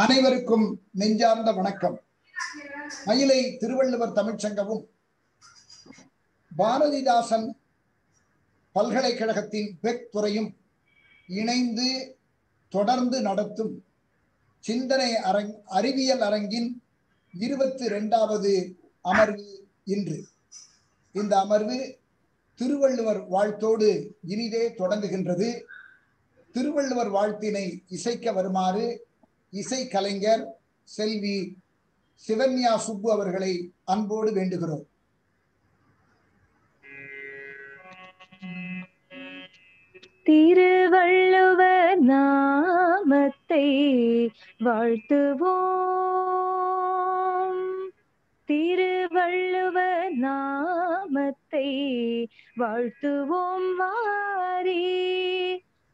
அனைவருக்கும் நெஞ்சார்ந்த வணக்கம். மயிலை திருவள்ளுவர் தமிழ்ச்சங்கமும் பாரதிதாசன் பல்கலைக்கழகத்தின் பெக் துறையும் இணைந்து தொடர்ந்து நடத்தும் சிந்தனை அறிவியல் அரங்கின் 22வது அமர்வு இன்று. இந்த அமர்வு திருவள்ளுவர் வாழ்த்தோடு இனிதே தொடங்குகின்றது. திருவள்ளுவர் வாழ்த்தினை இசைக்க வருமாறு இசை கலைஞர் செல்வி சிவன்யா சுப்பு அவர்களை அன்போடு வேண்டுகிறோம். திருவள்ளுவர் நாமத்தை வாழ்த்துவோம். திருவள்ளுவர் நாமத்தை வாழ்த்துவோம் வாரி.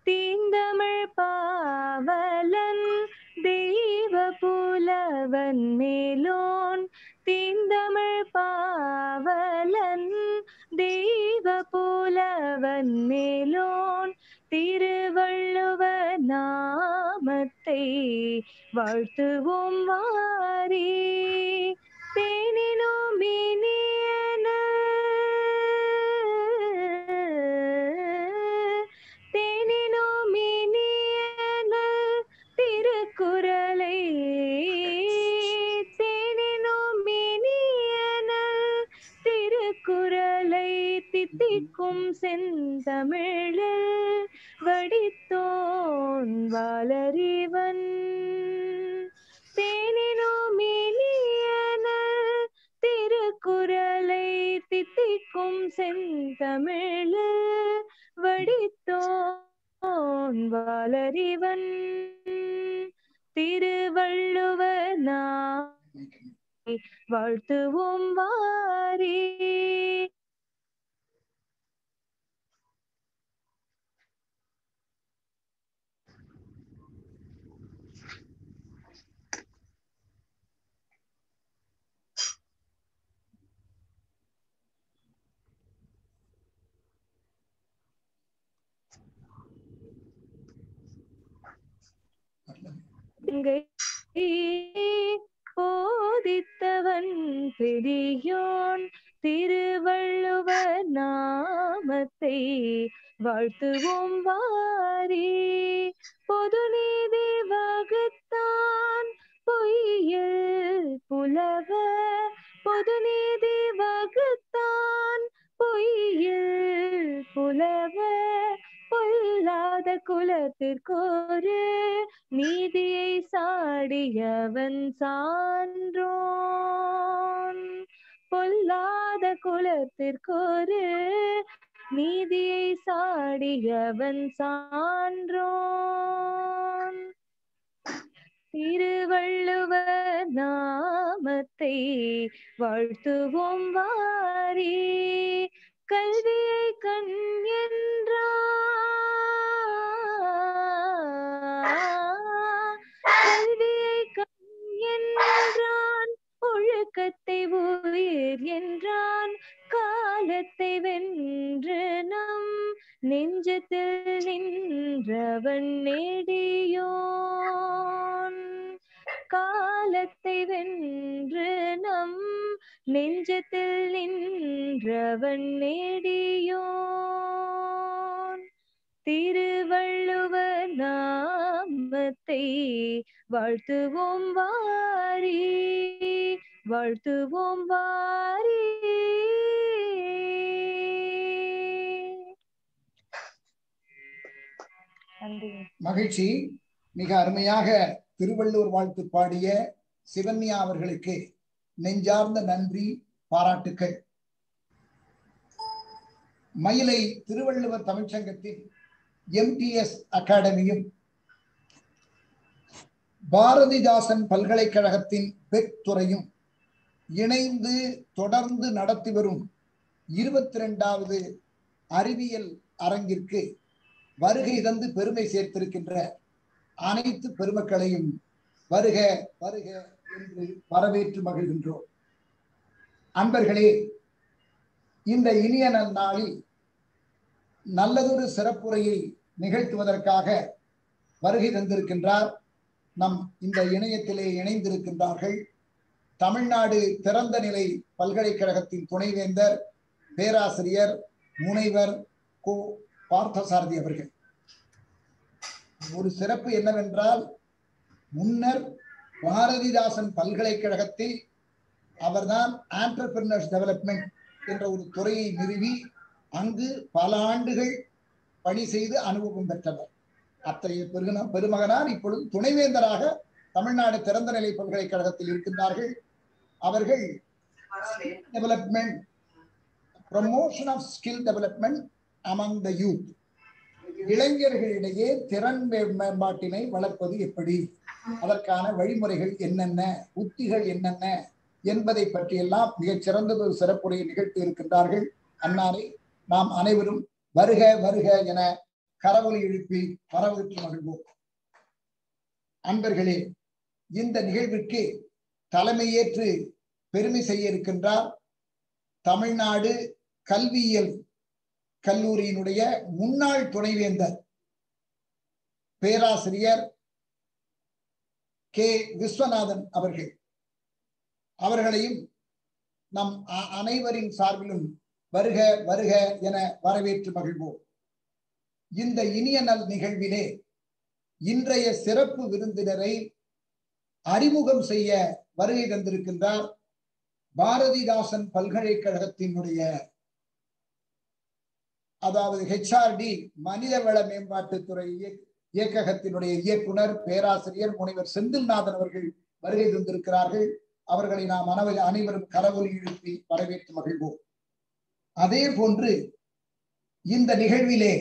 தீந்தமிழ் பாவலன் தெய்வ புலவன் மேலோன். தீந்தமிழ் பாவலன் தெய்வ புலவன் மேலோன். திருவள்ளுவர் நாமத்தை வாழ்த்துவோம் வாரி. தேனினும் இனியன தேனினும் இனியன திருக்குறளை. தேனினும் இனியன திருக்குறளை தித்திக்கும் செந்தமிழில் வடித்தோன் வாளறிவன். தேனினும் இனியன திருக்குறளை தித்திக்கும் செந்தமிழில் வடித்தோன் வாளறிவன். திருவள்ளுவர் நாமத்தை வாழ்த்துவோம் வாரி. போதித்தவன் பெரியோன். திருவள்ளுவர் நாமத்தை வாழ்த்துவோம் வாரி. பொதுநீதி வகுத்தான் பொய்யில் புலவர். பொதுநீதி வகுத்தான் பொய்யில் புலவர். பொல்லாத குலத்திற்கொரு நீதியை சாடியவன் சான்றோன். பொல்லாத குலத்திற்கொரு நீதியை சாடியவன் சான்றோன். திருவள்ளுவர் நாமத்தை வாழ்த்துவோம் வாரி. கல்வியை கண் கல்வியை கண் என்றான். ஒழுக்கத்தை உயிர் என்றான். காலத்தை வென்று நம் நெஞ்சத்தில் நின்றவன் நெடியோன். காலத்தை வென்று நம் நெஞ்சத்தில் நின்றவன் நெடியோன். திருவள்ளுவர் நாமத்தை வாழ்த்துவோம் வாரி. வாழ்த்துவோம் வாரி. மகிழ்ச்சி. மிக அருமையாக திருவள்ளுவர் வாழ்த்து பாடிய சிவன்யா அவர்களுக்கு நெஞ்சார்ந்த நன்றி, பாராட்டுக்கள். மயிலை திருவள்ளுவர் தமிழ்ச்சங்கத்தின் MTS அகாடமியும் பாரதிதாசன் பல்கலைக்கழகத்தின் பெக் துறையும் இணைந்து தொடர்ந்து நடத்தி வரும் 22வது அறிவியல் அரங்கிற்கு வருகை தந்து பெருமை சேர்த்திருக்கின்ற அனைத்து பெருமக்களையும் வருக வருக என்று வரவேற்று மகிழ்கின்றோம். அன்பர்களே, இந்த இனிய நாளில் நல்லதொரு சிறப்புரையை நிகழ்த்துவதற்காக வருகை தந்திருக்கின்றார் நம் இந்த இணையத்திலே இணைந்திருக்கின்றார்கள். தமிழ்நாடு திறந்த நிலை பல்கலைக்கழகத்தின் துணைவேந்தர் பேராசிரியர் முனைவர் கோ பார்த்தசாரதி அவர்கள். ஒரு சிறப்பு என்னவென்றால், முன்னர் பாரதிதாசன் பல்கலைக்கழகத்தில் அவர்தான் ஆண்டர்பிரினர்ஸ் டெவலப்மெண்ட் என்ற ஒரு துறையை நிறுவி அங்கு பல ஆண்டுகள் பணி செய்து அனுபவம் பெற்றவர். அத்தகைய பெருமகனார் இப்பொழுது துணைவேந்தராக தமிழ்நாடு திறந்த நிலை பல்கலைக்கழகத்தில் இருக்கின்றார்கள். அவர்கள் development, promotion of skill development among the youth, இளைஞர்களிடையே திறன் மேம்பாட்டினை வளர்ப்பது எப்படி, அதற்கான வழிமுறைகள் என்னென்ன, உத்திகள் என்னென்ன என்பதை பற்றியெல்லாம் மிகச் சிறந்தது ஒரு சிறப்புரையை நிகழ்த்தி இருக்கின்றார்கள். அன்னாரை நாம் அனைவரும் வருக வருக என கரவொலி எழுப்பி வரவேற்று மகிழ்வோம். அன்பர்களே, இந்த நிகழ்விற்கு தலைமையேற்று பெருமை செய்ய இருக்கின்றார் தமிழ்நாடு கல்வியியல் கல்லூரியினுடைய முன்னாள் துணைவேந்தர் பேராசிரியர் கே விஸ்வநாதன் அவர்கள். அவர்களையும் நம் அனைவரின் சார்பிலும் வருக வருக என வரவேற்று மகிழ்வோம். இந்த இனிய நல் நிகழ்விலே இன்றைய சிறப்பு விருந்தினரை அறிமுகம் செய்ய வருகை தந்திருக்கின்றார் பாரதிதாசன் பல்கலைக்கழகத்தினுடைய, அதாவது ஹெச்ஆர்டி மனிதவள மேம்பாட்டுத்துறை இயக்ககத்தினுடைய இயக்குனர் பேராசிரியர் முனைவர் செந்தில்நாதன் அவர்கள் வருகை தந்திருக்கிறார்கள். அவர்களை நாம் அனைவரும் கரவொலி எழுப்பி வரவேற்று மகிழ்வோம். அதே போன்று இந்த நிகழ்விலே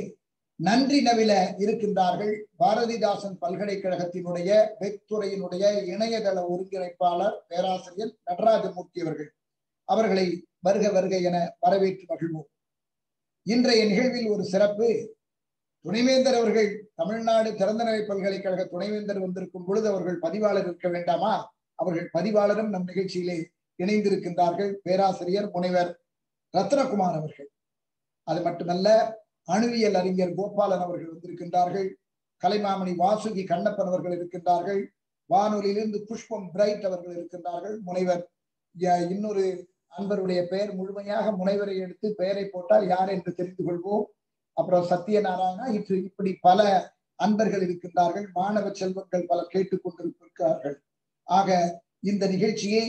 நன்றி நவில இருக்கின்றார்கள் பாரதிதாசன் பல்கலைக்கழகத்தினுடைய வெக்துறையினுடைய இணையதள ஒருங்கிணைப்பாளர் பேராசிரியர் நடராஜமூர்த்தி அவர்கள். அவர்களை வருக வருக என வரவேற்று மகிழ்வோம். இன்றைய நிகழ்வில் ஒரு சிறப்பு, துணைவேந்தர் அவர்கள் தமிழ்நாடு திறந்தநிலை பல்கலைக்கழக துணைவேந்தர் வந்திருக்கும் பொழுது அவர்கள் பதிவாளர் இருக்க வேண்டாமா? அவர்கள் பதிவாளரும் நம் நிகழ்ச்சியிலே இணைந்திருக்கின்றார்கள். பேராசிரியர் முனைவர் ரத்னகுமார் அவர்கள். அது மட்டுமல்ல, அணுவியல் அறிஞர் கோபாலன் அவர்கள் வந்திருக்கின்றார்கள். கலைமாமணி வாசுகி கண்ணப்பன் அவர்கள் இருக்கின்றார்கள். வானொலியிலிருந்து புஷ்பம் பிரைட் அவர்கள் இருக்கின்றார்கள். முனைவர், இன்னொரு அன்பருடைய பெயர் முழுமையாக முனைவரை எடுத்து பெயரை போட்டால் யார் என்று தெரிந்து கொள்வோம். அப்புறம் சத்யநாராயணா, இப்படி பல அன்பர்கள் இருக்கின்றார்கள். மாணவ செல்வங்கள் பல கேட்டுக் கொண்டிருக்கிறார்கள். ஆக இந்த நிகழ்ச்சியை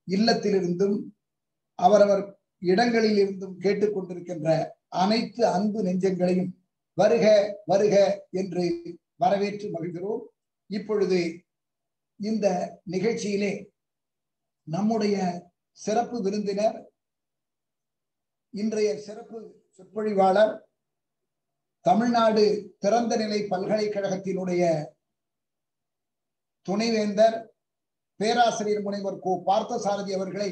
இல்லத்திலிருந்தும் அவரவர் இடங்களில் இருந்தும் கேட்டுக்கொண்டிருக்கின்ற அனைத்து அன்பு நெஞ்சங்களையும் வருக வருக என்று வரவேற்று மகிழ்கிறோம். இப்பொழுது இந்த நிகழ்ச்சியிலே நம்முடைய சிறப்பு விருந்தினர், இன்றைய சிறப்பு சொற்பொழிவாளர் தமிழ்நாடு திறந்த நிலை பல்கலைக்கழகத்தினுடைய துணைவேந்தர் பேராசிரியர் முனைவர் கோ பார்த்தசாரதி அவர்களை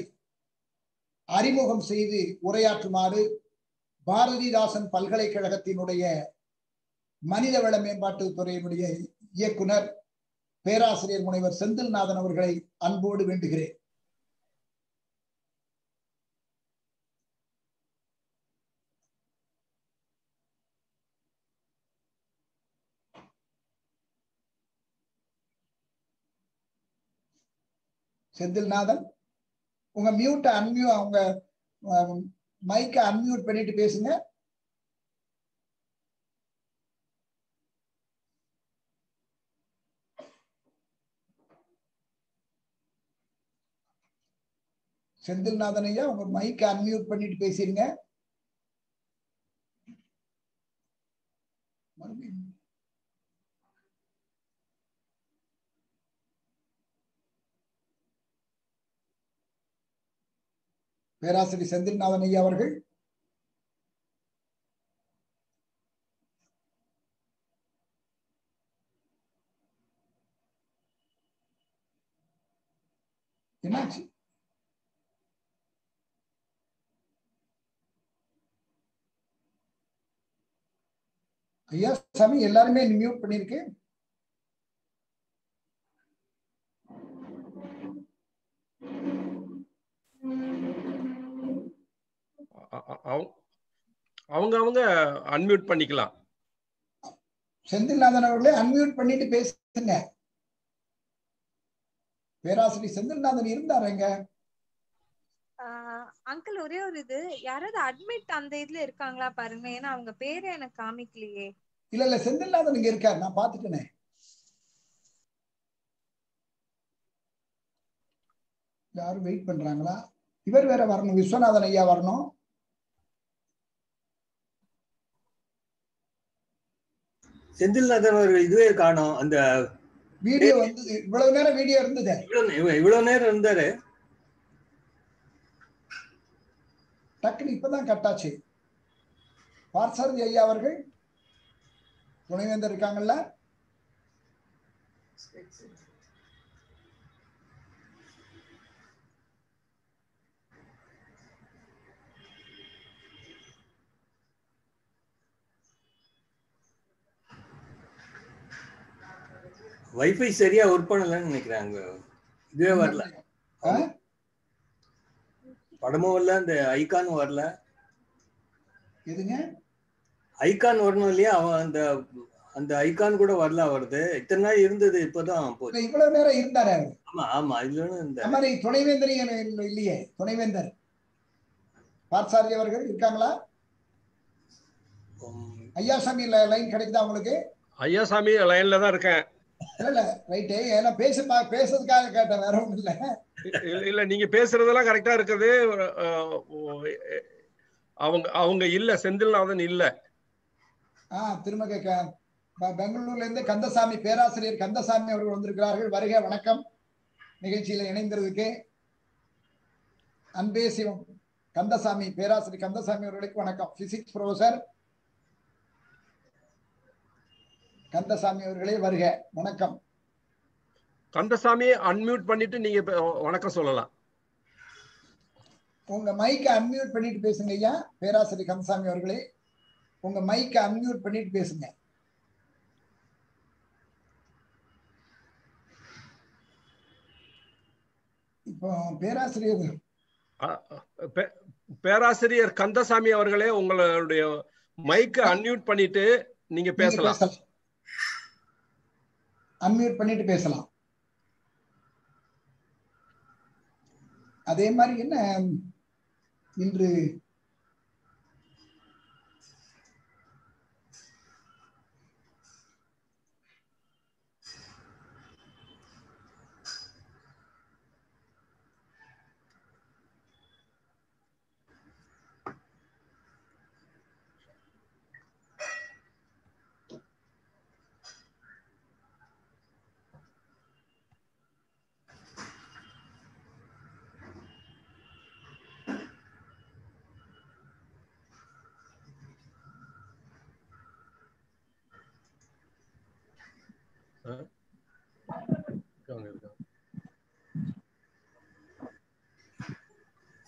அறிமுகம் செய்து உரையாற்றுமாறு பாரதிதாசன் பல்கலைக்கழகத்தினுடைய மனிதவள மேம்பாட்டு துறையினுடைய இயக்குனர் பேராசிரியர் முனைவர் செந்தில்நாதன் அவர்களை அன்போடு வேண்டுகிறேன். செந்தில்நாதன், உங்க மியூட்டை உங்க மைக்கை அன்மியூட் பண்ணிட்டு பேசுங்க. செந்தில்நாதன் ஐயா, உங்க மைக்கை அன்மியூட் பண்ணிட்டு பேசிருங்க. பேராசிரியர் செந்தில்நாதன் ஐயா அவர்கள். என்னாச்சு? ஐயா சாமி, எல்லாருமே மியூட் பண்ணிருக்கேன். அவங்க அன்மியூட் பண்ணிக்கலாம். செந்தில்நாதன் அவர்களே அன்மியூட் பண்ணிட்டு பேசுங்க. பேராசிரியர் செந்தில்நாதன் இருந்தாருங்க. அங்கிள் ஒரே ஒரு இது, யாராவது அட்மிட் அந்த இதுல இருக்காங்களா பாருங்க, ஏன்னா அவங்க பேரு எனக்கு காமிக்கலையே. இல்ல செந்தில்நாதன் இங்க இருக்காரு, நான் பாத்துட்டேனே. யாரும் வெயிட் பண்றாங்களா? இவர் வேற வரணும், விஸ்வநாதன் ஐயா வரணும். செந்தில்நாதன் அவர்கள் இதுவே காணோம். அந்த வீடியோ வந்து இவ்வளவு நேரம் வீடியோ இருந்தது, இவ்வளவு நேரம் இருந்தாரு, டக்குனு இப்பதான் கட்டாச்சு. பார்த்தசாரதி ஐயா அவர்கள் துணைவேந்தர் இருக்காங்கல்ல, வைஃபை சரியா ஒர்க் பண்ணலன்னு நினைக்கிறாங்க. இதுவே வரல, படமும் வரல, அந்த ஐகான் வரல. எதுங்க ஐகான் வரணும் இல்லையா? அவன் அந்த அந்த ஐகான் கூட வரல வருது. இத்தனை நாள் இருந்தது, இப்பதான் போச்சு. இவ்வளவு நேரம் இருந்தாரு. ஆமா ஆமா, இதுல இந்த மாதிரி துணைவேந்தர் இல்லையே. துணைவேந்தர் பார்த்தசாரதி அவர்கள் இருக்காங்களா? ஐயாசாமி லைன் கிடைக்குதா உங்களுக்கு? ஐயாசாமி லைன்ல தான் இருக்கேன். இல்ல ரைட்டு, ஏன்னா பேசுறதுக்காக கேட்டேன், வேற ஒண்ணும் இல்ல. இல்ல நீங்க பேசுறதெல்லாம் கரெக்டா இருக்குது. அவங்க இல்ல, செந்தில்நாதன் இல்ல. திரும்ப பெங்களூர்ல இருந்து கந்தசாமி, பேராசிரியர் கந்தசாமி அவர்கள் வந்திருக்கிறார்கள். வருக, வணக்கம். நிகழ்ச்சியில இணைந்திருக்க அன்பே சிவம் கந்தசாமி, பேராசிரியர் கந்தசாமி அவர்களுக்கு வணக்கம். பிசிக்ஸ் ப்ரொஃபசர் கந்தசாமி அவர்களே வருக, வணக்கம். கந்தசாமி அன்மியூட் பண்ணிட்டு நீங்க வணக்கம் சொல்லலாம். உங்க மைக்கை அன்மியூட் பண்ணிட்டு பேசுங்க ஐயா. பேராசிரியர் கந்தசாமி அவர்களே, உங்க மைக்கை அன்மியூட் பண்ணிட்டு பேசுங்க. இப்போ பேராசிரியர் கந்தசாமி அவர்களே, உங்களுடைய மைக்கை அன்மியூட் பண்ணிட்டு நீங்க பேசலாம். அன்மியூட் பண்ணிட்டு பேசலாம். அதே மாதிரி என்ன இன்று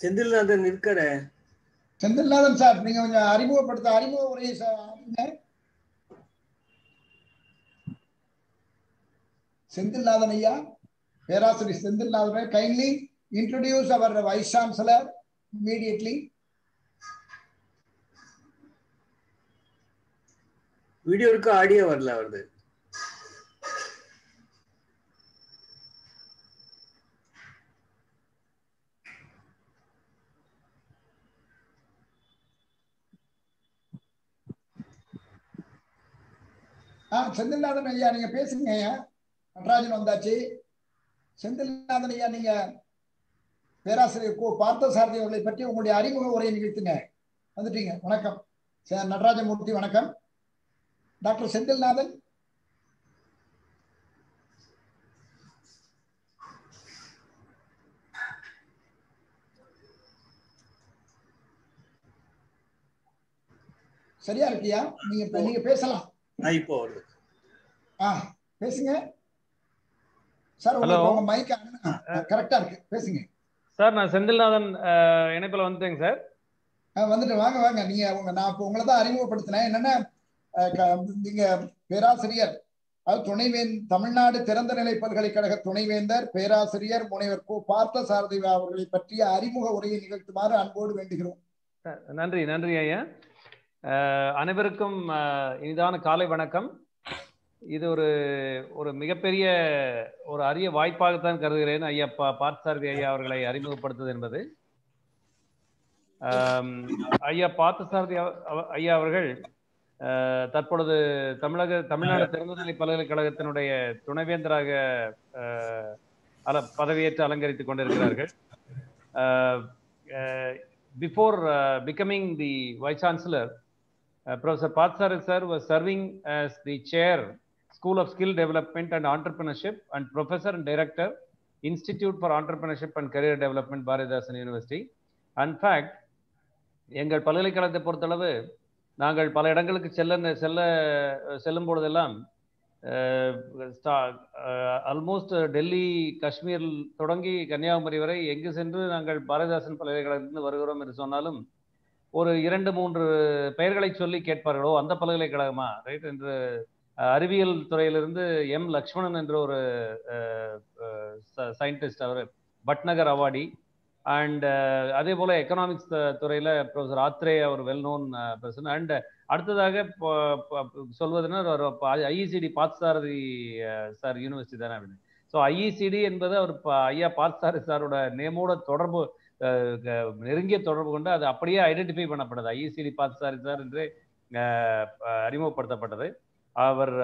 செந்தில்நாதன் இருக்கார. செந்தில்நாதன் சார், நீங்க கொஞ்சம் அறிமுக உரையை செந்தில்நாதன் ஐயா, பேராசிரியர் செந்தில்நாதன், கைண்ட்லி இன்ட்ரோடியூஸ் அவர் வைஸ் சான்சலர் இmmediately. வீடியோ இருக்கு, ஆடியோ வரல வருது. செந்தில்நாதன் ஐயா நீங்க பேசுங்க ஐயா. நடராஜன் வந்தாச்சு. செந்தில்நாதன் ஐயா, நீங்க பேராசிரியர் பார்த்தசாரதி அவர்களை பற்றி உங்களுடைய அறிமுக உரையை நிகழ்த்துங்க. வந்துட்டீங்க, வணக்கம். நடராஜமூர்த்தி வணக்கம். டாக்டர் செந்தில்நாதன். சரியா இருக்கியா? நீங்க பேசலாம். இப்போ வருது. பேசுங்க சார். உங்க மைக் கரெக்டா இருக்கு, பேசுங்க சார். நான் செந்தில்நாதன் இணைப்புல வந்துட்டேங்க சார். வந்துட்டு வாங்க. நான் இப்போ உங்களை தான் அறிமுகப்படுத்தினேன். என்னன்னா, நீங்க பேராசிரியர், அதாவது தமிழ்நாடு திறந்த நிலை பல்கலைக்கழக துணைவேந்தர் பேராசிரியர் முனைவர் பார்த்தசாரதி அவர்களை பற்றிய அறிமுக உரையை நிகழ்த்துமாறு அன்போடு வேண்டுகிறோம். நன்றி ஐயா. அனைவருக்கும் இனிதான காலை வணக்கம். இது ஒரு மிகப்பெரிய ஒரு அரிய வாய்ப்பாகத்தான் கருதுகிறேன். ஐயா பார்த்தசாரதி ஐயா அவர்களை அறிமுகப்படுத்துவது என்பது. ஐயா பார்த்தசாரதி ஐயா அவர்கள் தற்பொழுது தமிழ்நாடு திறந்தநிலை பல்கலைக்கழகத்தினுடைய துணைவேந்தராக பதவியேற்று அலங்கரித்துக் கொண்டிருக்கிறார்கள். Before becoming the Vice Chancellor, Professor Parthasarathy sir was serving as the chair, School of Skill Development and Entrepreneurship, and Professor and Director, Institute for Entrepreneurship and Career Development, Bharathidasan University. In fact, எங்கள் பல்கலைக்கழகத்தை பொறுத்தளவு நாங்கள் பல இடங்களுக்கு செல்லும் பொழுதெல்லாம் almost Delhi, Kashmir தொடங்கி கன்னியாகுமரி வரை எங்கு சென்று நாங்கள் பாரதிதாசன் பல்கலைக்கழகத்திலிருந்து வருகிறோம் என்று சொன்னாலும் ஒரு 2-3 பெயர்களை சொல்லி கேட்பார்களோ அந்த பல்கலைக்கழகமா ரைட் என்று. அறிவியல் துறையிலிருந்து எம் லக்ஷ்மணன் என்ற ஒரு சயின்டிஸ்ட், அவர் பட்நகர் அவார்டி. அண்ட் அதே போல எக்கனாமிக்ஸ் துறையில ப்ரொஃபசர் ஆத்ரேயா ஒரு வெல் நோன் பர்சன். அண்ட் அடுத்ததாக சொல்வதுன்னா ஐஇசிடி பார்த்தசாரதி சார் யூனிவர்சிட்டி தானே அப்படின்னு. ஸோ ஐஇசிடி என்பது அவர் ஐயா பார்த்தசாரதி சாரோட நேமோட தொடர்பு, நெருங்கிய தொடர்பு கொண்டு அது அப்படியே ஐடென்டிஃபை பண்ணப்பட்டது. ஐஇசிடி பார்த்தசாரதி சார் என்று அறிமுகப்படுத்தப்பட்டது. அவர்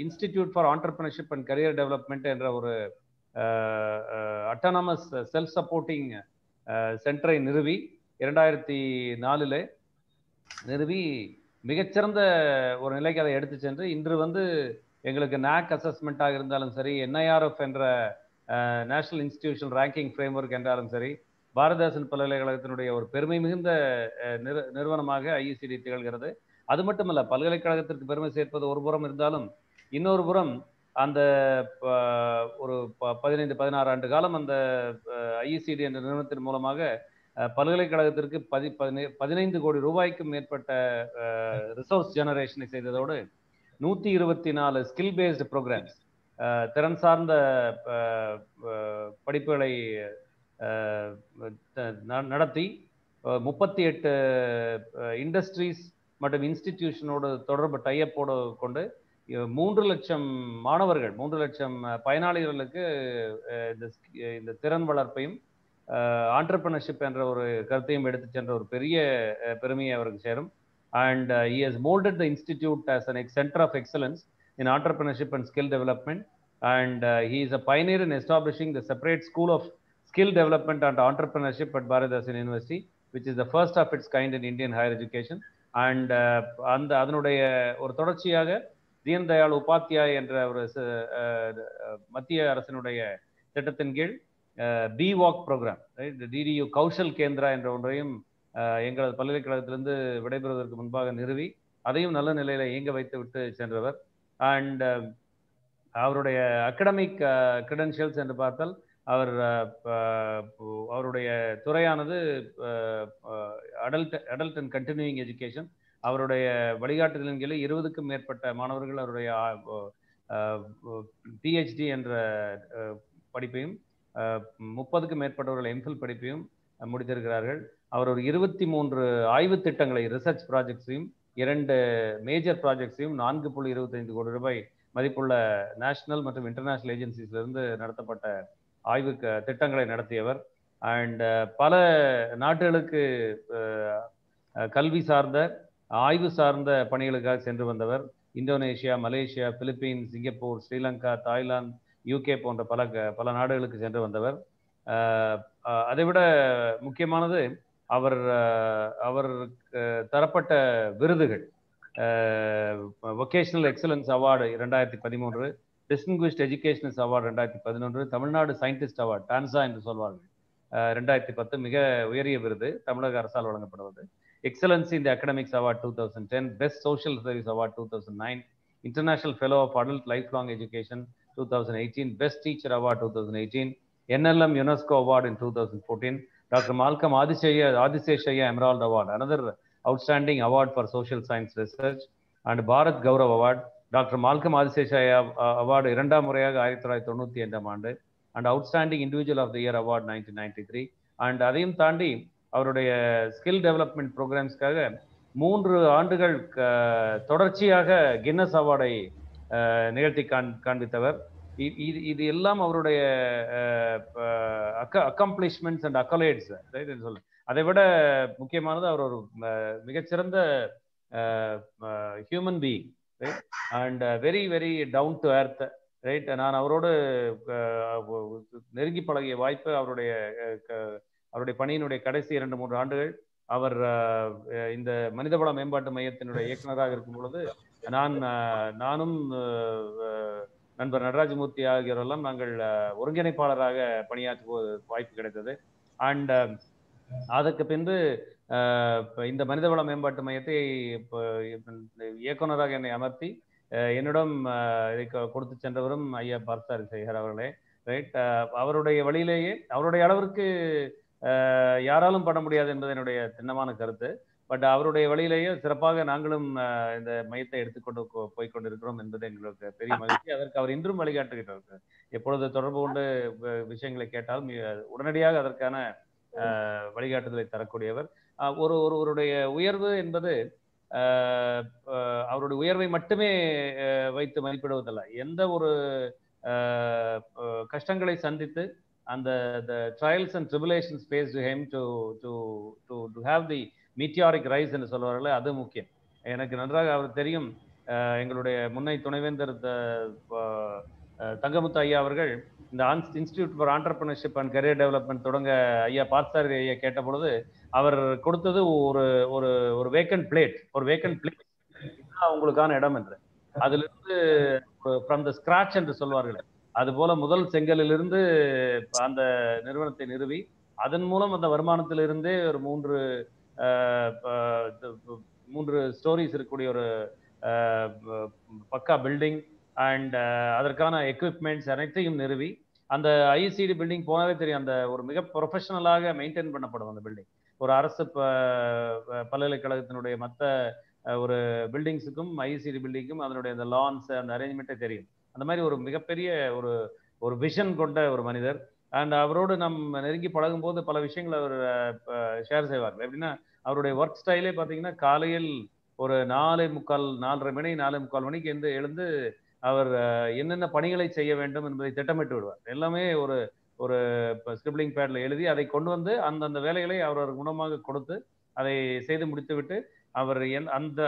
institute for entrepreneurship and career development என்ற ஒரு அட்டானமஸ் செல்ஃப் சப்போர்ட்டிங் சென்டரை நிறுவி 2004 நிறுவி மிகச்சிறந்த ஒரு நிலைக்கு அதை எடுத்து சென்று இன்று எங்களுக்கு நாக் அசஸ்மெண்ட்டாக இருந்தாலும் சரி, NIRF என்ற நேஷனல் இன்ஸ்டிடியூஷன் ரேங்கிங் ஃப்ரேம்வொர்க் என்றாலும் சரி, பாரதிதாசன் பல்கலைக்கழகத்தினுடைய ஒரு பெருமை மிகுந்த நிறுவனமாக ஐஇசிடி திகழ்கிறது. அது மட்டுமல்ல, பல்கலைக்கழகத்திற்கு பெருமை சேர்ப்பது ஒரு புறம் இருந்தாலும் இன்னொரு புறம் அந்த ஒரு 15-16 ஆண்டு காலம் அந்த ஐஇசிடி என்ற நிறுவனத்தின் மூலமாக பல்கலைக்கழகத்திற்கு 15 கோடி ரூபாய்க்கும் மேற்பட்ட ரிசோர்ஸ் ஜெனரேஷனை செய்ததோடு 124 ஸ்கில் பேஸ்டு ப்ரோக்ராம்ஸ், திறன் சார்ந்த படிப்புகளை நடத்தி 38 இண்டஸ்ட்ரீஸ் மற்றும் இன்ஸ்டிடியூஷனோடு தொடர்பு டைப்போடு கொண்டு 3 லட்சம் மாணவர்கள், 3 லட்சம் பயனாளிகளுக்கு இந்த திறன் வளர்ப்பையும் ஆண்டர்பிரினர்ஷிப் என்ற ஒரு கருத்தையும் எடுத்து சென்ற ஒரு பெரிய பெருமையை அவருக்கு சேரும். And he has molded the institute as a center of excellence in entrepreneurship and skill development. And he is a pioneer in establishing the separate School of Skill Development and Entrepreneurship at Bharathidasan University, which is the first of its kind in Indian higher education. And அதனுடைய ஒரு தொடர்ச்சியாக தீன் தயாள் உபாத்யாய் என்ற ஒரு மத்திய அரசினுடைய திட்டத்தின் கீழ் BWalk program, DDU Kaushal Kendra என்ற ஒன்றையும் எங்களது பல்கலைக்கழகத்திலிருந்து விடைபெறுவதற்கு முன்பாக நிறுவி அதையும் நல்ல நிலையில இயங்க வைத்து விட்டு சென்றவர். அண்ட் அவருடைய அகடமிக் கிரெடென்ஷியல்ஸ் என்று பார்த்தால் அவருடைய துறையானது அடல்ட் அண்ட் கண்டினியூயிங் எஜுகேஷன். அவருடைய வழிகாட்டுதலின் கீழே 20க்கும் மேற்பட்ட மாணவர்கள் அவருடைய PhD என்ற படிப்பையும் 30க்கும் மேற்பட்டவர்கள் MPhil படிப்பையும் முடித்திருக்கிறார்கள். அவர் ஒரு 23 ஆய்வு திட்டங்களை, ரிசர்ச் ப்ராஜெக்ட்ஸையும் 2 மேஜர் ப்ராஜெக்ட்ஸையும் 4.25 கோடி ரூபாய் மதிப்புள்ள நேஷனல் மற்றும் இன்டர்நேஷனல் ஏஜென்சிஸிலிருந்து நடத்தப்பட்ட ஆய்வு திட்டங்களை நடத்தியவர். அண்ட் பல நாடுகளுக்கு கல்வி சார்ந்த, ஆய்வு சார்ந்த பணிகளுக்காக சென்று வந்தவர். Indonesia, Malaysia, Philippines, Singapore, Sri Lanka, Thailand, UK போன்ற பல நாடுகளுக்கு சென்று வந்தவர். அதைவிட முக்கியமானது அவர் தரப்பட்ட விருதுகள். Vocational excellence award 2013, distinguished educationals award 2011, Tamil Nadu scientist award TANSA என்று சொல்வார்கள் 2010, மிக உயரிய விருது தமிழக அரசால் வழங்கப்படுவது. Excellency in the academics award 2010, best social service award 2009, international fellow of adult life long education 2018, best teacher award 2018, NLM UNESCO award in 2014, Dr. Malcolm Adiseshaya Emerald Award, another outstanding award for social science research, and Bharat Gaurav Award, Dr. Malcolm Adiseshaya Award 2ஆம் முறையாக 1998ஆம் ஆண்டு, and Outstanding Individual of the Year Award 1993. And அதையும் தாண்டி அவருடைய skill development ப்ரோக்ராம்ஸ்க்காக 3 ஆண்டுகள் தொடர்ச்சியாக Guinness அவார்டை நிகழ்த்தி காண்பித்தவர். இது எல்லாம் அவருடைய அக்கம்ப்ளிஷ்மெண்ட்ஸ் அண்ட் அக்கலேட்ஸ் சொல்ல. அதை விட முக்கியமானது அவர் ஒரு மிகச்சிறந்த human being, and very very down to earth, right. நான் அவரோடு நெருங்கி பழகிய வாய்ப்பு அவருடைய பணியினுடைய கடைசி 2-3 ஆண்டுகள் அவர் இந்த மனிதவள மேம்பாட்டு மையத்தினுடைய இயக்குநராக இருக்கும் பொழுது நானும் நண்பர் நடராஜமூர்த்தி ஆகியோரெல்லாம் நாங்கள் ஒருங்கிணைப்பாளராக பணியாற்றுவது வாய்ப்பு கிடைத்தது. அண்ட் அதற்கு பின்பு இந்த மனிதவள மேம்பாட்டு மையத்தை இயக்குநராக என்னை அமர்த்தி என்னிடம் இதை கொடுத்து சென்றவரும் ஐயா பார்த்தசாரதி சேகர் அவர்களே, ரைட். அவருடைய வழியிலேயே அவருடைய அளவிற்கு யாராலும் பண்ண முடியாது என்பது என்னுடைய திண்ணமான கருத்து. பட் அவருடைய வழியிலேயே சிறப்பாக நாங்களும் இந்த மையத்தை எடுத்துக்கொண்டு போய்கொண்டிருக்கிறோம் என்பது எங்களுக்கு பெரிய மகிழ்ச்சி. அதற்கு அவர் இன்றும் வழிகாட்டுகிறார். எப்பொழுது தொடர்பு கொண்டு விஷயங்களை கேட்டாலும் உடனடியாக அதற்கான வழிகாட்டுதலை தரக்கூடியவர். ஒருவருடைய உயர்வு என்பது அவருடைய உயர்வை மட்டுமே வைத்து மதிப்பிடுவதல்ல. எந்த ஒரு கஷ்டங்களை சந்தித்து அந்த trials and tribulations faced him to have the meteoric rise என்று சொல்வார்களே, அது முக்கியம். எனக்கு நன்றாக அவர் தெரியும். எங்களுடைய முன்னை துணைவேந்தர் தங்கமுத்து ஐயா அவர்கள் இந்த institute for entrepreneurship and career development தொடங்க ஐயா பார்த்தசாரதி ஐயா கேட்ட பொழுது அவர் கொடுத்தது ஒரு வேக்கன்ட் பிளேட், உங்களுக்கான இடம் என்று. அதிலிருந்து ஃப்ரம் த ஸ்கிராச் என்று சொல்வார்கள், அது போல முதல் செங்கலிலிருந்து அந்த நிறுவனத்தை நிறுவி அதன் மூலம் அந்த வருமானத்திலிருந்தே ஒரு 3 ஸ்டோரிஸ் இருக்கக்கூடிய ஒரு பக்கா பில்டிங் அண்ட் அதற்கான எக்யூப்மெண்ட்ஸ் அனைத்தையும் நிறுவி, அந்த ஐசிடி பில்டிங் போனாவே தெரியும், அந்த ஒரு மிக ப்ரொஃபஷனலாக மெயின்டைன் பண்ணப்படும் அந்த பில்டிங். ஒரு அரசு பல்கலைக்கழகத்தினுடைய மற்ற ஒரு பில்டிங்ஸுக்கும் ஐசிடி பில்டிங்கும் அதனுடைய அந்த லான்ஸ் அந்த அரேஞ்ச்மெண்ட்டே தெரியும். அந்த மாதிரி ஒரு மிகப்பெரிய ஒரு விஷன் கொண்ட ஒரு மனிதர். அண்ட் அவரோடு நம்ம நெருங்கி பழகும் போது பல விஷயங்கள் அவர் ஷேர் செய்வார். எப்படின்னா அவருடைய ஒர்க் ஸ்டைலே பார்த்தீங்கன்னா காலையில் ஒரு 4:45 மணிக்கு எழுந்து அவர் என்னென்ன பணிகளை செய்ய வேண்டும் என்பதை திட்டமிட்டு விடுவார். எல்லாமே ஒரு ஸ்கிரிப்ளிங் பேட்ல எழுதி அதை கொண்டு வந்து அந்தந்த வேலைகளை அவர் குணமாக கொடுத்து அதை செய்து முடித்துவிட்டு அவர்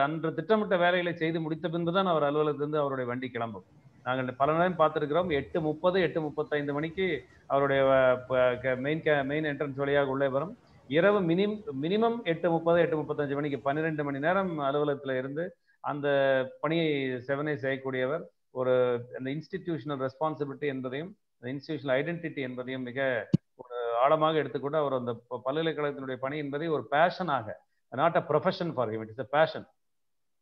அன்று திட்டமிட்ட வேலைகளை செய்து முடித்த பின்புதான் அவர் அலுவலகத்திலிருந்து அவருடைய வண்டி கிளம்பும். நாங்கள் பல நேரம் பார்த்திருக்கிறோம். 8:30 8:35 மணிக்கு அவருடைய மெயின் என்ட்ரன்ஸ் வழியாக உள்ளே வரும். இரவு மினிமம் 8:30 8:35 மணிக்கு 12 மணி நேரம் அலுவலகத்தில் இருந்து அந்த பணியை செவனை செய்யக்கூடியவர். அந்த இன்ஸ்டிடியூஷனல் ரெஸ்பான்சிபிலிட்டி என்பதையும் இன்ஸ்டிடியூஷனல் ஐடென்டிட்டி என்பதையும் மிக ஒரு ஆழமாக எடுத்துக்கொண்டு அவர் அந்த பல்கலைக்கழகத்தினுடைய பணி என்பதை ஒரு பேஷனாக, not a profession for him, it's a passion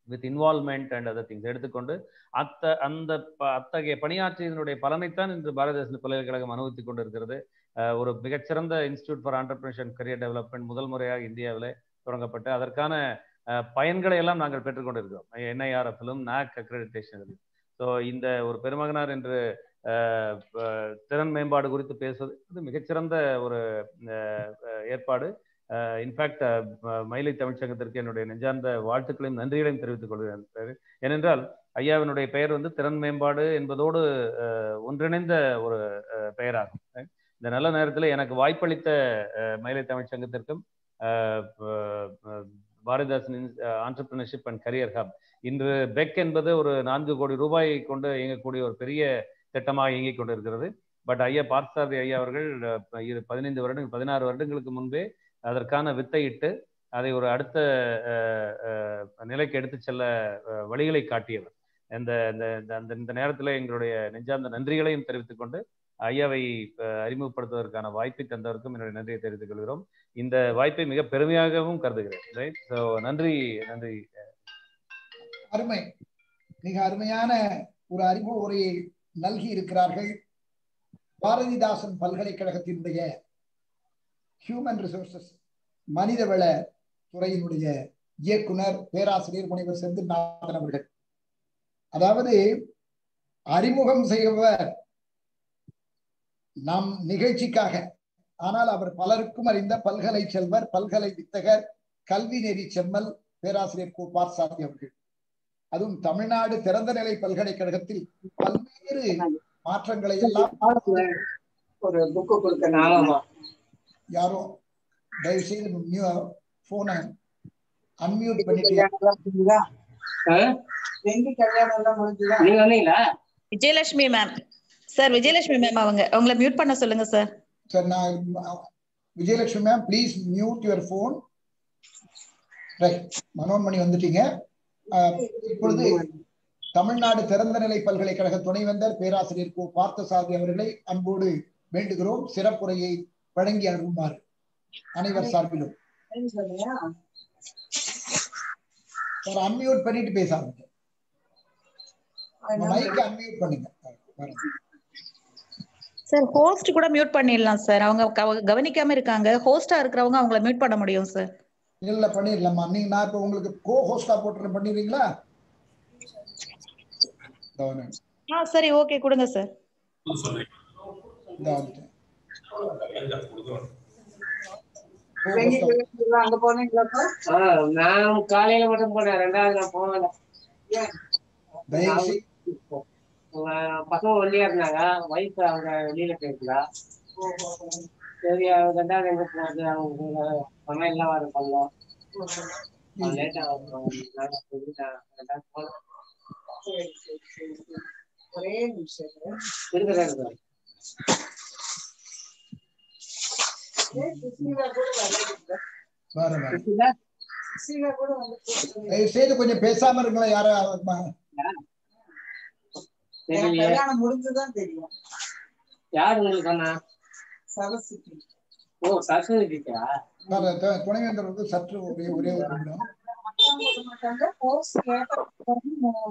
with involvement and other things எடுத்துக்கொண்டு அத்தகைய பணியாற்றியதனுடைய பலனைத்தான் இன்று பாரதிதாசன் பல்கலைக்கழகம் அனுபவித்துக் கொண்டிருக்கிறது. ஒரு மிகச்சிறந்த institute for entrepreneurship and career development முதல் முறையாக இந்தியாவில் தொடங்கப்பட்டு அதற்கான பயன்களை எல்லாம் நாங்கள் பெற்றுக்கொண்டிருக்கிறோம். NIRF-லும் NAAC அக்ரெடிட்டேஷனிலும். ஸோ இந்த ஒரு பெருமகனார் என்று திறன் மேம்பாடு குறித்து பேசுவது இது மிகச்சிறந்த ஒரு ஏற்பாடு. இன்ஃபேக்ட் மயிலை தமிழ்ச்சங்கத்திற்கு என்னுடைய நெஞ்சார்ந்த வாழ்த்துக்களையும் நன்றிகளையும் தெரிவித்துக் கொள்கிறேன். ஏனென்றால் ஐயாவினுடைய பெயர் திறன் மேம்பாடு என்பதோடு ஒன்றிணைந்த ஒரு பெயராகும். இந்த நல்ல நேரத்தில் எனக்கு வாய்ப்பளித்த மயிலை தமிழ்ச்சங்கத்திற்கும் Bharathidasan entrepreneurship and career hub, இன்று பெக் என்பது ஒரு 4 கோடி ரூபாயை கொண்டு இயங்கக்கூடிய ஒரு பெரிய திட்டமாக இயங்கிக் கொண்டிருக்கிறது. பட் ஐயா பார்த்தசாரதி ஐயா அவர்கள் 16 வருடங்களுக்கு முன்பே அதற்கான வித்தையிட்டு அதை ஒரு அடுத்த நிலைக்கு எடுத்து செல்ல வழிகளை காட்டியவர். இந்த நேரத்தில் எங்களுடைய நெஞ்சார்ந்த நன்றிகளையும் தெரிவித்துக் கொண்டு ஐயாவை அறிமுகப்படுத்துவதற்கான வாய்ப்பை தந்தவருக்கும் என்னுடைய நன்றியை தெரிவித்துக் கொள்கிறோம். இந்த வாய்ப்பை மிக பெருமையாகவும் கருதுகிறேன். ரைட். ஸோ நன்றி. அருமை. மிக அருமையான ஒரு அறிமுக உரையை நல்கி இருக்கிறார்கள். பாரதிதாசன் பல்கலைக்கழகத்தினுடைய ஹியூமன் ரிசோர்சஸ் மனிதவள துறையினுடைய இயக்குனர் பேராசிரியர் முனைவர் செந்தில்நாதன் அவர்கள். அதாவது அறிமுகம் செய்வர் நம் நிகழ்ச்சிக்காக, ஆனால் அவர் பலருக்கும் அறிந்த பல்கலை செல்வர், பல்கலை வித்தகர், கல்வி நெறி செம்மல், பேராசிரியர் கு பார்த்தசாரதி அவர்கள். அதுவும் தமிழ்நாடு திறந்தநிலை பல்கலைக்கழகத்தில் பல்வேறு மாற்றங்களை எல்லாம் ஒரு புக்கு கொடுக்க யாரும் தயவு செய்து போனை அன்மியூட் பண்ணிட்டு. Vijayalakshmi ma'am sir, Vijayalakshmi ma'am அவங்களை மியூட் பண்ண சொல்லுங்க சார். சார் நான் Vijayalakshmi ma'am please mute your phone. Right, Manonmani வந்துட்டீங்க. இப்பொழுது தமிழ்நாடு திறந்தநிலை பல்கலைக்கழக துணைவேந்தர் பேராசிரியர் கு பார்த்தசாரதி அவர்களை அன்போடு வேண்டுகிறோம் சிறப்புரையை வழங்கி அனுப்புமாறு அனைவர் சார்பிலும். அன்மியூட் பண்ணிட்டு பேசாருங்க. மைக் அன்மியூட் பண்ணுங்க சார். ஹோஸ்ட் கூட மியூட் பண்ணிடலாம் சார். அவங்க கவனிக்காம இருக்காங்க. ஹோஸ்டா இருக்கிறவங்க அவங்கள மியூட் பண்ண முடியும் சார். இல்ல பண்ணிடலாமா? நீங்க நான் இப்ப உங்களுக்கு கோ ஹோஸ்டா போட்டு பண்ணிடுறீங்களா? சரி, ஓகே, கொடுங்க சார். அங்க போனீங்களா? நான் காலையில மட்டும் போனேன், ரெண்டாவது நான் போகல. பசங்க வெளியா இருந்தாங்க, வயசு அவங்க வெளியில போயிருந்தா. சரி, ரெண்டாவது எங்க போகுது, அவங்க சமையல்லாம் வர பண்ணோம். லேட்டா ஒரே நிமிஷம் இருக்கிறாரு. கொஞ்சம் பேசாம இருங்களா? யாரும் கல்யாணம் முடிஞ்சுதான் தெரியும். யாரு உங்களுக்கு சொன்னா? சரஸ்வதி. ஓ, சரஸ்வதிக்கா? துணைவேந்தர் வந்து சற்று ஒரே ஒரு நிமிடம்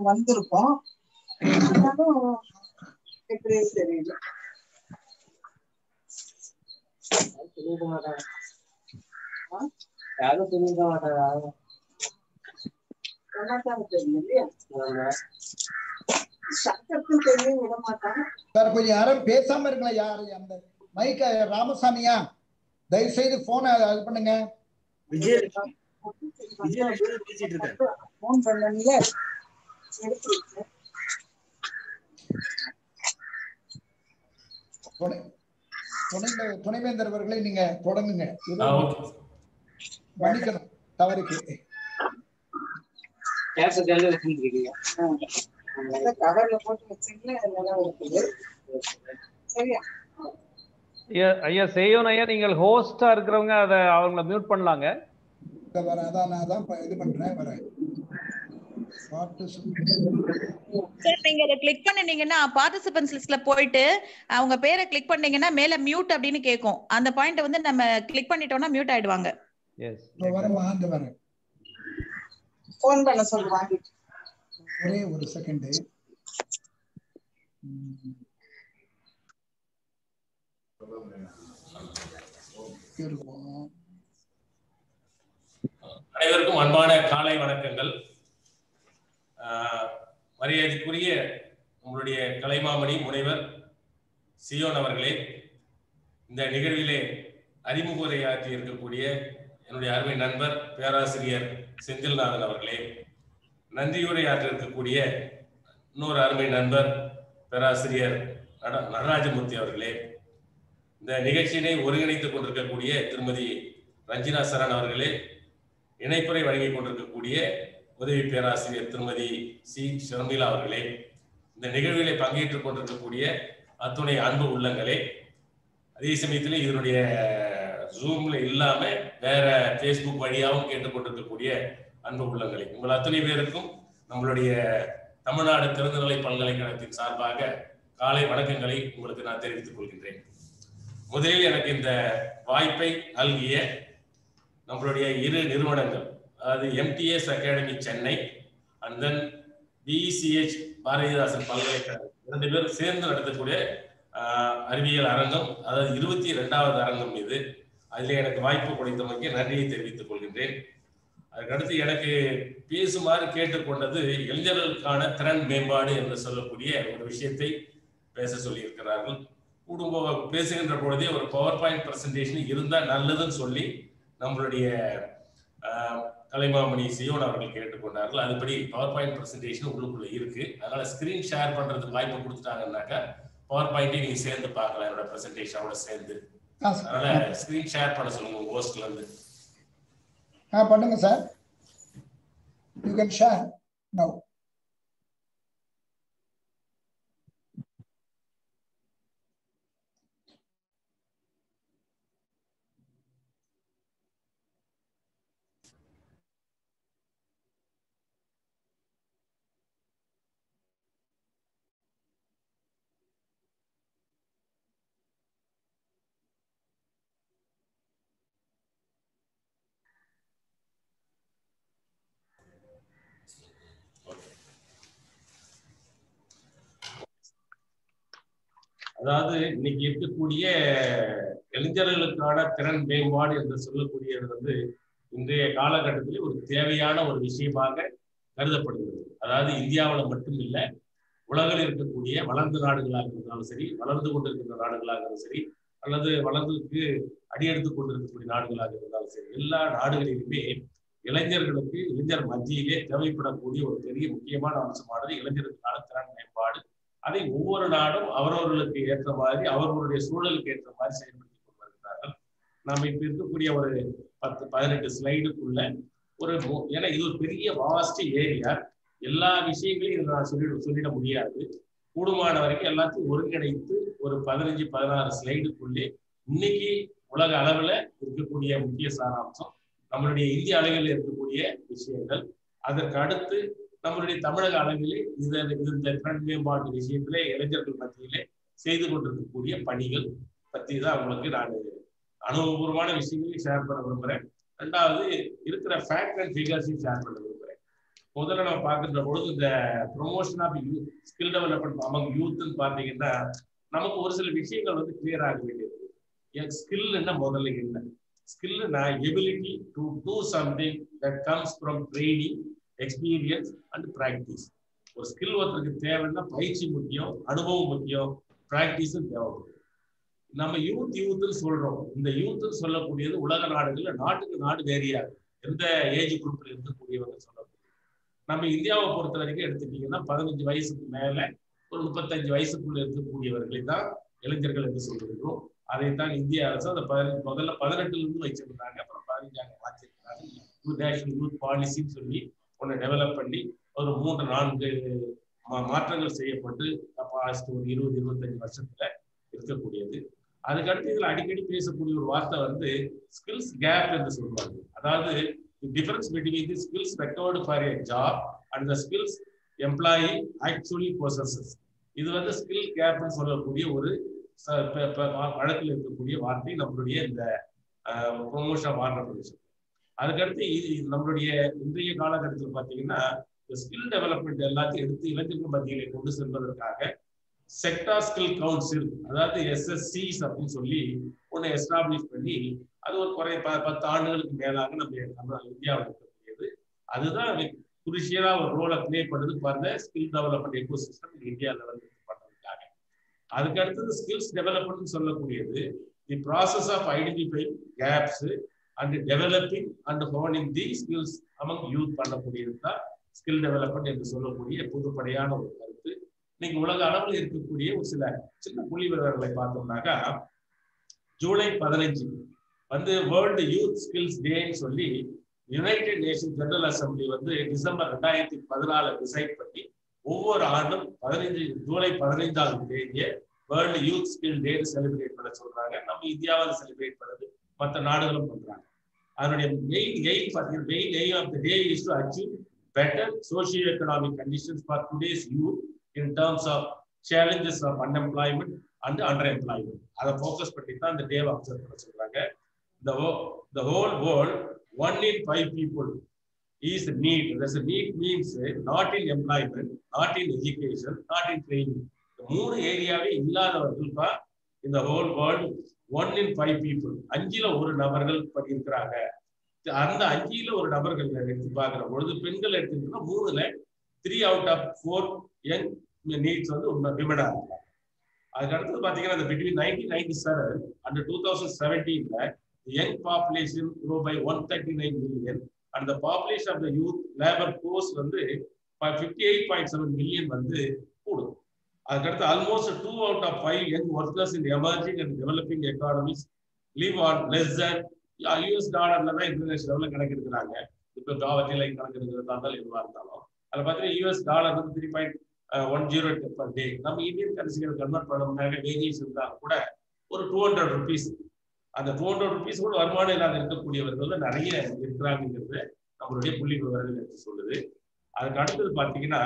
வந்திருக்கோம். எப்படி தெரியல. சொல்லிக்க மாட்டாங்க, யாரும் சொல்லிக்க மாட்டாங்க. தெரியும் இல்லையா? சட்டத்துக்கு தெரியும் விட மாட்டாங்க சார். கொஞ்சம் யாரும் பேசாம இருக்கலாம். யாரு அந்த மைக்க ராமசாமியா தயவு செய்து போனை இது பண்ணுங்க. போன் பண்ணீங்க. துணைவேந்தர் அவர்களை நீங்க தொடங்குங்க. மன்னிக்கணும் தவறுக்கு. கவர்ல போட்டு வச்சீங்களா? சரியா ஐயா செய்யோன் ஐயா, நீங்கள் ஹோஸ்டா இருக்கிறவங்க அதை அவங்கள மியூட் பண்ணலாங்க. இது பண்றேன் வரேன். சார், நீங்க அதை கிளிக் பண்ணீங்கன்னா பார்ட்டிசிபென்ட்ஸ் லிஸ்ட்ல போயிட்டு அவங்க பேரை கிளிக் பண்ணீங்கன்னா மேல மியூட் அப்படின்னு கேட்கும். அந்த பாயிண்ட் வந்து நம்ம கிளிக் பண்ணிட்டோம்னா மியூட் ஆயிடுவாங்க. எஸ், வரேன். போன் பண்ண சொல்லுவாங்க. ஒரே ஒரு செகண்ட். அனைவருக்கும் அன்பான காலை வணக்கங்கள். மரியாதைக்குரிய உங்களுடைய கலைமாமணி முனைவர் சியோன் அவர்களே, இந்த நிகழ்விலே அறிமுக உரையாற்றி இருக்கக்கூடிய என்னுடைய அருமை நண்பர் பேராசிரியர் செந்தில்நாதன் அவர்களே, நன்றியுரையாற்ற இருக்கக்கூடிய இன்னொரு அருமை நண்பர் பேராசிரியர் நடராஜமூர்த்தி அவர்களே, இந்த நிகழ்ச்சியினை ஒருங்கிணைத்துக் கொண்டிருக்கக்கூடிய திருமதி ரஞ்சினா சரண் அவர்களே, இணைப்புரை வழங்கிக் கொண்டிருக்கக்கூடிய உதவி பேராசிரியர் திருமதி சி ஷர்மிளா அவர்களே, இந்த நிகழ்விலே பங்கேற்றுக் கொண்டிருக்கக்கூடிய அத்துணை அன்பு உள்ளங்களே, அதே சமயத்தில் இதனுடைய ஜூம்ல இல்லாம வேற பேஸ்புக் வழியாகவும் கேட்டுக்கொண்டிருக்கக்கூடிய அன்பு உள்ளங்களே, உங்கள் அத்தனை பேருக்கும் நம்மளுடைய தமிழ்நாடு திறந்தநிலை பல்கலைக்கழகத்தின் சார்பாக காலை வணக்கங்களை உங்களுக்கு நான் தெரிவித்துக் கொள்கின்றேன். முதலில் எனக்கு இந்த வாய்ப்பை நல்கிய நம்மளுடைய இரு நிறுவனங்கள், அதாவது MTS academy Chennai and then BCH Bharathidasan பல்கலைக்கழகம், 2 பேரும் சேர்ந்து நடத்தக்கூடிய அறிவியல் அரங்கம், அதாவது 22வது அரங்கம் இது. அதில் எனக்கு வாய்ப்பு கொடுத்தமைக்கு நன்றியை தெரிவித்துக் கொள்கின்றேன். அதுக்கடுத்து எனக்கு பேசுமாறு கேட்டுக்கொண்டது இளைஞர்களுக்கான திறன் மேம்பாடு என்று சொல்லக்கூடிய ஒரு விஷயத்தை பேச சொல்லி இருக்கிறார்கள். குடும்ப பேசுகின்ற பொழுதே ஒரு பவர் பாயிண்ட் பிரசன்டேஷன் இருந்தால் நல்லதுன்னு சொல்லி நம்மளுடைய கலைமாமணி சியோன் அவர்கள் கேட்டுக்கொண்டார்கள். அதுபடி பவர் பாயிண்ட் பிரசன்டேஷன் உள்ளுக்குள்ள இருக்கு. அதனால ஸ்கிரீன் ஷேர் பண்றதுக்கு வாய்ப்பு கொடுத்துட்டாங்கன்னாக்கா பவர் பாயிண்ட்டையும் நீங்க சேர்ந்து பார்க்கலாம் என்னோட பிரசன்டேஷனோட சேர்ந்து. அதனால ஸ்கிரீன் ஷேர் பண்ண சொல்லுங்க உங்க ஹோஸ்ட்ல இருந்து. பண்ணுங்க sir. You can share now. அதாவது இன்னைக்கு இருக்கக்கூடிய இளைஞர்களுக்கான திறன் மேம்பாடு என்று சொல்லக்கூடியது வந்து இன்றைய காலகட்டத்தில் ஒரு தேவையான ஒரு விஷயமாக கருதப்படுகிறது. அதாவது இந்தியாவில் மட்டும் இல்லை, உலகில் இருக்கக்கூடிய வளர்ந்த நாடுகளாக இருந்தாலும் சரி, வளர்ந்து கொண்டிருக்கின்ற நாடுகளாக இருந்தாலும் சரி, அல்லது வளர்ந்துக்கு அடியெடுத்து கொண்டிருக்கக்கூடிய நாடுகளாக இருந்தாலும் சரி, எல்லா நாடுகளிலுமே இளைஞர்களுக்கு இளைஞர் மத்தியிலே தேவைப்படக்கூடிய ஒரு பெரிய முக்கியமான அம்சமானது இளைஞர்களுக்கான திறன் மேம்பாடு. அதை ஒவ்வொரு நாடும் அவரவர்களுக்கு ஏற்ற மாதிரி அவர்களுடைய சூழலுக்கு ஏற்ற மாதிரி செயல்படுத்தி கொண்டு வருகிறார்கள். நம்ம இப்ப இருக்கக்கூடிய ஒரு 10-18 ஸ்லைடுக்குள்ள ஒரு ஏன்னா இது ஒரு பெரிய வாஸ்ட் ஏரியா, எல்லா விஷயங்களையும் இதில் நான் சொல்லிட முடியாது. கூடுமான வரைக்கும் எல்லாத்தையும் ஒருங்கிணைத்து ஒரு 15-16 ஸ்லைடுக்குள்ளே இன்னைக்கு உலக அளவில் இருக்கக்கூடிய முக்கிய சாராம்சம், நம்மளுடைய இந்திய அளவில் இருக்கக்கூடிய விஷயங்கள், அதற்கு அடுத்து நம்மளுடைய தமிழக அளவிலே இந்த திறன் மேம்பாட்டு விஷயத்திலே இளைஞர்கள் மத்தியிலே செய்து கொண்டிருக்கக்கூடிய பணிகள் பற்றி தான் உங்களுக்கு நான் அனுபவபூர்வமான விஷயங்களையும் ஷேர் பண்ண விரும்புகிறேன். ரெண்டாவது இருக்கிற ஃபேக்ட் அண்ட் ஃபிகர்ஸையும் ஷேர் பண்ண விரும்புகிறேன். முதல்ல நம்ம பார்க்கின்ற பொழுது இந்த promotion of skill development among யூத்ன்னு பார்த்தீங்கன்னா நமக்கு ஒரு சில விஷயங்கள் வந்து கிளியர் ஆக வேண்டியது. என் ஸ்கில்னா முதல்ல என்ன? ஸ்கில்னா ability to do something that comes from training, experience and practice. ஒரு ஸ்கில் ஒருத்தருக்கு தேவைன்னா பயிற்சி முக்கியம், அனுபவம் முக்கியம், பிராக்டிஸும் தேவைப்படும். நம்ம யூத்னு சொல்றோம். இந்த யூத்னு சொல்லக்கூடியது உலக நாடுகள்ல நாட்டுக்கு நாடு வேரியாது, எந்த ஏஜ் குரூப்ல இருக்கக்கூடியவங்க சொல்லக்கூடிய. நம்ம இந்தியாவை பொறுத்த வரைக்கும் எடுத்துட்டீங்கன்னா 15 வயசுக்கு மேல ஒரு 35 வயசுக்குள்ள இருக்கக்கூடியவர்களை தான் இளைஞர்கள் என்று சொல்லிருக்கிறோம். அதைத்தான் இந்திய அரசு அந்த முதல்ல 18ல இருந்து வச்சிருந்தாங்க, அப்புறம் 15 மாற்றிருக்காங்க. நேஷனல் யூத் பாலிசின்னு சொல்லி ஒன்று டெவலப் பண்ணி ஒரு 3-4 மாற்றங்கள் செய்யப்பட்டு ஒரு 20-25 வருஷத்துல இருக்கக்கூடியது. அதுக்கடுத்து இதுல அடிக்கடி பேசக்கூடிய ஒரு வார்த்தை வந்து ஸ்கில்ஸ் கேப் என்று சொல்லுவாங்க. அதாவது difference between the skills required for a job and the skills employee actually possesses. இது வந்து ஸ்கில் கேப்னு சொல்லக்கூடிய ஒரு வழக்கில் இருக்கக்கூடிய வார்த்தை நம்மளுடைய இந்த ப்ரொமோஷன் ஆஃப் ஆண்டர்பிரினர்ஷிப். அதுக்கடுத்து நம்மளுடைய இன்றைய காலகட்டத்தில் பார்த்தீங்கன்னா இந்த ஸ்கில் டெவலப்மெண்ட் எல்லாத்தையும் எடுத்து இளைஞர்கள் மத்தியிலே கொண்டு செல்வதற்காக செக்டார் ஸ்கில் கவுன்சில், அதாவது SSCs அப்படின்னு சொல்லி ஒன்று எஸ்டாப்ளிஷ் பண்ணி அது ஒரு 10 ஆண்டுகளுக்கு மேலாக நம்ம இந்தியாவில் இருக்கக்கூடியது. அதுதான் குருஷியலா ஒரு ரோலை பிளே பண்ணுது பாருங்க skill development ecosystem India லெவலில் பண்றதுக்காக. அதுக்கு அடுத்தது ஸ்கில்ஸ் டெவலப்மெண்ட் சொல்லக்கூடியது the process of identifying gaps and developing and honing the skills among youth பண்ணக்கூடியது தான் ஸ்கில் டெவலப்மெண்ட் என்று சொல்லக்கூடிய பொதுப்படையான ஒரு கருத்து. இன்னைக்கு உலக அளவில் இருக்கக்கூடிய ஒரு சில சின்ன புள்ளி விவரங்களை பார்த்தோம்னாக்கா, ஜூலை 15 வந்து வேர்ல்டு யூத் ஸ்கில்ஸ் டேன்னு சொல்லி யுனைடெட் நேஷன் ஜெனரல் அசம்பிளி வந்து டிசம்பர் 2014 டிசைட் பண்ணி ஒவ்வொரு ஆண்டும் ஜூலை 15ஆம் தேதியை world youth skill day celebrate பண்ண சொல்றாங்க. நம்ம இந்தியாவில் செலிப்ரேட் பண்ணது மற்ற நாடுகளும் பண்றாங்க. அதனுடைய மெயின் எய்ம் பார்த்தீங்கன்னா, main aim of the day is to achieve better socio economic conditions for today's youth in terms of challenges of unemployment and under employment. அதை ஃபோக்கஸ் பண்ணி தான் இந்த டேவை அப்சர்வ் பண்ண சொல்றாங்க. The whole world, 1 in 5 people is need. That's a need means not in employment, not in education, not in training. The 3 ஏரியாவே இல்லாதவர்கள் தான் இந்த ஹோல் வேர்ல்டு 1 in 5 people, 5ல் 1 நபர்கள் இருக்கிறாங்க. அந்த 5ல் 1 நபர்கள் எடுத்து பார்க்கிற பொழுது பெண்கள் எடுத்துக்கிட்டோம்னா 3ல் 3 out of 4 யங் நீட்ஸ் வந்து விமனா இருக்காங்க. அதுக்கு அடுத்தது பார்த்தீங்கன்னா இந்த between 1997 and 2017 the young population grew by 139 million and the population of the youth labor force வந்து 58.7 million வந்து கூடும். அதுக்கடுத்து almost 2 out of 5 young workers in emerging and developing economies live on less than US டாலர்ல தான் international லெவல்ல கணக்கு எடுக்கிறாங்க. இப்போ காவத்தில கணக்கு எடுக்கிறதா இருந்தாலும் எதுவாக இருந்தாலும் அதில் பார்த்தீங்கன்னா US டாலர் வந்து 3.10 per day. நம்ம இந்தியன் கரன்சிகளை கன்வெர்ட் பண்ணோம்னாக்க வேரியேஷன் இருந்தால் கூட ஒரு 200 rupees, அந்த 200 rupees கூட வருமானம் இல்லாத இருக்கக்கூடியவர்கள் நிறைய இருக்கிறாங்கிறது நம்மளுடைய புள்ளி விவரங்கள் எடுத்து சொல்லுது. அதுக்கு அடுத்தது பார்த்தீங்கன்னா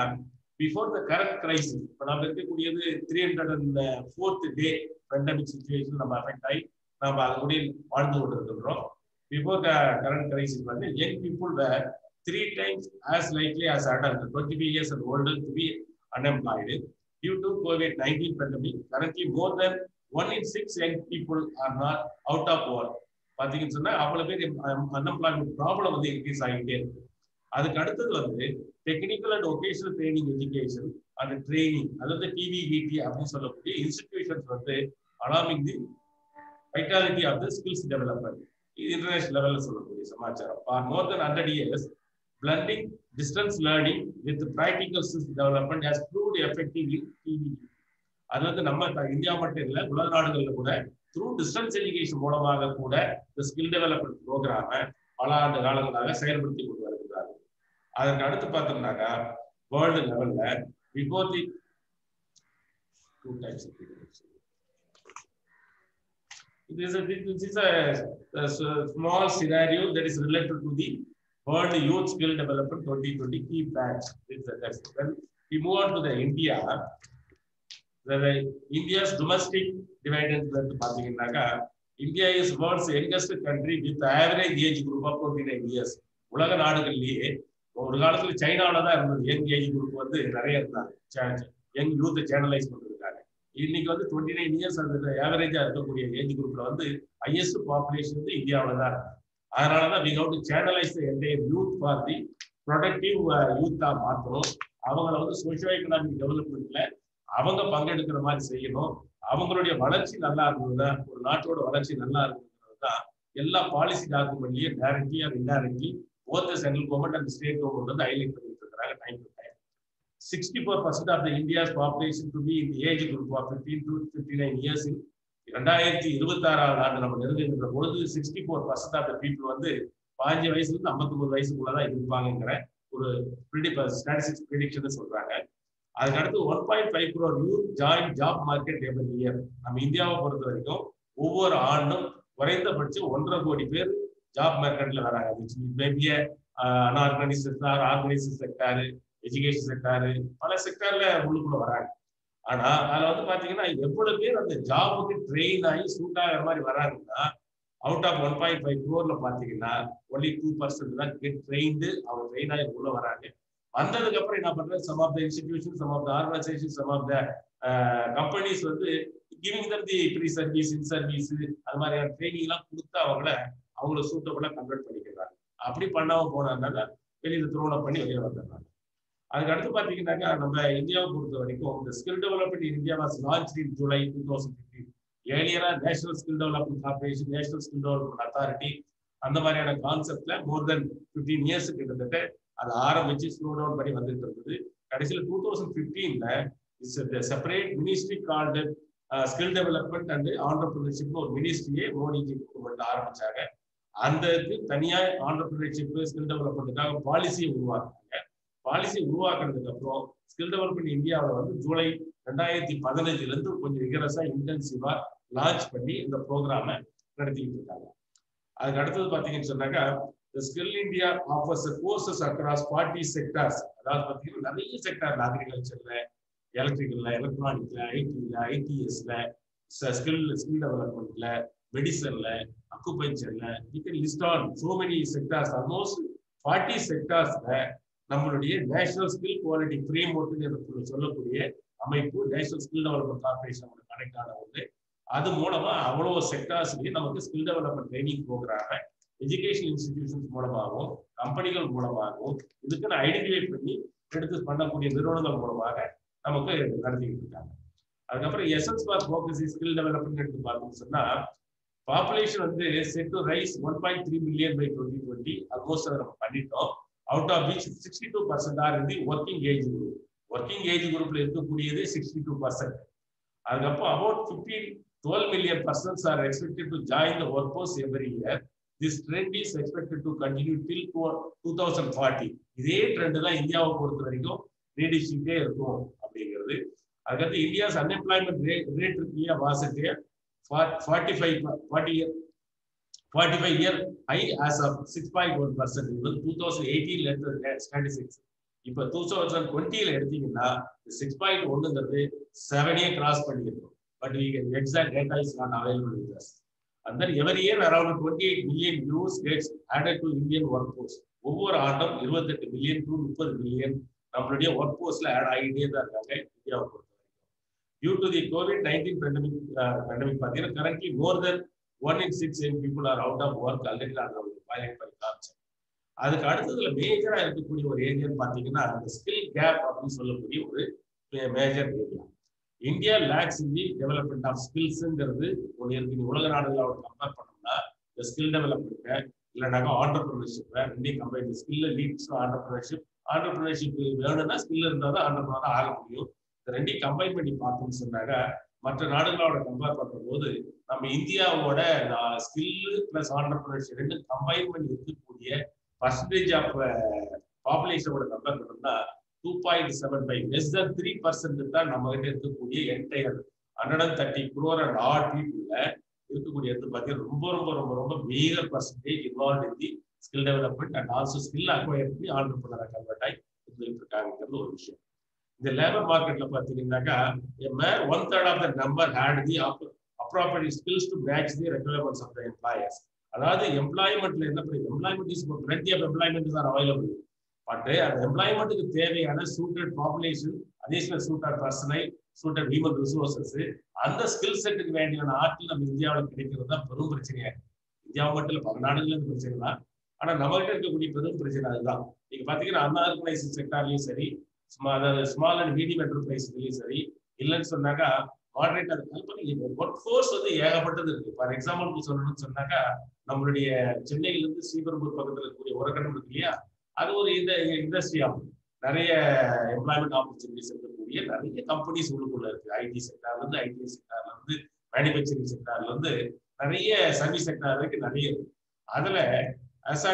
பிஃபோர் த கரண்ட் கிரைசிஸ், இப்போ நம்ம இருக்கக்கூடியது 304th day பேண்டமிக் சிச்சுவேஷன் நம்ம அஃபெக்ட் ஆகி நம்ம அது கூட வாழ்ந்து கொண்டு இருக்கிறோம். பிஃபோர் த கரண்ட் கிரைசிஸ் வந்து young people were 3 times as likely as adult 25 years and older to be unemployed due to COVID-19 pandemic. Currently, more than 1 in 6 young people are not out of work. பார்த்தீங்கன்னு சொன்னா அவ்வளவு பேர் unemployment problem வந்து increase ஆகிட்டே இருக்கு. அதுக்கு அடுத்தது வந்து technical and vocational training education and training அதாவது டிவிஇடி அப்படின்னு சொல்லக்கூடிய இன்ஸ்டிடியூஷன்ஸ் வந்து alarming the vitality of the skills development. இது இன்டர்நேஷனல் லெவலில் சொல்லக்கூடிய சமாச்சாரம். For more then 100 years, blending distance learning with practical skills development has proved effective in TVET. அது வந்து நம்ம இந்தியா மட்டும் இல்லை, உலக நாடுகளில் கூட த்ரூ டிஸ்டன்ஸ் எஜுகேஷன் மூலமாக கூட இந்த ஸ்கில் டெவலப்மெண்ட் ப்ரோக்ராமை பல ஆண்டு காலங்களாக செயல்படுத்தி கொண்டு வருகிறாங்க. அதற்கு அடுத்து பார்த்தோம்னாக்கா வேர்ல்டு லெவல்ல before the 2 times this is a small scenario that is related to the World Youth Skill Development 2020 key facts. When we move on to the India, India's domestic dividend பார்த்தீங்கன்னாக்கா India is world's youngest country with average age group of 29 years. உலக நாடுகளிலேயே ஒரு காலத்துல சைனால தான் இருந்தது young age group வந்து நிறைய இருந்தாங்க, யங் யூத் சேனலைஸ் பண்ணிருக்காங்க. இன்னைக்கு வந்து 29 years அந்த ஆவரேஜா இருக்கக்கூடிய ஏஜ் குரூப்ல வந்து ஹையஸ்ட் பாப்புலேஷன் வந்து இந்தியாவில தான் இருக்கு. அதனாலதான் we have to channelize the entire youth for the productive youth-ஆ மாற்றணும். அவங்கள வந்து சோஷியோ எக்கனாமிக் டெவலப்மெண்ட்ல அவங்க பங்கெடுக்கிற மாதிரி செய்யணும். அவங்களுடைய வளர்ச்சி நல்லா இருந்ததுன்னா, ஒரு நாட்டோட வளர்ச்சி நல்லா இருந்ததுன்னா தான் எல்லா பாலிசி டாக்குமெண்ட்லயும் directly and indirectly both the central government and the state government வந்து ஹைலைட் பண்ணிட்டு இருக்காங்க time to time. 64% of the India's population to be in the age group of 15 to 59 years in 2026 ஆண்டு நம்ம நெருங்குகின்ற பொழுது 64% ஆஃப் த பீப்புள் வந்து 15 வயசுல இருந்து 59 வயசுக்குள்ளதான் இருப்பாங்கிற ஒரு ஸ்டாட்டிஸ்டிக்ஸ் ப்ரெடிக்ஷன் சொல்றாங்க. அதுக்கு அடுத்து 1.5 crore youth join job market every year. நம்ம இந்தியாவை பொறுத்த வரைக்கும் ஒவ்வொரு ஆண்டும் குறைந்தபட்சம் 1.5 கோடி பேர் ஜாப் மார்க்கெட்ல வராங்க. Unorganised sector, organised sector, education sector, பல செக்டார்ல உள்ளுக்குள்ள வராங்க. ஆனா அதுல வந்து பாத்தீங்கன்னா எவ்வளவு பேர் அந்த ஜாபுக்கு ட்ரெயின் ஆகி சூட் ஆகிற மாதிரி வராங்கன்னா அவுட் ஆஃப் 1.5 crore பாத்தீங்கன்னா ஒன்லி 2% தான் கெட் ட்ரெயின்டு, அவங்க ட்ரெயின் ஆகி உள்ள வராங்க. வந்ததுக்கு அப்புறம் என்ன பண்றது, some of the institution, some of the organisation, some of the companies வந்து giving them the free service, in service, அது மாதிரியான ட்ரைனிங் எல்லாம் கொடுத்து அவங்கள சூட்டபுளா கன்வெர்ட் பண்ணிக்கிறாங்க. அப்படி பண்ணாம போனாங்க வெளியில திருமணம் பண்ணி வெளியே வந்துடுறாங்க. அதுக்கு அடுத்து பாத்தீங்கன்னாக்கா நம்ம இந்தியாவை பொறுத்த வரைக்கும் இந்த skill development in India was launched in July 2015. ஏர்லியரா national skill development corporation, national skill development authority அந்த மாதிரியான கான்செப்ட்ல மோர் தென் 15 years கிட்டத்தட்ட அதை ஆரம்பிச்சு ஸ்லோ டவுன் பண்ணி வந்துட்டு இருந்தது. கடைசியில 2015ல separate ministry called skill development and entrepreneurship ஒரு மினிஸ்ட்ரியே மோடிஜி கவர்மெண்ட் ஆரம்பிச்சாங்க. அந்த தனியா ஆண்டர்பிரினர்ஷிப் ஸ்கில் டெவலப்மெண்ட்டுக்காக பாலிசியை உருவாக்குறாங்க. பாலிசி உருவாக்குறதுக்கு அப்புறம் ஸ்கில் டெவலப்மெண்ட் இந்தியாவில் வந்து ஜூலை 2015 இருந்து கொஞ்சம் விகரஸா இன்டென்சிவா லான்ச் பண்ணி இந்த ப்ரோக்ராமை நடத்திக்கிட்டு இருக்காங்க. அதுக்கு அடுத்தது பாத்தீங்கன்னு சொன்னாக்கா the Skill India offers courses across 40 sectors. அதாவது பாத்தீங்கன்னா நிறைய செக்டார், அக்ரிகல்ச்சர்ல, எலக்ட்ரிக்கல்ல, எலக்ட்ரானிக்ல, ஐடில, ஐடிஎஸ்ல, ஸ்கில் டெவலப்மெண்ட்ல, மெடிசன்ல, அக்குபஞ்சர்ல, you can list on so many sectors, almost 40 sectorsல நம்மளுடைய national skill quality framework சொல்லக்கூடிய அமைப்பு national skill development corporation connect ஆன ஒன்று. அது மூலமா அவ்வளவு செக்டார்ஸ்லயும் நமக்கு skill development training programme education institutions மூலமாகவும் கம்பெனிகள் மூலமாகவும் இதுக்குன்னு ஐடென்டிஃபை பண்ணி எடுத்து பண்ணக்கூடிய நிறுவனங்கள் மூலமாக நமக்கு நடத்திக்கிட்டு இருக்காங்க. அதுக்கப்புறம் essence for focus skill development எடுத்து பார்த்தோம்னு சொன்னா பாப்புலேஷன் வந்து set to rise 1.3 million by 2020. Almost அதை நம்ம பண்ணிட்டோம். Out of which 62% are in the working age group. Working age குரூப்ல இருக்கக்கூடியது 62%. அதுக்கப்புறம் about 12 million persons are expected to join the workforce every year. This trend is expected to continue till 2040. இதே trend தான் இந்தியாவை பொறுத்த வரைக்கும் நீடிச்சுட்டே இருக்கும் அப்படிங்கிறது. அதுக்கடுத்து இந்தியாஸ் அன்எம்ப்ளாய்மெண்ட் ரேட் இருக்கு இல்லையா, வாசட்டு 45 year high as of 6.1%. இது 2018 எடுத்த ஸ்டாட்டிஸ்டிக்ஸ். இப்போ 2020 எடுத்தீங்கன்னா 6.1ங்கிறது 7 கிராஸ் பண்ணியிருக்கோம். But we can exact data is not available with us. And then every year around 28 million euros gets added to Indian workforce. ஒவ்வொரு ஆண்டும் 28 million to 30 million நம்மளுடைய work போர்ஸ்ல add ஆகிட்டே தான் இருக்காங்க இந்தியாவை பொறுத்த வரைக்கும். Due to the COVID-19 pandemic பார்த்தீங்கன்னா currently more than 1 in 6 young people are out of work already. Pilot பண்ணி காமிச்சேன். அதுக்கு அடுத்ததுல மேஜரா இருக்கக்கூடிய ஒரு ஏரியான்னு பார்த்தீங்கன்னா அந்த ஸ்கில் கேப் அப்படின்னு சொல்லக்கூடிய ஒரு major area. India lacks in the development of ஸ்கில்ஸ்ங்கிறது ஒன்று இருக்கு. உலக நாடுகளோட கம்பேர் பண்ணோம்னா இந்த ஸ்கில் டெவலப்மெண்ட்டை இல்லைனாக்கா ஆண்டர்பிரினர்ஷிப்பை ரெண்டையும் கம்பைன். ஸ்கில் லீட்ஸ் ஆண்டர்பிரினர்ஷிப் வேணும்னா ஸ்கில் இருந்தால் தான் ஆண்டர்பிரினராக ஆக முடியும். இந்த ரெண்டையும் கம்பைன் பண்ணி பார்த்தோம்னு சொன்னாங்க மற்ற நாடுகளோட கம்பேர் பண்ணுற போது நம்ம இந்தியாவோட ஸ்கில் பிளஸ் ஆண்டர்பிரினர்ஷிப் ரெண்டும் கம்பைன் பண்ணி இருக்கக்கூடிய பர்சன்டேஜ் ஆஃப் பாப்புலேஷனோட கம்பேர் பண்ணோம்னா 2.75, less than 3% தான் நம்ம கிட்ட இருக்கக்கூடிய entire 130 crore and odd people இருக்கக்கூடிய பார்த்தீங்கன்னா ரொம்ப ரொம்ப ரொம்ப ரொம்ப major percentage involve in the skill development and also skill acquire பண்ணி ஆண்டர்பிரினரா கன்வெர்ட் ஆகி இருந்துட்டு இருக்காங்கிறது ஒரு விஷயம். இந்த லேபர் மார்க்கெட்ல பாத்தீங்கன்னாக்கா 1/3 of the number had the appropriate skills to match the requirements of the employers. அதாவது எம்ப்ளாய்மெண்ட்ல என்ன பண்ணுது, employment is plenty of employment are available. But அந்த எம்ப்ளாய்மெண்ட்டுக்கு தேவையான சூட்டட் பாப்புலேஷன், அடிஷனல் சூட்டட் பர்சனை, சூட்டட் ஹியூமன் ரிசோர்சஸ், அந்த ஸ்கில் செட்டுக்கு வேண்டியான ஆட்கள் நம்ம இந்தியாவில் கிடைக்கிறது தான் பெரும் பிரச்சனையா இருக்கு. இந்தியாவை மட்டும் இல்லை, பல நாடுகள் இருந்து பிரச்சனை தான். ஆனா நம்ம கிட்ட இருக்கக்கூடிய பெரும் பிரச்சனை அதுதான். நீங்க பாத்தீங்கன்னா அன்ஆர்கனைஸ்ட் செக்டார்லயும் சரி, அதாவது ஸ்மால் அண்ட் மீடியம் என்டர்பிரைஸ்லயும் சரி, இல்லைன்னு சொன்னாக்கா மாடரேட் ஒர்க் ஃபோர்ஸ் வந்து ஏகப்பட்டது இருக்கு. ஃபார் எக்ஸாம்பிள் சொல்லணும்னு சொன்னாக்கா நம்மளுடைய சென்னையில இருந்து ஸ்ரீபெரும்பூர் பக்கத்துல இருக்கக்கூடிய உரக்கடம் இருக்கு இல்லையா, அது ஒரு இண்டஸ்ட்ரி ஆகும். நிறைய எம்ப்ளாய்மெண்ட் ஆப்பர்ச்சுனிட்டிஸ் இருக்கக்கூடிய நிறைய கம்பெனிஸ் உள்ளுக்குள்ள இருக்கு. ஐடி செக்டார்ல இருந்து, ஐடி செக்டார்ல இருந்து, மேனுபேக்சரிங் செக்டார்ல இருந்து நிறைய சர்வீஸ் செக்டார் வரைக்கும் நிறைய இருக்கு. அதுல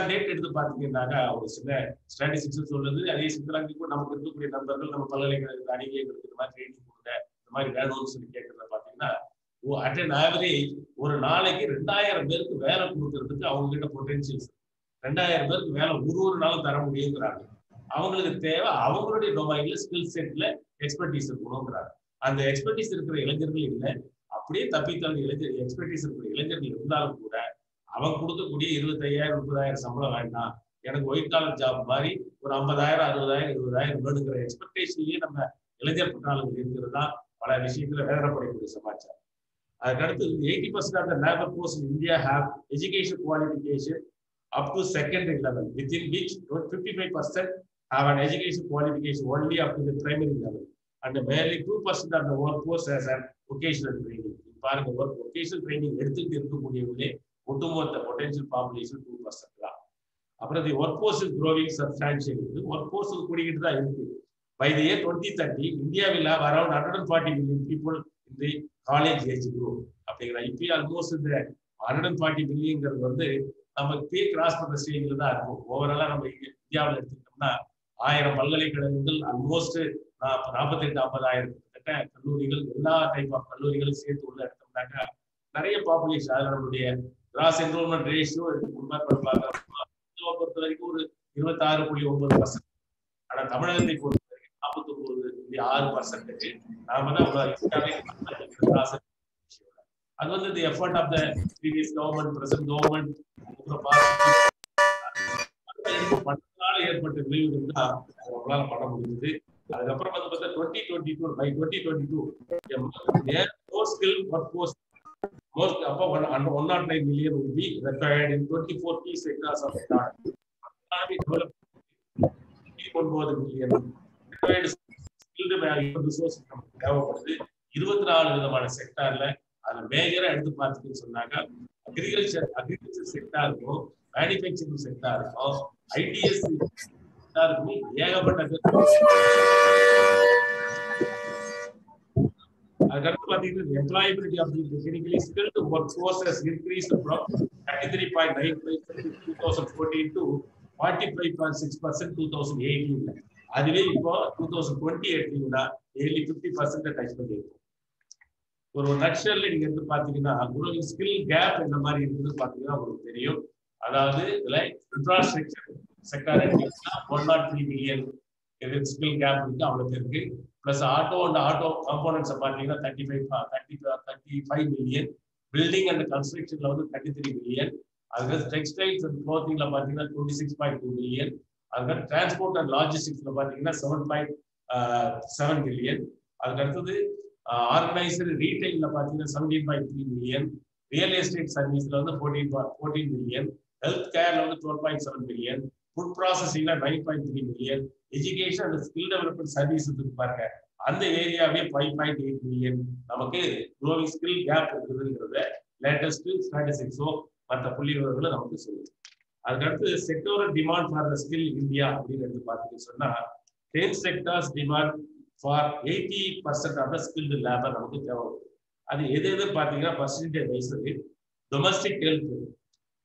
டேட் எடுத்து பாத்தீங்கன்னாக்கா ஒரு சின்ன ஸ்டாட்டிஸ்டிக்ஸ் சொல்லுது. அதே சிந்தராங்க நமக்கு இருக்கக்கூடிய நண்பர்கள் நம்ம பல்கலைக்கழகத்துக்கு அணிகளுக்கு இந்த மாதிரி ட்ரைனிங் கொடுங்க, இந்த மாதிரி வேணும்னு சொல்லி கேட்கறத பாத்தீங்கன்னா அட் அன் ஆவரேஜ் ஒரு நாளைக்கு 2000 பேருக்கு வேலை கொடுக்கறதுக்கு அவங்க கிட்ட பொட்டன்சியல்ஸ் 2000 பேருக்கு வேலை ஒரு நாளும் தர முடியுங்கிறாங்க. அவங்களுக்கு தேவை அவங்களுடைய டொமைன்ல ஸ்கில் செட்ல எக்ஸ்பர்டீஸ் இருக்கணுங்கிறாங்க. அந்த எக்ஸ்பர்டீஸ் இருக்கிற இளைஞர்கள் இல்லை, அப்படியே தப்பித்தல் எக்ஸ்பர்டீஸ் இருக்கிற இளைஞர்கள் இருந்தாலும் கூட அவங்க கொடுக்கக்கூடிய 25,000 30,000 சம்பளம் வேண்டாம், எனக்கு ஒயிட் காலர் ஜாப் மாதிரி ஒரு 50,000 60,000 20,000 வேணுங்கிற எக்ஸ்பெக்டேஷன்லயே நம்ம இளைஞர் பட்டாளர்கள் இருக்கிறது தான் பல விஷயத்துல வேதனைப்படக்கூடிய சமாச்சாரம். அதுக்கடுத்து 80% of the labour force in India have education qualification up to secondary level, within which 55% have an education qualification only up to the primary level, and merely 2% of the workforce has an vocational training. பாருங்க, vocational training எடுத்துட்டு இருக்கக்கூடியவங்களே ஒட்டுமொத்த potential population 2% தான். அப்புறம் the workforce is growing substantially. workforce கூடிக்கிட்டு தான் இருக்கு. By the year 2030, India will have around 140 million people in the college age group. அப்படிங்கிற இப்போ almost இந்த 140 மில்லியன்ங்கிறது வந்து நமக்கு பே கிராஸ் பண்ற ஸ்டேஜ்ல தான் இருக்கும். ஓவராலா நம்ம இந்தியாவில் எடுத்துக்கிட்டோம்னா 1000 பல்கலைக்கழகங்கள், ஆல்மோஸ்ட் 48-50,000 கிட்ட கல்லூரிகள், எல்லா டைப் ஆஃப் கல்லூரிகளும் சேர்த்து உள்ள எடுத்தோம்னாக்கா நிறைய பாப்புலேஷன். அதுல நம்மளுடைய கிராஸ் என்ரோல்மெண்ட் ரேஷியோ கம்பேர் பண்ணி பார்க்கறோம், பொறுத்த வரைக்கும் ஒரு 26.9%. ஆனா தமிழகத்தை பொறுத்த வரைக்கும் 49.6%. நாம தான் அது வந்து the effort of the previous government, present government, ஏற்பட்ட விளைவுகள் தான் நம்மளால பண்ண முடியுது. அதுக்கப்புறம் வந்து பார்த்தா 2022 by 2022 more skilled workforce, most அப்போ 109 million will be required in 24 key sectors of the economy development. 9 million required skilled resources தேவைப்படுது 24 விதமான செக்டார்ல. அதுல மேஜரா எடுத்து பார்த்துன்னு சொன்னாங்க அக்ரிகல்ச்சர் செக்டாருக்கும் மேனுஃபேக்சரிங் செக்டாருக்கும் ஐடிஎஸ் செக்டாருக்கும் ஏகப்பட்ட அதுக்கடுத்து பாத்தீங்கன்னா employability of the technically skilled work force has increased from 33.95% in 2014 to 45.6% 2018. அதுவே இப்போ 2020 எடுத்தீங்கன்னா nearly 50% டச் பண்ணிருக்கோம். ஒரு நட்ஷல்ல நீங்க எடுத்து பாத்தீங்கன்னா குரோவிங் ஸ்கில் கேப் என்ன மாதிரி இருக்குன்னு பாத்தீங்கன்னா உங்களுக்கு தெரியும். அதாவது இதுல இன்ஃப்ராஸ்ட்ரக்சர் செக்டார் எடுத்தீங்கன்னா 103 மில்லியன் ஸ்கில் கேப் இருக்கு அவ்வளவு இருக்கு. Plus auto and auto components பாத்தீங்கன்னா 35 மில்லியன். பில்டிங் அண்ட் கன்ஸ்ட்ரக்ஷன்ல வந்து 33 மில்லியன். அதுக்கு டெக்ஸ்டைல்ஸ் அண்ட் க்ளோத்திங்ல பாத்தீங்கன்னா 26.2 மில்லியன். அதுக்கு டிரான்ஸ்போர்ட் அண்ட் லாஜிஸ்டிக்ஸ்ல பாத்தீங்கன்னா 7.7 மில்லியன். அதுக்கு அடுத்தது ஆர்கனைஸ்டு ரீட்டைல்ல பாத்தீங்கன்னா 17.3 மில்லியன். ரியல் எஸ்டேட் சர்வீஸ்ல வந்து 14 மில்லியன். ஹெல்த் கேர்ல வந்து 12.7 மில்லியன். ஃபுட் ப்ராசஸிங்ல 9.3 million. Education and skill development சர்வீஸுக்கு பாருங்க அந்த ஏரியாவே 5.8 மில்லியன். நமக்கு க்ரோவிங் ஸ்கில் கேப் இருக்குதுங்கிறத லேட்டஸ்ட் ஸ்டாட்டிஸ்டிக்ஸோ மற்ற புள்ளி விவரங்களை நமக்கு சொல்லுது. அதுக்கடுத்து sectoral demand for the skill India அப்படின்னு எடுத்து பார்த்தீங்கன்னு சொன்னா 10 sectors demand for 80% of the skilled labour நமக்கு தேவைப்படுது. அது எது பார்த்தீங்கன்னா பர்சன்டேஜ் வைஸ் டொமஸ்டிக் ஹெல்த்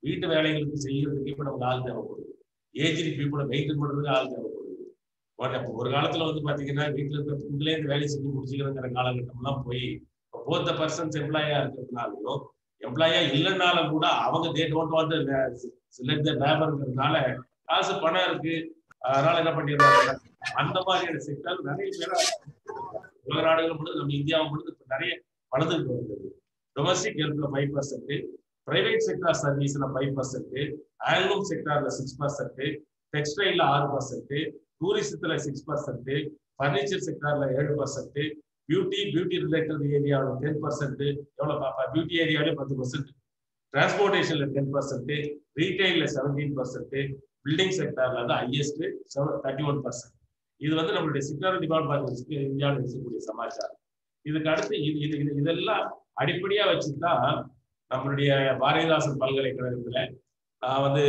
வீட்டு வேலைகளுக்கு செய்யறதுக்கு இப்போ நமக்கு ஆள் தேவைப்படுது. ஏஜ்டு பீப்புளை மெயின்டைன் பண்றதுக்கு ஆள் தேவைப்படுது. ஒரு காலத்துல வந்து பாத்தீங்கன்னா வீட்டுல இருக்க பெண்களே இந்த வேலையை செஞ்சு முடிச்சுக்கிறங்கிற காலகட்டம்லாம் போய் இப்போ போத்த பர்சன்ஸ் எம்ப்ளாயா இருக்கிறதுனாலையும் எம்ப்ளாயா இல்லைன்னாலும் கூட அவங்க they don't want select the லேபர்ங்கிறதுனால காசு பணம் இருக்கு அதனால என்ன பண்ணிடுறாங்க அந்த மாதிரியான செக்டர் நிறைய பேர் உலக நாடுகள் மட்டும் நம்ம இந்தியாவை மட்டும் இப்போ நிறைய வளர்ந்துட்டு வருது. டொமஸ்டிக் ஹெல்த்ல 5%, பிரைவேட் செக்டார் சர்வீஸ்ல 5%, ஆல்பம் செக்டார்ல 6%, டெக்ஸ்டைல்ல 6%, டூரிசத்துல 6%, பர்னிச்சர் செக்டார்ல 7%, பியூட்டி ரிலேட்டட் ஏரியாவில் 10%, எவ்வளவு பாப்பா பியூட்டி ஏரியாவிலே 10%, டிரான்ஸ்போர்டேஷன்ல 10%, ரீட்டைல்ல 17%, பில்டிங் செக்டார்ல வந்து ஹையஸ்ட் 31%. இது வந்து நம்மளுடைய செக்டார் டிபார்ட்மெண்ட் இந்தியாவில் இருக்கக்கூடிய சமாச்சாரம். இதுக்கு அடுத்து இதெல்லாம் அடிப்படையா வச்சுதான் நம்மளுடைய பாரதிதாசன் பல்கலைக்கழகத்துல நான் வந்து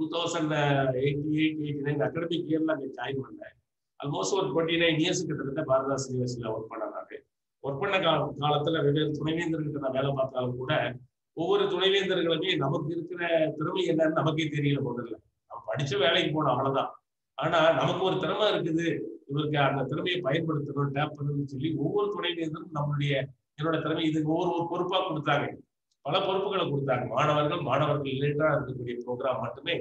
2088-89 அகாடமிக் இயர்ல அங்கே ஜாயின் பண்ணேன். ஆல்மோஸ்ட் ஒரு 29 இயர்ஸ் கிட்டத்தட்ட பாரதிதாசன் யூனிவர்சிட்டியில ஒர்க் பண்ணாங்க. ஒர்க் பண்ண காலத்துல வெவ்வேறு துணைவேந்தர்கிட்ட நான் வேலை பார்த்தாலும் கூட ஒவ்வொரு துணைவேந்தர்களுமே நமக்கு இருக்கிற திறமை என்னன்னு நமக்கே தெரியல. முதல்ல நம்ம படிச்ச வேலைக்கு போனோம் அவ்வளவுதான். ஆனா நமக்கு ஒரு திறமை இருக்குது, இவருக்கு அந்த திறமையை பயன்படுத்தணும் டேப் பண்ணணும்னு சொல்லி ஒவ்வொரு துணைவேந்தரும் என்னோட திறமை இதுக்கு ஒவ்வொரு பொறுப்பா கொடுத்தாங்க. பல பொறுப்புகளை கொடுத்தாங்க. மாணவர்கள் ரிலேட்டடா இருக்கக்கூடிய ப்ரோக்ராம் மட்டுமே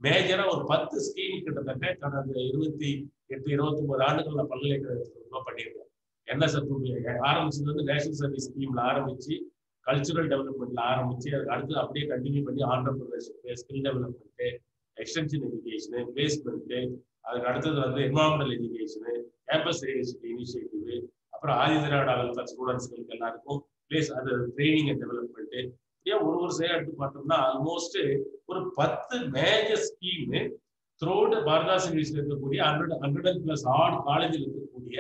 மேஜரா ஒரு 10 ஸ்கீம் கிட்டத்தட்ட கடந்த 28-29 ஆண்டுகள் நான் பல்கலைக்கழகத்துல பண்ணியிருக்கேன். NSF ஆரம்பிச்சது வந்து நேஷனல் சர்வீஸ் ஸ்கீம்ல ஆரம்பிச்சு கல்ச்சுரல் டெவலப்மெண்ட்ல ஆரம்பிச்சு அதுக்கு அடுத்து அப்படியே கண்டினியூ பண்ணி entrepreneurship, skill development, extension education, placement, அதுக்கு அடுத்தது வந்து என்வரான்மெண்டல் எஜுகேஷனு, கேம்பஸ் இனிஷியேட்டிவ், அப்புறம் ஆதிதிராவிட வெல்ஃபேர் ஸ்டூடெண்ட்ஸ்களுக்கு எல்லாருக்கும் பிளேஸ் அது ட்ரைனிங் அண்ட் டெவலப்மெண்ட். ஏன் ஒரு சைடு எடுத்து பார்த்தோம்னா ஆல்மோஸ்ட் ஒரு 10 மேஜர் ஸ்கீம் த்ரூஅவுட் பாரதிதாசன் யூனிவர்சிட்டியில் இருக்கக்கூடிய 100+ ஆட் காலேஜில் இருக்கக்கூடிய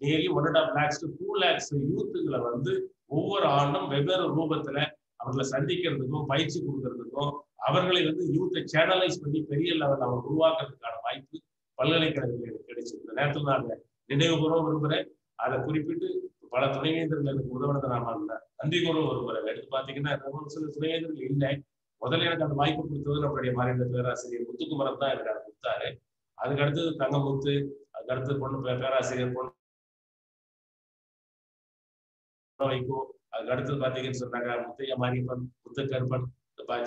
நியர்லி 1.5 lakhs to 2 lakhs யூத்துக்களை வந்து ஒவ்வொரு ஆண்டும் வெவ்வேறு ரூபத்துல அவர்களை சந்திக்கிறதுக்கும் பயிற்சி கொடுக்கறதுக்கும் அவர்களை வந்து யூத்தை சேனலைஸ் பண்ணி பெரிய லெவலில் அவங்க உருவாக்குறதுக்கான வாய்ப்பு பல்கலைக்கழகத்தில் எனக்கு கிடைச்சது. இந்த நேரத்தில் நான் நினைவு கூற விரும்புகிறேன். அதை குறிப்பிட்டு பல துணைவேந்தர்கள் எனக்கு உதவுனதை நாம நன்றி கூற விரும்புகிறேன். எடுத்து பார்த்தீங்கன்னா சில துணைவேந்தர்கள் இல்லை. முதல்ல எனக்கு அந்த வாய்ப்பு கொடுத்தது நம்மளுடைய மாநில பேராசிரியர் முத்துக்குமரன் தான் எனக்கு அதை கொடுத்தாரு. அதுக்கு அடுத்தது தங்கமுத்து, அதுக்கு அடுத்தது பேராசிரியர் வைகோ, அதுக்கு அடுத்தது பாத்தீங்கன்னு சொன்னாங்க முத்தையா மாரியப்பன், முத்துக்கருப்பன்,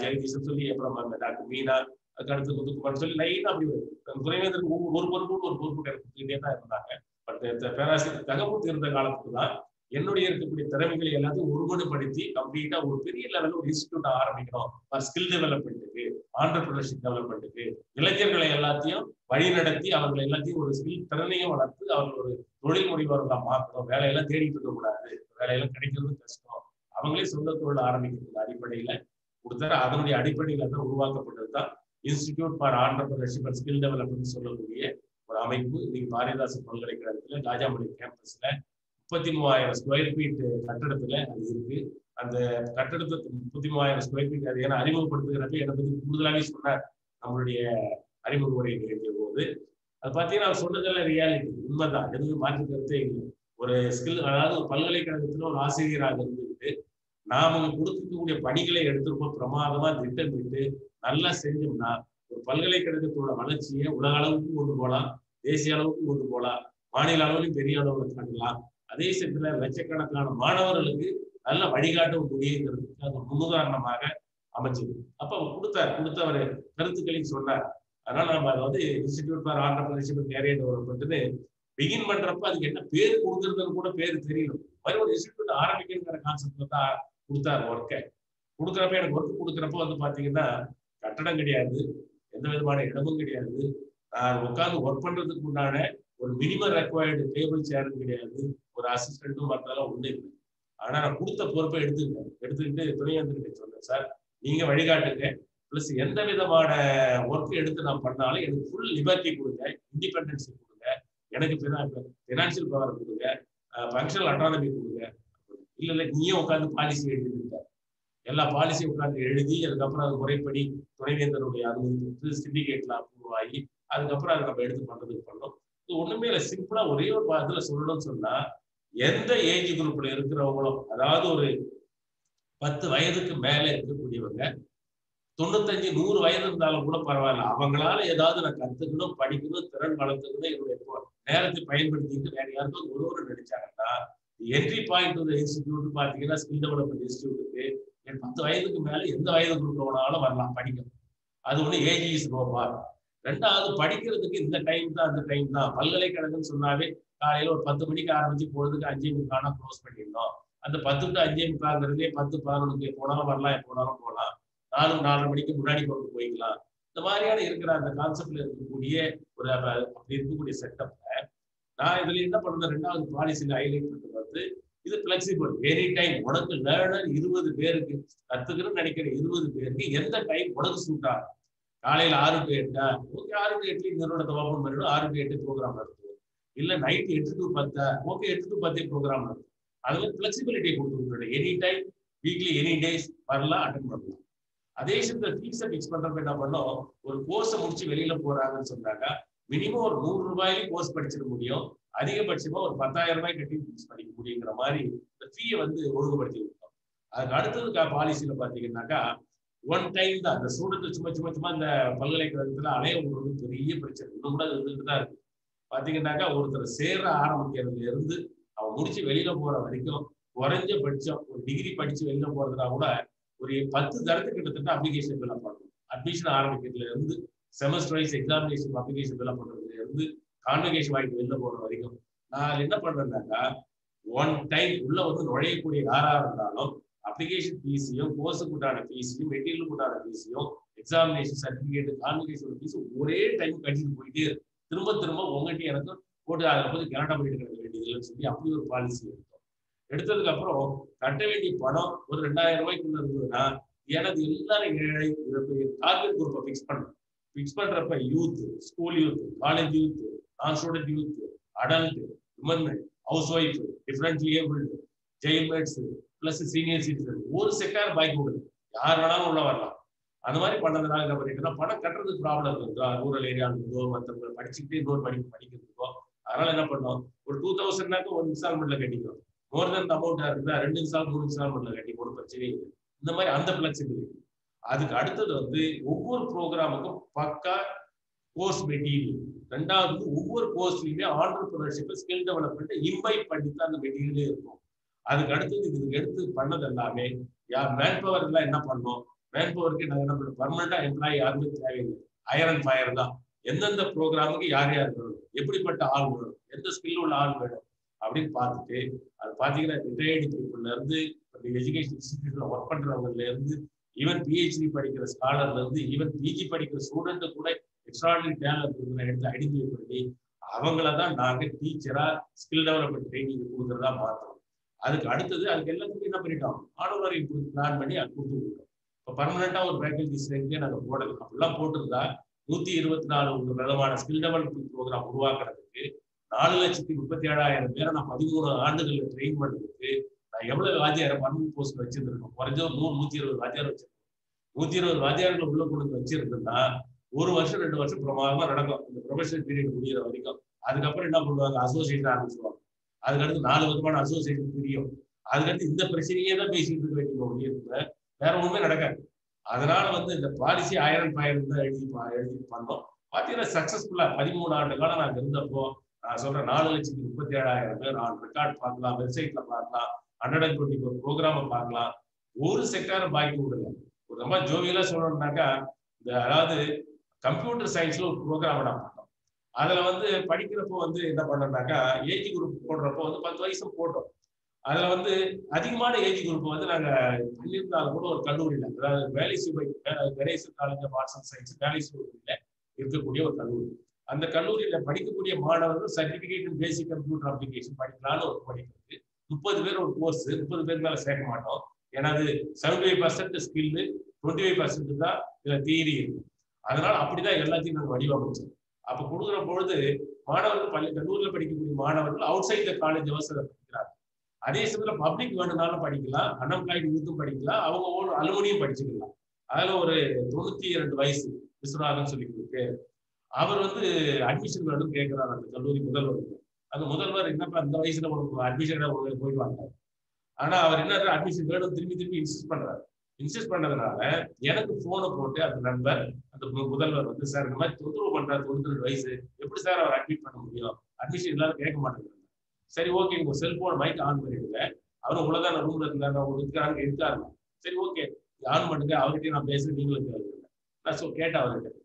ஜெகதீசன் சொல்லி அப்புறம் டாக்டர் மீனா, அதுக்கு அடுத்து முத்துக்குமார் சொல்லி லைன் அப்படி துணைவேந்தருக்கு ஒரு பொறுப்பு கொடுத்துக்கிட்டே தான் இருந்தாங்க. பட் பேராசிரியர் தங்கமுத்து இருந்த காலத்துக்கு தான் என்னுடைய இருக்கக்கூடிய திறமைகளை எல்லாத்தையும் ஒருமுறைப்படுத்தி கம்ப்ளீட்டா ஒரு பெரிய லெவலில் ஒரு இன்ஸ்டிடியூட் ஆரம்பிக்கணும். ஸ்கில் டெவலப்மெண்ட்டுக்கு, ஆண்டர்பிரினர்ஷிப் டெவலப்மெண்ட்டுக்கு, இளைஞர்களை எல்லாத்தையும் வழி நடத்தி அவர்களை எல்லாத்தையும் ஒரு ஸ்கில் திறனையும் வளர்த்து அவர்கள் ஒரு தொழில் முனைவர்களா மாற்றணும். வேலையெல்லாம் தேடிட்டு இருக்க கூடாது, வேலையெல்லாம் கிடைக்கிறது கஷ்டம், அவங்களே சொந்த தொழில் ஆரம்பிக்கிறது அடிப்படையில கொடுத்தாரு. அதனுடைய அடிப்படையில தான் உருவாக்கப்பட்டது தான் institute for entrepreneurship and skill development சொல்லக்கூடிய ஒரு அமைப்பு. இன்னைக்கு பாரதிதாசன் பல்கலைக்கழகத்துல ராஜாமணி கேம்பஸ்ல 33,000 ஸ்கொயர் ஃபீட் கட்டடத்துல அது இருக்கு. அந்த கட்டடத்துக்கு 33,000 ஸ்கொயர் ஃபீட் அது ஏன்னா அறிமுகப்படுத்துகிறப்ப என்னை பத்தி கூடுதலாவே சொன்னார் நம்மளுடைய அறிமுக உரை நிகழ்த்திய போது. அது பார்த்தீங்கன்னா அவர் சொன்னதெல்லாம் ரியாலிட்டி, உண்மைதான், எதுவும் மாற்று கருத்தே இல்லை. ஒரு ஸ்கில், அதாவது ஒரு பல்கலைக்கழகத்துல ஒரு ஆசிரியராக இருந்துக்கிட்டு நாம கொடுக்கக்கூடிய பணிகளை எடுத்துருப்போம் பிரமாதமா திட்டமிட்டு நல்லா செஞ்சோம்னா ஒரு பல்கலைக்கழகத்தோட வளர்ச்சியை உலக அளவுக்கு கொண்டு போகலாம், தேசிய அளவுக்கு கொண்டு போகலாம், மாநில அளவுலையும் பெரிய அளவில் காட்டலாம். அதே சமயத்துல லட்சக்கணக்கான மாணவர்களுக்கு நல்ல வழிகாட்டும் முடியுங்கிறதுக்கு அது முன்னுதாரணமாக அமைச்சது. அப்ப அவர் கொடுத்தவர் கருத்துக்களையும் சொன்னார். அதனால நம்ம அதை வந்து institute for entrepreneurship and career டெவலப்மெண்ட்னு பிகின் பண்றப்ப அதுக்கு என்ன பேர் கொடுக்குறதுன்னு கூட பேர் தெரியணும். மாதிரி ஒரு இன்ஸ்டிடியூட் ஆரம்பிக்கணுங்கிற கான்செப்ட்ல தான் கொடுத்தாரு ஒர்க்கை. கொடுக்குறப்ப எனக்கு ஒர்க் கொடுக்குறப்ப வந்து பாத்தீங்கன்னா கட்டடம் கிடையாது, எந்த விதமான இடமும் கிடையாது, நான் உட்காந்து ஒர்க் பண்றதுக்கு உண்டான ஒரு மினிமம் ரெக்வயர்டு டேபிள் சேரும் கிடையாது, ஒரு அசிஸ்டன்ட்டும் மற்றெல்லாம் ஒண்ணு இல்லை. ஆனா நான் கொடுத்த பொறுப்பை எடுத்துக்கிட்டு துணைவேந்தர்கிட்ட சொன்னேன், சார் நீங்க வழிகாட்டுங்க, பிளஸ் எந்த விதமான ஒர்க் எடுத்து நான் பண்ணாலும் எனக்கு ஃபுல் லிபர்ட்டி கொடுங்க, இண்டிபெண்டன்ஸ் கொடுங்க, எனக்கு ஃபினான்சியல் பவர் கொடுங்க, ஃபங்க்ஷனல் அட்டானமி கொடுங்க. இல்லை நீயே உட்காந்து பாலிசி எழுதிட்டார். எல்லா பாலிசியும் உட்காந்து எழுதி அதுக்கப்புறம் அது முறைப்படி துணைவேந்தருடைய அனுமதி சிண்டிகேட்ல அப்ரூவ் ஆகி அதுக்கப்புறம் அதை நம்ம எடுத்து பண்றதுக்கு பண்ணோம். இது ஒண்ணுமே இல்லை, சிம்பிளா ஒரே ஒரு இதுல சொல்லணும்னு சொன்னா எந்த ஏஜ் குரூப்ல இருக்கிறவங்களும், அதாவது ஒரு 10 வயதுக்கு மேல இருக்கக்கூடியவங்க 95-100 வயது இருந்தாலும் கூட பரவாயில்ல, அவங்களால ஏதாவது நான் கத்துக்கணும், படிக்கணும், திறன் வளர்த்துக்கணும், என்னுடைய நேரத்தை பயன்படுத்திட்டு வேற யாருக்கும் ஒருவர் நினைச்சாங்கன்னா என்ட்ரி பாயிண்ட் இன்ஸ்டிடியூட் பாத்தீங்கன்னா ஸ்கில் டெவலப்மெண்ட் இன்ஸ்டிடியூட்டுக்கு 10 வயதுக்கு மேல எந்த வயது குரூப்ல வேணாலும் வரலாம் படிக்கணும். அது ஒண்ணு ஏஜ் இஸ் நோ பார். ரெண்டாவது படிக்கிறதுக்கு இந்த டைம் தான் அந்த டைம் தான். பல்கலைக்கழகம் சொன்னாவே காலையில ஒரு 10 மணிக்கு ஆரம்பிச்சு பொழுதுக்கு 5:45 க்ளோஸ் பண்ணிடணும். அந்த 10 to 5:45 10-11 போனாலும் வரலாம், எப்போனாலும் போகலாம், 4-4:30 மணிக்கு முன்னாடி கொண்டு போய்க்கலாம். இந்த மாதிரியான இருக்கிற அந்த கான்செப்ட்ல இருக்கக்கூடிய ஒரு அப்படி இருக்கக்கூடிய செட்டப்ல நான் இதுல என்ன பண்ணுறேன், 2வது பாலிசியில ஹைலைட் பண்றது வந்து இது பிளெக்சிபிள். எனி டைம் உனக்கு லேர்னர் 20 பேருக்கு கத்துக்கிறேன்னு நினைக்கிற 20 பேருக்கு எந்த டைம் உனக்கு சூட் ஆகும். காலையில 6 to 8 ஓகே, 6 to 8 நிறுவனத்தை ஓப்பன் பண்ணிடும், 6 to 8 ப்ரோக்ராம் நடத்துவோம். இல்ல night 8 to 10 okay, 8 to 10 programme நடத்தும். அது மாதிரி பிளெக்சிபிலிட்டி கொடுத்து any time weekly any days வரலாம், அட்டன் பண்ணலாம். அதே சமயத்தில் ஃபீஸை ஃபிக்ஸ் பண்றப்ப என்ன பண்ணோம், ஒரு கோர்ஸை முடிச்சு வெளியில போறாங்கன்னு சொன்னாங்க மினிமம் ஒரு 100 ரூபாயிலும் கோர்ஸ் படிச்சிட முடியும், அதிகபட்சமா ஒரு 10,000 ரூபாய் கட்டி ஃபிக்ஸ் பண்ணிக்க முடியுங்கிற மாதிரி இந்த ஃபீயை வந்து ஒழுங்குபடுத்தி விட்டோம். அதுக்கு அடுத்தது பாலிசியில பாத்தீங்கன்னாக்கா ஒன் டைம் தான். இந்த ஸ்டூடெண்ட் சும்மா இந்த பல்கலைக்கழகத்துல அலைய விடுறது பெரிய பிரச்சனை இன்னும் கூட இருந்துட்டு தான் இருக்கு. பாத்தீங்கன்னாக்கா ஒருத்தர் சேர ஆரம்பிக்கிறதுல இருந்து அவன் முடிச்சு வெளியில போற வரைக்கும் குறைஞ்சபட்சம் ஒரு டிகிரி படிச்சு வெளியில போறதுனா கூட ஒரு 10 தரத்துக்கு கிட்டத்தட்ட அப்ளிகேஷன் ஃபில்அப் பண்ணணும். அட்மிஷன் ஆரம்பிக்கிறதுல இருந்து semester wise examination application fill up பண்றதுல இருந்து கான்வகேஷன் வாங்கி வெளில போற வரைக்கும் நான் என்ன பண்றேன்னாக்கா ஒன் டைம் உள்ள வந்து நுழையக்கூடிய யாரா இருந்தாலும் அப்ளிகேஷன் ஃபீஸையும் கோர்ஸுக்கு உண்டான ஃபீஸையும் மெட்டீரியலுக்கு உண்டான ஃபீஸையும் எக்ஸாமினேஷன் சர்டிபிகேட் கான்வகேஷன் ஃபீஸ் ஒரே டைம் கட்டிட்டு போயிட்டே இருக்கு. திரும்ப உங்ககிட்ட எனக்கு போட்டு அதை போது கனடா பண்ணிட்டு கிடக்க வேண்டியதுன்னு சொல்லி அப்படி ஒரு பாலிசி எடுத்தோம். எடுத்ததுக்கு அப்புறம் கட்ட வேண்டிய பணம் ஒரு 2,000 ரூபாய்க்குள்ள இருந்ததுன்னா எனது எல்லாரும் டார்கெட் குரூப்பை ஃபிக்ஸ் பண்றப்ப youth, school youth, college youth, non student youth, adult, women, house wife, differently abled, jailmates plus senior citizen, ஒரு செக்டார் பாய்க்கு கொடுது, யார் வேணாலும் உள்ள வரலாம். அந்த மாதிரி பண்ணதுனால என்ன பண்ணிட்டோம்னா பணம் கட்டுறதுக்கு ப்ராப்ளம் இருக்குதோ, ரூரல் ஏரியாவுக்கோ மற்ற படிச்சுக்கிட்டே இன்னொரு படிக்கிறதுக்கோ, அதனால என்ன பண்ணோம், ஒரு 2,000 ஒரு இன்ஸ்டால்மெண்ட்ல கட்டிக்கிறோம். மோர் தென் அமௌண்டா இருந்தா 2 இன்ஸ்டால்மெண்ட் 3 இன்ஸ்டால்மெண்ட்ல கட்டி போட பிரச்சனை இல்லை. இந்த மாதிரி அந்த பிளெக்சிபிலிட்டி. அதுக்கு அடுத்தது வந்து ஒவ்வொரு ப்ரோக்ராமுக்கும் பக்கா கோர்ஸ் மெட்டீரியல். ரெண்டாவது ஒவ்வொரு கோர்ஸ்லயுமே ஆண்டர்பிரினர்ஷிப், ஸ்கில் டெவலப்மெண்ட் இம்பைப் பண்ணிட்டு அந்த மெட்டீரியலே இருக்கும். அதுக்கு அடுத்தது இதுக்கு எடுத்து பண்ணது எல்லாமே மேன் பவர் எல்லாம் என்ன பண்ணோம், மேன் பவருக்கு நாங்கள் என்ன பண்ணோம், பர்மனண்டா எம்ப்ளாயி யாருமே தேவையில்லை, அயர் அண்ட் ஃபயர் தான். எந்தெந்த ப்ரோக்ராமுக்கு யார் வேணும், எப்படிப்பட்ட ஆள் வேணும், எந்த ஸ்கில் உள்ள ஆள் வேணும் அப்படின்னு பார்த்துட்டு அது பார்த்தீங்கன்னா ரிட்டையர்டு பீப்புள்ல இருந்து எஜுகேஷன் இன்ஸ்டிடியூட்ல ஒர்க் பண்றவங்கல இருந்து ஈவன் பிஹெச்டி படிக்கிற ஸ்காலர்ல இருந்து ஈவன் பிஜி படிக்கிற ஸ்டூடெண்ட் கூட எக்ஸ்ட்ராடினரி டேலண்ட் எடுத்து ஐடென்டிஃபை பண்ணி அவங்களதான் நாங்க டீச்சரா ஸ்கில் டெவலப்மெண்ட் ட்ரைனிங் கொடுக்கறதா மாற்றோம். அதுக்கு அடுத்தது அதுக்கு எல்லாத்துக்கும் என்ன பண்ணிட்டோம், ஆனவரை பிளான் பண்ணி அது கொடுத்துருக்கோம். இப்போ பர்மனண்டா ஒரு ஃபேக்கல்டி ஸ்ட்ரென்த்தே நாங்கள் போடலாம். அப்படிலாம் போட்டிருந்தா 124 விதமான ஸ்கில் டெவலப்மெண்ட் ப்ரோக்ராம் உருவாக்குறதுக்கு 4,37,000 பேரை நான் 13 ஆண்டுகள்ல ட்ரெயின் பண்ணதுக்கு நான் எவ்வளவு வாத்தியாரை பர்மனன்ட் போஸ்ட் வச்சிருந்திருக்கோம். குறைஞ்ச 120 வாத்தியார் வச்சிருக்கோம். 120 வாத்தியார்கள் உள்ள கொண்டு வச்சிருந்தா 1 வருஷம் 2 வருஷம் பிரமாதமா நடக்கும் இந்த ப்ரொஃபஷனல் பீரியட் முடிகிற வரைக்கும். அதுக்கப்புறம் என்ன பண்ணுவாங்க, அசோசியேஷன் ஆரம்பிச்சுவாங்க. அதுக்கடுத்து 4 விதமான அசோசியேஷன் பிரியும். அதுக்கடுத்து இந்த பிரச்சனையே தான் பேசிட்டு இருக்க வேண்டிய முடியல, வேற ஒண்ணுமே நடக்காது. அதனால இந்த பாலிசி 1000 தான் எழுதி பண்ணோம். பாத்தீங்கன்னா சக்சஸ்ஃபுல்லா 13 ஆண்டு காலம் நாங்க இருந்தப்போ நான் சொல்றேன் 4,37,000 பேர் ஆன் ரெக்கார்ட் பார்க்கலாம், வெப்சைட்ல பார்க்கலாம், 124 ப்ரோக்ராம பார்க்கலாம். ஒரு செக்டாரும் பாக்கி விடல. ஒரு ரொம்ப ஜோவியலா சொல்லணும்னாக்கா அதாவது கம்ப்யூட்டர் சயின்ஸ்ல ஒரு ப்ரோக்ராம் நான் பார்த்தோம். அதுல படிக்கிறப்போ என்ன பண்ணோம்னாக்கா ஏஜ் குரூப் போடுறப்போ 10 வயசு போட்டோம். அதுல அதிகமான ஏஜ் குரூப் நாங்க பண்ணியிருந்தாலும் கூட ஒரு கல்லூரியில, அதாவது Velaisuvai Ganesan college of arts and science வேலைசுவையில இருக்கக்கூடிய ஒரு கல்லூரி. அந்த கல்லூரியில படிக்கக்கூடிய மாணவர்கள் certificate in basic computer application படிக்கலாம்னு ஒரு படிக்கிறது. 30 பேர் ஒரு கோர்ஸ், 30 பேருக்கு மேல சேர்க்க மாட்டோம். ஏன்னா அது 75% ஸ்கில்லு, 25% தான் இதுல தியரி இருக்கு. அதனால அப்படிதான் எல்லாத்தையும் நாங்கள் வடிவமைச்சோம். அப்ப கொடுக்குற பொழுது மாணவர்கள் கல்லூரியில் படிக்கக்கூடிய மாணவர்கள் அவுட் சைட் த காலேஜ் அவசரம் படிக்கிறாங்க. அதே சமயத்துல பப்ளிக் வேணும்னாலும் படிக்கலாம், அன்எம்ப்ளாய்டு யூத்தும் படிக்கலாம், அவங்க ஒரு அலுவலியும் படிச்சுக்கலாம். அதுல ஒரு 92 வயசு விஸ்வநாதன் சொல்லி பேர், அவர் அட்மிஷன் வேணும் கேட்கிறார் அந்த கல்லூரி முதல்வருக்கு. அந்த முதல்வர் என்னப்பா இந்த வயசுல உங்களுக்கு அட்மிஷன் போயிட்டு வாங்க. ஆனா அவர் என்ன அட்மிஷன் வேணும் திரும்பி இன்சிஸ்ட் பண்றாரு. இன்சிஸ்ட் பண்ணதுனால எனக்கு போனை போட்டு அந்த நண்பர் அந்த முதல்வர் சார் இந்த மாதிரி தொந்தரவு பண்றாரு, 92 வயசு, எப்படி சார் அவர் அட்மிட் பண்ண முடியும், அட்மிஷன் எல்லாரும் கேட்க மாட்டேங்கிறாங்க. சரி ஓகே, உங்க செல்போன் மைக் ஆன் பண்ணிடுங்க, அவரும் உள்ளதான ரூம்ல இருந்தாங்க இருக்காருங்க. சரி ஓகே ஆன் பண்ணுங்க, அவர்கிட்ட நான் பேசுறேன், நீங்களும் கேளுங்க. நான் கேட்டேன் அவர்கிட்ட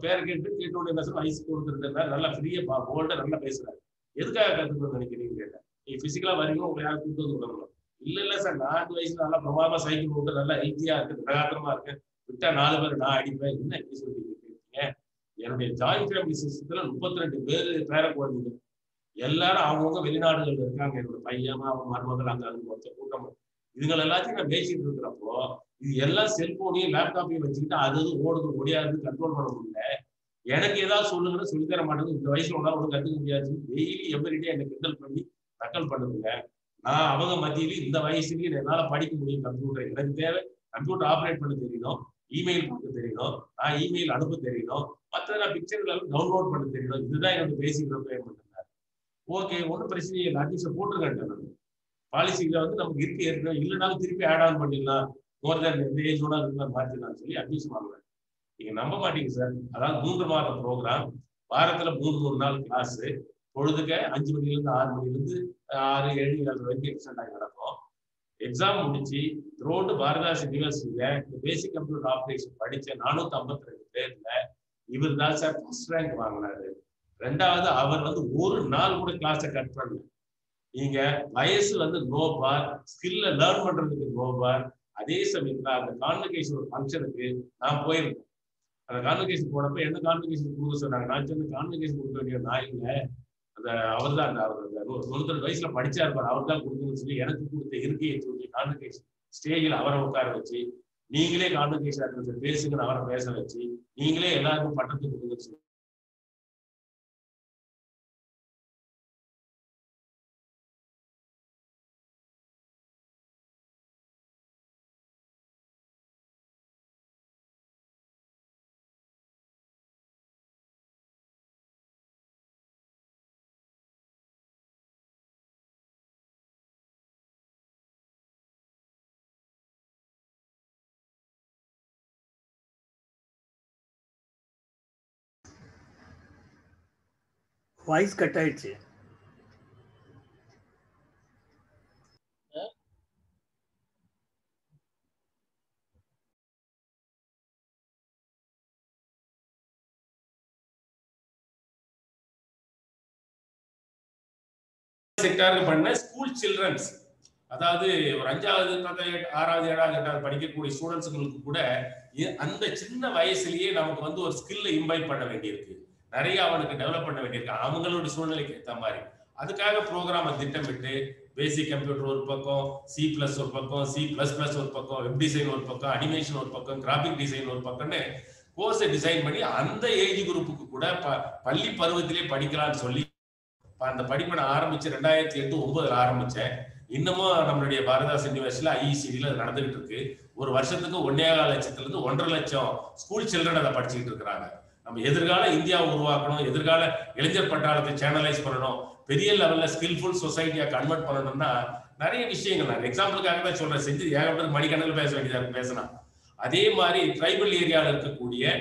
பேரை கேட்டோட என்ன சொல்ல வயசு கொடுத்துருந்தா நல்லா ஃப்ரீயா போல்டா நல்லா பேசுறாரு. எதுக்காக கத்துக்கணும்னு நினைக்கிறீங்க கேட்டேன். நீங்க பிசிக்கலா வரீங்க, உங்களை யாரும் கூட்டு வந்து விடணும். இல்ல சார் 4 வயசுல நல்லா பிரமாதமா சைக்கிள் ஓட்டு நல்லா ஹெல்த்தியா இருக்கு, பிரகாசமா இருக்கு, விட்டா 4 பேர் நான் அடிப்பேன். என்ன எப்படி சொல்லிருக்கீங்க? என்னுடைய ஜாயிண்ட் ஃபேமிலி சிஸ்டத்துல 32 பேர் பேர குழந்தைங்க, எல்லாரும் அவங்கவுங்க வெளிநாடுகள்ல இருக்காங்க. என்னோட பையன், அவன் மருமகள், அங்க மொத்த கூட்டம். இதுகள் எல்லாத்தையும் நான் பேசிட்டு இருக்கிறப்போ இது எல்லாம் செல்போனையும் லேப்டாப்பையும் வச்சுக்கிட்டு அது ஓடுது ஒடியாது கண்ட்ரோல் பண்ண முடியல. எனக்கு ஏதாவது சொல்லுங்கன்னு சொல்லித்தர மாட்டேங்குது. இந்த வயசுல ஒன்றும் கத்துக்க முடியாது. டெய்லி எவ்ரிடே என்னை கிண்டல் பண்ணி நக்கல் பண்ணுதுங்க. நான் அவங்க மத்தியிலையும் இந்த வயசுலயும் என்னால படிக்க முடியும் கம்ப்யூட்டர். எனக்கு தேவை கம்ப்யூட்டர் ஆப்ரேட் பண்ண தெரியணும், இமெயில் பார்க்க தெரியணும், நான் இமெயில் அனுப்ப தெரியணும், மற்ற நான் பிக்சர்கள் டவுன்லோட் பண்ண தெரியணும். இதுதான் என்னோட பேசிக் ரெக்குயர்மெண்ட். ஓகே ஒன்றும் பிரச்சனை இல்லை, அட்மிஷன் போட்டுருக்கேன். பாலிசியில நமக்கு இருக்கு ஏற்கனவே, இல்லைனாலும் திருப்பி ஆட் ஆன் பண்ணிடலாம், மோர் தேன் எந்த ஏஜோட மாற்றிடலாம் சொல்லி அட்மிஷன் வாங்குறேன். நீங்க நம்ப மாட்டீங்க சார், அதாவது 3 மாத ப்ரோக்ராம், வாரத்துல 3 நாள் கிளாஸ், பொழுதுக்கு 5 மணிலேருந்து 6 மணிலேருந்து 6, 7, 7 வரைக்கும் எக்ஸ்டெண்ட் ஆகி நடக்கும். எக்ஸாம் முடிச்சு த்ரோட்டு பாரதாஸ் யூனிவர்சிட்டியில பேசிக் கம்ப்யூட்டர் ஆப்ரேஷன் படிச்ச 452 பேர்ல இவர் தான் சார் ஃபர்ஸ்ட் ரேங்க் வாங்கினாரு. 2வது அவர் ஒரு நாள் கூட கிளாஸை கட் பண்ணல. நீங்க வயசு நோ பார், ஸ்கில்ல லேர்ன் பண்றதுக்கு நோ பார். அதே சமயத்துல அந்த கான்வெகேஷன் ஒரு ஃபங்க்ஷனுக்கு நான் போயிருக்கேன். அந்த கான்வெகேஷன் போனப்ப என்ன கான்வெகேஷன் கொடுக்க சொன்னாங்க. நான் சொன்ன கான்வெகேஷன் கொடுக்க வேண்டிய நான் இல்லை, அந்த அவர் தான் அந்த 92 வயசுல படிச்சா இருப்பார், அவர் தான் கொடுக்கணும்னு சொல்லி எனக்கு கொடுத்த இருக்கையை சொல்லி கான்வெகேஷன் ஸ்டேஜில் அவரை உட்கார வச்சு நீங்களே கான்வெகேஷன் பேசுங்கன்னு அவரை பேச வச்சு நீங்களே எல்லாருக்கும் பட்டத்தை கொடுங்கன்னு சொல்லி வாய்ஸ் கட் ஆயிடுச்சு. செக்டாருக்கு பண்ண ஸ்கூல் சில்ட்ரன்ஸ், அதாவது ஒரு 5வது 6வது 7வது 8வது படிக்கக்கூடிய ஸ்டூடெண்ட்ஸுங்களுக்கு கூட அந்த சின்ன வயசுலயே நமக்கு ஒரு ஸ்கில்ல இம்பைப் பண்ண வேண்டியிருக்கு, நிறைய அவனுக்கு டெவலப் பண்ண வேண்டியிருக்கு அவங்களோட சூழ்நிலைக்கு ஏற்ற மாதிரி. அதுக்காக ப்ரோக்ராமை திட்டமிட்டு பேசிக் கம்ப்யூட்டர் ஒரு பக்கம், C++ ஒரு பக்கம், C++ ஒரு பக்கம், வெப் டிசைன் ஒரு பக்கம், அனிமேஷன் ஒரு பக்கம், கிராபிக் டிசைன் ஒரு பக்கம்னு கோர்ஸை டிசைன் பண்ணி அந்த ஏஜ் குரூப்புக்கு கூட பள்ளி பருவத்திலே படிக்கலாம்னு சொல்லி அந்த படிப்பை நான் ஆரம்பிச்சு 2008-09 ஆரம்பிச்சேன். இன்னமும் நம்மளுடைய பாரதாஸ் யூனிவர்சிட்டியில IECDல அது நடந்துகிட்டு இருக்கு. ஒரு வருஷத்துக்கு 1.25 லட்சத்திலிருந்து 1.5 லட்சம் ஸ்கூல் சில்ட்ரன் அதை படிச்சுக்கிட்டு இருக்கிறாங்க. நம்ம எதிர்கால இந்தியாவை உருவாக்கணும், எதிர்கால இளைஞர் பட்டாளத்தை சேனலைஸ் பண்ணணும், பெரிய லெவல்ல ஸ்கில்ஃபுல் சொசைட்டியா கன்வெர்ட் பண்ணணும்னா நிறைய விஷயங்கள் நான் எக்ஸாம்பிளுக்காக தான் சொல்றேன். செஞ்சு ஏகப்பட்ட மணிக்கணக்கில் பேச வேண்டியதா இருக்கு, பேசலாம். அதே மாதிரி ட்ரைபல் ஏரியாவில் இருக்கக்கூடிய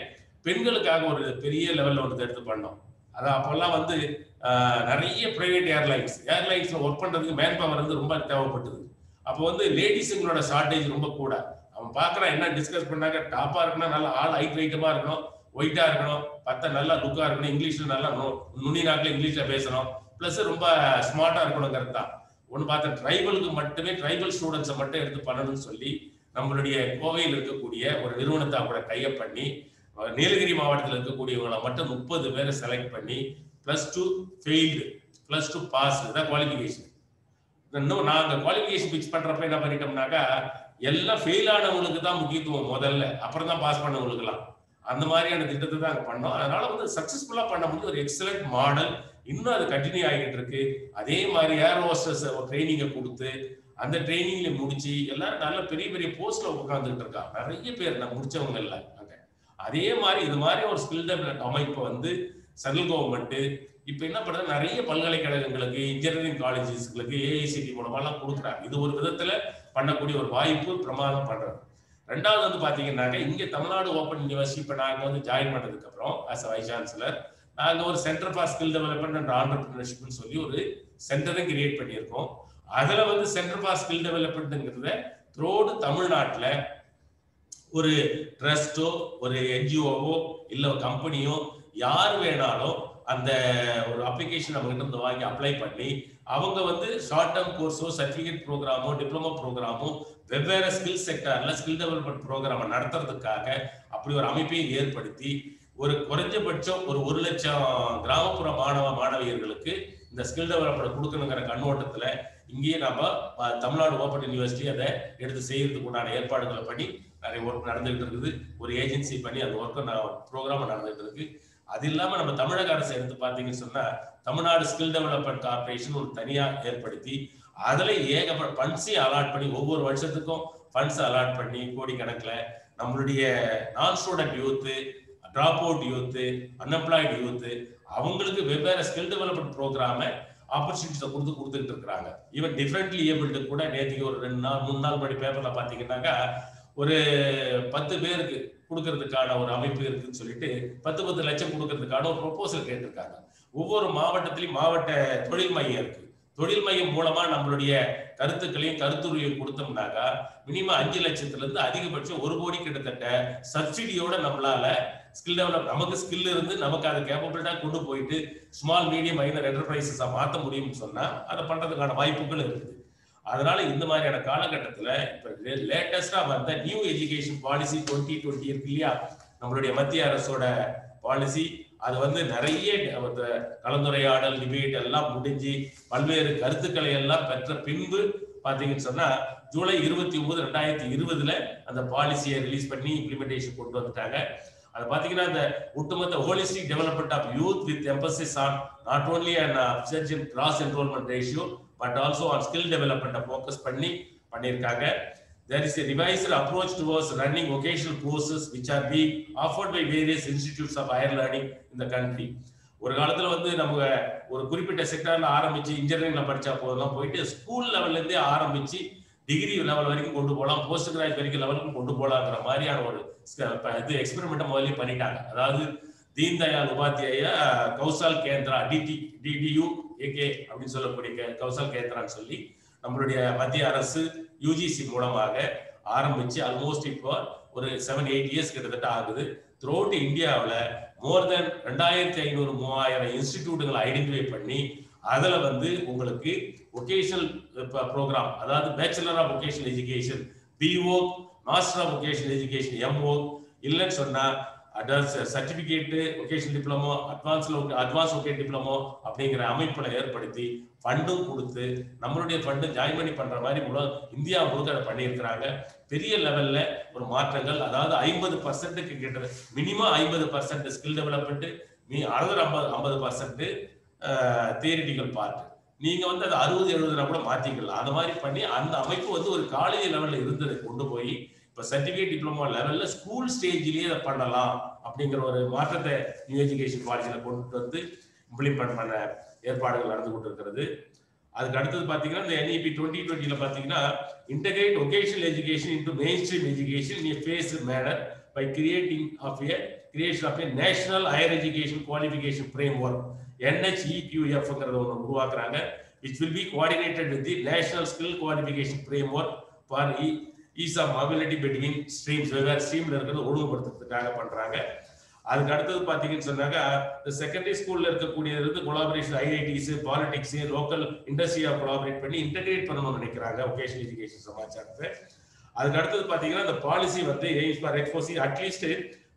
பெண்களுக்காக ஒரு பெரிய லெவல்ல ஒன்று எடுத்து பண்ணோம். அது அப்பெல்லாம் வந்து நிறைய பிரைவேட் ஏர்லைன்ஸ்ல ஒர்க் பண்றதுக்கு மேன் பவர் வந்து ரொம்ப தேவைப்பட்டது. அப்போ வந்து லேடிஸுங்களோட ஷார்டேஜ் ரொம்ப கூட. அவன் பாக்குறான் என்ன டிஸ்கஸ் பண்ணாங்க, டாப்பா இருக்கணும், நல்லா ஆள் ஹைட் வெயிட்டமா இருக்கணும், ஒயிட்டா இருக்கணும், பார்த்தா நல்லா லுக்கா இருக்கணும், இங்கிலீஷ்ல நல்லா நுனி நாட்டில் இங்கிலீஷ்ல பேசணும், பிளஸ் ரொம்ப ஸ்மார்ட்டா இருக்கணுங்கிறது தான் ஒன்று பார்த்தேன். ட்ரைபலுக்கு மட்டுமே ட்ரைபல் ஸ்டூடெண்ட்ஸை மட்டும் எடுத்து பண்ணணும்னு சொல்லி நம்மளுடைய கோவையில் இருக்கக்கூடிய ஒரு நிறுவனத்தை கூட கையப் பண்ணி நீலகிரி மாவட்டத்தில் இருக்கக்கூடியவங்களை மட்டும் 30 பேரை செலக்ட் பண்ணி +2 ஃபெயில்டு, +2 பாஸ் தான் குவாலிஃபிகேஷன். இன்னும் நாங்கள் குவாலிஃபிகேஷன் பிக்ஸ் பண்றப்ப என்ன பண்ணிட்டோம்னாக்கா எல்லாம் ஃபெயில் ஆனவங்களுக்கு தான் முக்கியத்துவம் முதல்ல, அப்புறம் தான் பாஸ் பண்ணவங்களுக்குலாம். அந்த மாதிரியான திட்டத்தை தான் அங்கே பண்ணோம். அதனால வந்து சக்சஸ்ஃபுல்லா பண்ண முடியும். ஒரு எக்ஸலண்ட் மாடல் இன்னும் அது கண்டினியூ ஆகிட்டு இருக்கு. அதே மாதிரி ஏர் ஹோஸ்டஸ் ட்ரைனிங்கை கொடுத்து அந்த ட்ரைனிங்ல முடிச்சு எல்லாரும் நல்ல பெரிய பெரிய போஸ்ட்ல உட்காந்துட்டு இருக்காங்க. நிறைய பேர் நான் முடிச்சவங்க இல்லை அங்க. அதே மாதிரி இது மாதிரி ஒரு ஸ்கில் டெவலப்மெண்ட் அமைப்பை வந்து சென்ட்ரல் கவர்மெண்ட் இப்ப என்ன பண்றது, நிறைய பல்கலைக்கழகங்களுக்கு, இன்ஜினியரிங் காலேஜஸ்களுக்கு AICTE மூலமாலாம் கொடுக்குறாங்க. இது ஒரு விதத்துல பண்ணக்கூடிய ஒரு வாய்ப்பு, பிரமாதம் பண்றது. ரெண்டாவது வந்து பாத்தீங்கன்னாக்க இங்க தமிழ்நாடு ஓப்பன் யூனிவர்சிட்டி இப்ப நாங்க வந்து ஜாயின் பண்ணதுக்கு அப்புறம் ஆஸ் வைஸ் சான்சலர் நாங்க ஒரு centre for skill development and ஆண்டர்பிரினர்ஷிப்னு சொல்லி ஒரு சென்டரை கிரியேட் பண்ணியிருக்கோம். அதுல வந்து சென்டர் ஃபார் ஸ்கில் டெவலப்மெண்ட்ங்கிறத த்ரோடு தமிழ்நாட்டுல ஒரு ட்ரஸ்டோ ஒரு NGOவோ இல்ல கம்பெனியோ யார் வேணாலும் அந்த ஒரு அப்ளிகேஷன் அவங்க கிட்ட இருந்து வாங்கி அப்ளை பண்ணி அவங்க வந்து ஷார்ட் டேர்ம் கோர்ஸோ சர்டிபிகேட் ப்ரோக்ராமோ டிப்ளமோ ப்ரோக்ராமோ வெவ்வேறு ஸ்கில் செக்டர்ல ஸ்கில் டெவலப்மெண்ட் ப்ரோக்ராமை நடத்துறதுக்காக அப்படி ஒரு அமைப்பையும் ஏற்படுத்தி ஒரு குறைஞ்சபட்சம் ஒரு 1 லட்சம் கிராமப்புற மாணவியர்களுக்கு இந்த ஸ்கில் டெவலப்மெண்ட் கொடுக்கணுங்கிற கண்ணோட்டத்துல இங்கேயே நம்ம தமிழ்நாடு ஓப்பன் யூனிவர்சிட்டி அதை எடுத்து செய்யறதுக்கு உண்டான ஏற்பாடுகளை பண்ணி நிறைய ஒர்க் நடந்துகிட்டு இருக்குது. ஒரு ஏஜென்சி பண்ணி அந்த ஒர்க்கை ப்ரோக்ராம் நடந்துகிட்டு இருக்கு. அது இல்லாம நம்ம தமிழக அரசு எடுத்து பார்த்தீங்கன்னு சொன்னா தமிழ்நாடு ஸ்கில் டெவலப்மெண்ட் கார்பரேஷன் ஒரு தனியா ஏற்படுத்தி அதுல ஏகப்பட்ட ஃபண்ட்ஸையும் அலாட் பண்ணி ஒவ்வொரு வருஷத்துக்கும் ஃபண்ட்ஸ் அலாட் பண்ணி கோடிக்கணக்கில் நம்மளுடைய நான் student youth, drop out youth, unemployed youth அவங்களுக்கு வெவ்வேறு ஸ்கில் டெவலப்மெண்ட் ப்ரோக்ராமை ஆப்பர்ச்சுனிட்டிஸை கொடுத்துட்டு இருக்கிறாங்க. ஈவன் டிஃபரெண்ட்லி ஏபிள்டு கூட நேற்றுக்கு ஒரு 2 நாள் 3 நாள் படி பேப்பர்ல பாத்தீங்கன்னாக்கா ஒரு 10 பேருக்கு கொடுக்கறதுக்கான ஒரு அமைப்பு இருக்குன்னு சொல்லிட்டு 10 லட்சம் கொடுக்கறதுக்கான ஒரு ப்ரொபோசல் கேட்டிருக்காங்க. ஒவ்வொரு மாவட்டத்திலையும் மாவட்ட தொழில் மையம் இருக்கு. தொழில் மையம் மூலமா நம்மளுடைய கருத்துக்களையும் கருத்துரையும் கொடுத்தோம்னாக்கா மினிமம் 5 லட்சத்துல இருந்து அதிகபட்சம் 1 கோடி கிட்டத்தட்ட சப்சிடியோட நம்மளால ஸ்கில் டெவலப் நமக்கு ஸ்கில் இருந்து நமக்கு அதை கேப்பபிலிட்டா கொண்டு போயிட்டு ஸ்மால் மீடியம் மைனர் என்டர்பிரைசஸா மாற்ற முடியும்னு சொன்னா அதை பண்றதுக்கான வாய்ப்புகள் இருக்குது. அதனால இந்த மாதிரியான காலகட்டத்துல இப்ப லேட்டஸ்டா வந்த நியூ எஜுகேஷன் பாலிசி 2020 இருக்கு இல்லையா, நம்மளுடைய மத்திய அரசோட பாலிசி. அது வந்து நிறைய கலந்துரையாடல் டிபேட் எல்லாம் முடிஞ்சு பல்வேறு கருத்துக்களை எல்லாம் பெற்ற பின்பு பாத்தீங்கன்னு சொன்னா ஜூலை 29, 2020 அந்த பாலிசியை ரிலீஸ் பண்ணி இம்ப்ளிமெண்டேஷன் கொண்டு வந்துட்டாங்க. அது பாத்தீங்கன்னா இந்த ஒட்டுமொத்த holistic development of youth with emphasis on not only and upsurge in gross enrolment ratio but also on skill டெவலப்மெண்ட்டை ஃபோக்கஸ் பண்ணியிருக்காங்க. There is a revised approach towards running vocational courses which are being offered by various institutes of higher learning in the country. ஒரு காலத்துல வந்து நம்ம ஒரு குறிப்பிட்ட செக்டர்ல ஆரம்பிச்சு இன்ஜினியரிங்ல படிச்சா போதெல்லாம் போயிட்டு ஸ்கூல் லெவல்ல இருந்தே ஆரம்பிச்சு டிகிரி லெவல் வரைக்கும் கொண்டு போகலாம், போஸ்ட் கிராஜுவேட் வரைக்கும் லெவலுக்கும் கொண்டு போகலாங்கிற மாதிரியான ஒரு இது எக்ஸ்பெரிமெண்ட் முதல்ல பண்ணிட்டாங்க. அதாவது தீன் தயாள் உபாத்யாயா கௌசல் கேந்திரா DDU AK அப்படின்னு சொல்லக்கூடிய கௌசல் கேந்திரான்னு சொல்லி நம்மளுடைய மத்திய அரசு UGC மூலமாக ஆரம்பிச்சு ஆல்மோஸ்ட் இப்போ ஒரு 7-8 இயர்ஸ் கிட்டத்தட்ட ஆகுது. த்ரூ அவுட் இந்தியாவில் மோர் தென் 2500-3000 இன்ஸ்டிடியூட்டுகளை ஐடென்டிஃபை பண்ணி அதுல வந்து உங்களுக்கு வொகேஷனல் ப்ரோக்ராம், அதாவது bachelor of vocational education BO, master of vocational education MO, இல்லைன்னு சொன்னா certificate vocational diploma, advance vocational diploma அப்படிங்கிற அமைப்புல ஏற்படுத்தி ஃபண்டும் கொடுத்து நம்மளுடைய ஃபண்டு ஜாயின் பண்ணி பண்ற மாதிரி இந்தியா முழுக்க அதை பண்ணியிருக்கிறாங்க. பெரிய லெவல்ல ஒரு மாற்றங்கள், அதாவது 50% கிட்ட minimum 50% skill development, 50% theoretical part. நீங்க வந்து அது 60-70 கூட மாத்திக்கலாம். அந்த மாதிரி பண்ணி அந்த அமைப்பு வந்து ஒரு காலேஜ் லெவல்ல இருந்ததை கொண்டு போய் இப்ப சர்டிபிகேட் டிப்ளமோ லெவல்ல ஸ்கூல் ஸ்டேஜ்லயே அதை பண்ணலாம் அப்படிங்கிற ஒரு மாற்றத்தை நியூ எஜுகேஷன் பாலிசியில கொண்டு வந்து இம்ப்ளிமெண்ட் பண்ண ஏற்பாடுகள் நடந்து கொண்டிருக்கிறது. அதுக்கு அடுத்தது பாத்தீங்கன்னா இந்த NEP 2020ல பாத்தீங்கன்னா integrate vocational education into main stream education in a phased manner by creation of a national higher education qualification framework NHEQF ங்கறத உருவாக்குறாங்க, which will be coordinated with the national skill qualification framework for ease of mobility between streams. வெவ்வேறு ஸ்ட்ரீம்ல இருக்கிறது ஒழுங்குபடுத்துறதுக்காக பண்றாங்க. அதுக்கு அடுத்தது பாத்தீங்கன்னு சொன்னாங்க இந்த secondary ஸ்கூல்ல இருக்கக்கூடிய கொலாபரேஷன் IITs, பாலிடிக்ஸ், லோக்கல் இண்டஸ்ட்ரியா கொலாபரேட் பண்ணி இன்டகிரேட் பண்ணணும்னு நினைக்கிறாங்க வொகேஷனல் எஜுகேஷன் சமாச்சாரத்தை. அதுக்கு அடுத்தது பாத்தீங்கன்னா இந்த பாலிசி வந்து aims for exposing at least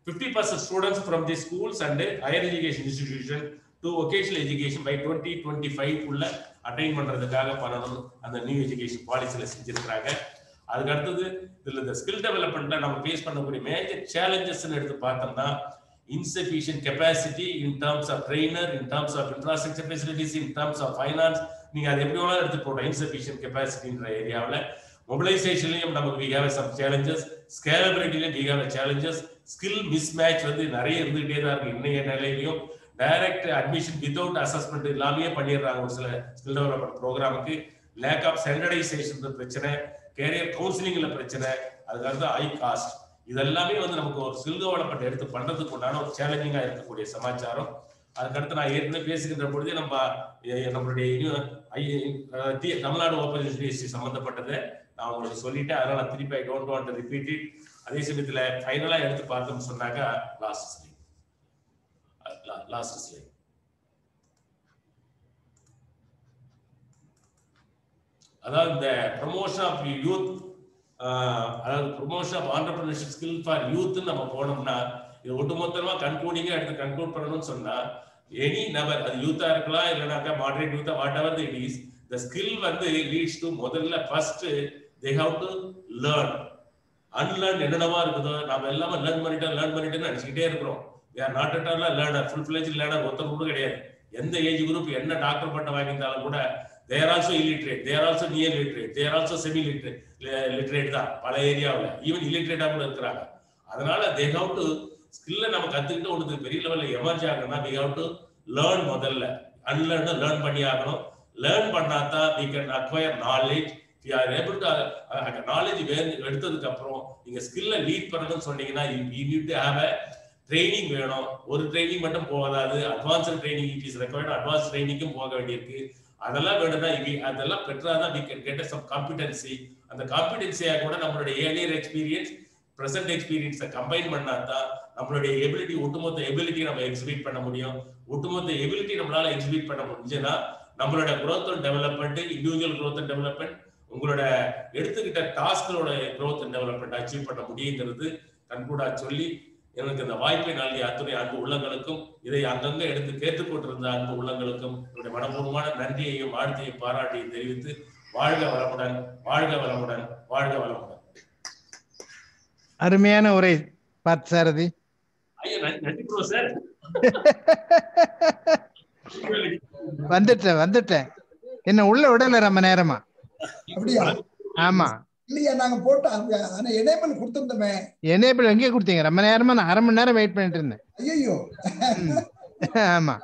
50% students from the schools and higher education institution to vocational education by 2025 உள்ள அட்டைன் பண்றதுக்காக பண்ணணும் அந்த நியூ எஜுகேஷன் பாலிசியில செஞ்சிருக்காங்க. அதுக்கு அடுத்தது இதுல இந்த ஸ்கில் டெவலப்மெண்ட்ல நம்ம ஃபேஸ் பண்ணக்கூடிய மேஜர் சேலஞ்சஸ் எடுத்து பார்த்தோம்னா insufficient capacity in terms of trainer, in terms of infrastructure facilities, in terms of finance. நீங்க அது எப்படி வேணாலும் எடுத்து போடலாம். insufficient capacity என்ற ஏரியாவில் mobilizationலயும் நமக்கு we have some challenges, scalabilityலயும் we have challenges, skill mismatch வந்து நிறைய இருந்துகிட்டே தான் இருக்கு இன்னைய நிலையிலையும். டைரக்ட் அட்மிஷன் வித்தவுட் அசஸ்மெண்ட் எல்லாமே பண்ணிடுறாங்க ஒரு சில ஸ்கில் டெவலப்மெண்ட் ப்ரோக்ராமுக்கு. லேக் ஆஃப் ஸ்டாண்டர்டைசேஷன் பிரச்சனை, கேரியர் கவுன்சிலிங்ல பிரச்சனை, அதுக்கடுத்து ஹை காஸ்ட். இதெல்லாமே வந்து நமக்கு ஒரு ஸ்கில் டெவலப்மெண்ட் எடுத்து பண்றதுக்கு உண்டான ஒரு சேலஞ்சிங்கா இருக்கக்கூடிய சமாச்சாரம். அதுக்கடுத்து நான் ஏற்கனவே பேசுகின்ற பொழுது நம்மளுடைய தமிழ்நாடு ஓப்பன் யூனிவர்சிட்டி சம்பந்தப்பட்டதை நான் உங்களுக்கு சொல்லிட்டேன். அதனால நான் திருப்பி I don't want to repeat it. அதே சமயத்துல ஃபைனலா எடுத்து பார்த்தோம்னு சொன்னாக்கா லாஸ்ட் ஸ்லைட் அதாவது இந்த ப்ரமோஷன் ஆஃப் யூத், அதாவது promotion of entrepreneurship skill for youth நம்ம போனோம்னா இது ஒட்டுமொத்தமா கன்க்ளூடிங்கா எடுத்து கன்க்ளூட் பண்ணணும்னு சொன்னா எனி நபர் அது யூத்தா இருக்கலாம் இல்லைனாக்கா மாடரேட் யூத்தா whatever it is, the skill வந்து லீட்ஸ் டு முதல்ல first they have to learn. Unlearn என்னென்னவா இருக்குதோ நம்ம எல்லாமே லேர்ன் பண்ணிட்டேன்னு நினைச்சுக்கிட்டே இருக்கிறோம். we are not at all a learner, full-fledged learner ஒருத்தர் கூட கிடையாது. எந்த ஏஜ் குரூப் என்ன டாக்டர் பட்டம் வாங்கியிருந்தாலும் கூட they are also illiterate, they are also near literate, they are also semi literate தான் பல ஏரியாவில், ஈவன் illiterate கூட இருக்கிறாங்க. அதனால they have to ஸ்கில்ல நம்ம கத்துக்கிட்டு ஒன்று பெரிய லெவல்ல எமர்ஜ் ஆகணும்னா we have to learn. முதல்ல அன்லேர்ன் லேர்ன் பண்ணி ஆகணும். லேர்ன் பண்ணாதான் we can acquire knowledge. we are able to knowledge எடுத்ததுக்கு அப்புறம் நீங்க ஸ்கில்ல லீட் பண்ணணும்னு சொன்னீங்கன்னா you need to have a training வேணும். ஒரு ட்ரைனிங் மட்டும் போகாது, advanced training it is required. Advance ட்ரைனிங்கும் போக வேண்டியிருக்கு. அதெல்லாம் வேணும்னா அதெல்லாம் பெற்றாதான் we can get some competency. அந்த காம்பிடென்சியா கூட நம்மளுடைய ஏர்லியர் எக்ஸ்பீரியன்ஸ் பிரசன்ட் எக்ஸ்பீரியன்ஸை கம்பைன் பண்ணாதான் நம்மளுடைய எபிலிட்டி ஒட்டுமொத்த எபிலிட்டி நம்ம எக்ஸிபிட் பண்ண முடியும். ஒட்டுமொத்த எபிலிட்டி நம்மளால எக்ஸிபிட் பண்ண முடிஞ்சுன்னா நம்மளோட growth and development, individual growth and development, உங்களோட எடுத்துக்கிட்ட டாஸ்களோட growth and development அச்சீவ் பண்ண முடியுங்கிறது கண்கூடா சொல்லி எனக்கு இந்த வாய்ப்பை நல்கிய அத்துணை அன்பு உள்ளங்களுக்கும் இதை அங்கங்க எடுத்து கேட்டுக்கொண்டிருந்த அன்பு உள்ளங்களுக்கும் என்னுடைய மனப்பூர்வமான நன்றியையும் வாழ்த்தையும் பாராட்டியும் தெரிவித்து வாழ்க வளமுடன், வாழ்க வளமுடன், வாழ்க வளமுடன். அருமையான உரை பார்த்தசாரதி. ஐயா நன்றி ப்ரோ சார். வந்துட்டேன் என்ன உள்ள விடல ரொம்ப நேரமா. அப்படியா? ஆமா இல்லையா, நாங்க போட்டு ஆனா எனேபிள் கொடுத்திருந்தோமே. எனேபிள் எங்கே கொடுத்தீங்க? ரொம்ப நேரமா நான் அரை மணி நேரம் வெயிட் பண்ணிட்டு இருந்தேன். ஐயோ. ஆமா,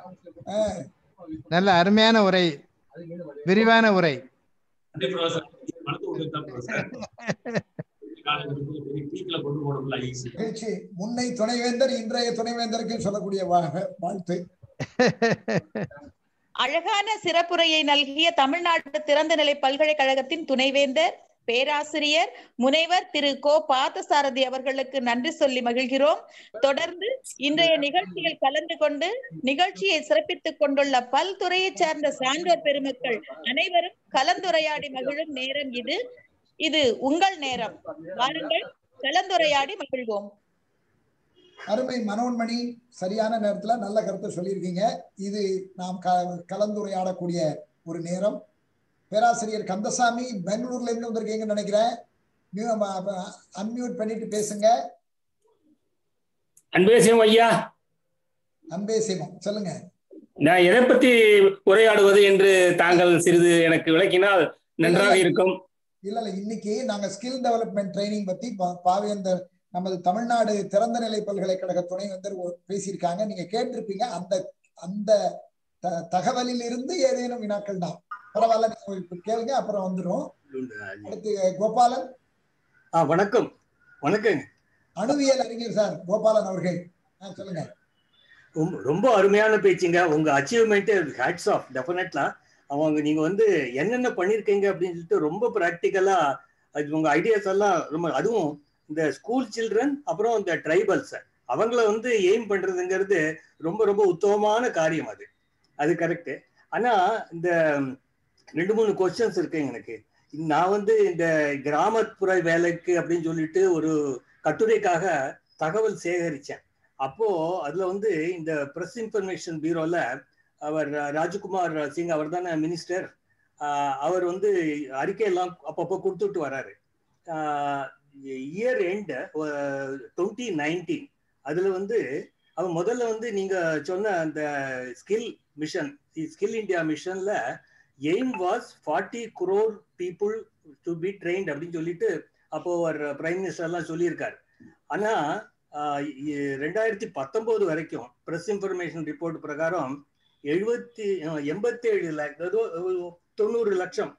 நல்ல அருமையான உரை, விரிவான உரை. முன்னை துணைவேந்தர் இன்றைய துணைவேந்தருக்கு சொல்லக்கூடிய வாழ்த்து. அழகான சிறப்புரையை நல்கிய தமிழ்நாடு திறந்தநிலை பல்கலைக்கழகத்தின் துணைவேந்தர் பேராசிரியர் முனைவர் திரு கோ பார்த்தசாரதி அவர்களுக்கு நன்றி சொல்லி மகிழ்கிறோம். தொடர்ந்து இன்றைய நிகழ்ச்சியில் கலந்து கொண்டு நிகழ்ச்சியை சிறப்பித்துக் கொண்டுள்ள பல்துறையை சேர்ந்த சான்றோர் பெருமக்கள் அனைவரும் கலந்துரையாடி மகிழும் நேரம் இது. இது உங்கள் நேரம். வாருங்கள், கலந்துரையாடி மகிழ்வோம். அருமை மனோன்மணி, சரியான நேரத்துல நல்ல கருத்தை சொல்லியிருக்கீங்க. இது நாம் கலந்துரையாடக்கூடிய ஒரு நேரம். பேராசிரியர் கந்தசாமி பெங்களூர்ல இருந்து வந்திருக்கீங்கன்னு நினைக்கிறேன். அன்மியூட் பண்ணிட்டு பேசுங்க. அன்பே சிவம் ஐயா. அன்பே சிவம் சொல்லுங்க. நான் எதை பத்தி உரையாடுவது என்று தாங்கள் சிறிது எனக்கு விளக்கினால் நன்றாக இருக்கும். இல்ல இன்னைக்கு நாங்க ஸ்கில் டெவலப்மெண்ட் ட்ரைனிங் பத்தி பாவேந்தர் நமது தமிழ்நாடு திறந்த நிலை பல்கலைக்கழக துணைவேந்தர் பேசியிருக்காங்க. நீங்க கேட்டிருப்பீங்க. அந்த அந்த தகவலில் இருந்து ஏதேனும் வினாக்கள் தான் பரவாயில்ல, நீங்க கேளுங்க, அப்புறம் வந்துடும். அடுத்து கோபாலன். வணக்கம். வணக்கம். அணுவியல் அறிஞர் சார் கோபாலன் அவர்கள் சொல்லுங்க. ரொம்ப அருமையான பேச்சுங்க. உங்க அச்சீவ்மெண்ட் ஹேட்ஸ் ஆஃப். டெஃபினெட்லா அவங்க நீங்க வந்து என்னென்ன பண்ணிருக்கீங்க அப்படின்னு சொல்லிட்டு ரொம்ப ப்ராக்டிக்கலா உங்க ஐடியாஸ் எல்லாம் ரொம்ப, அதுவும் இந்த ஸ்கூல் சில்ட்ரன் அப்புறம் இந்த ட்ரைபல்ஸ் அவங்கள வந்து எய்ம் பண்றதுங்கிறது ரொம்ப ரொம்ப உத்தமமான காரியம். அது கரெக்ட். ஆனா இந்த 2-3 கொஸ்டின்ஸ் இருக்குங்க எனக்கு. நான் வந்து இந்த கிராமப்புற வேலைக்கு அப்படின்னு சொல்லிட்டு ஒரு கட்டுரைக்காக தகவல் சேகரிச்சேன். அப்போ அதுல வந்து இந்த பிரஸ் இன்ஃபர்மேஷன் பியூரோல அவர் ராஜ்குமார் சிங், அவர் தானே மினிஸ்டர், அவர் வந்து அறிக்கையெல்லாம் அப்பப்போ கொடுத்துட்டு வர்றாரு. இயர் எண்ட் 2019 அதுல வந்து அவர் முதல்ல வந்து நீங்க சொன்ன அந்த ஸ்கில் மிஷன், ஸ்கில் இந்தியா மிஷன்ல aim was 40 crore people to be trained அப்படின்னு சொல்லிட்டு அப்போ அவர் பிரைம் மினிஸ்டர் எல்லாம் சொல்லியிருக்காரு. ஆனா 2019 வரைக்கும் பிரஸ் இன்ஃபர்மேஷன் ரிப்போர்ட் பிரகாரம் 87 90 லட்சம்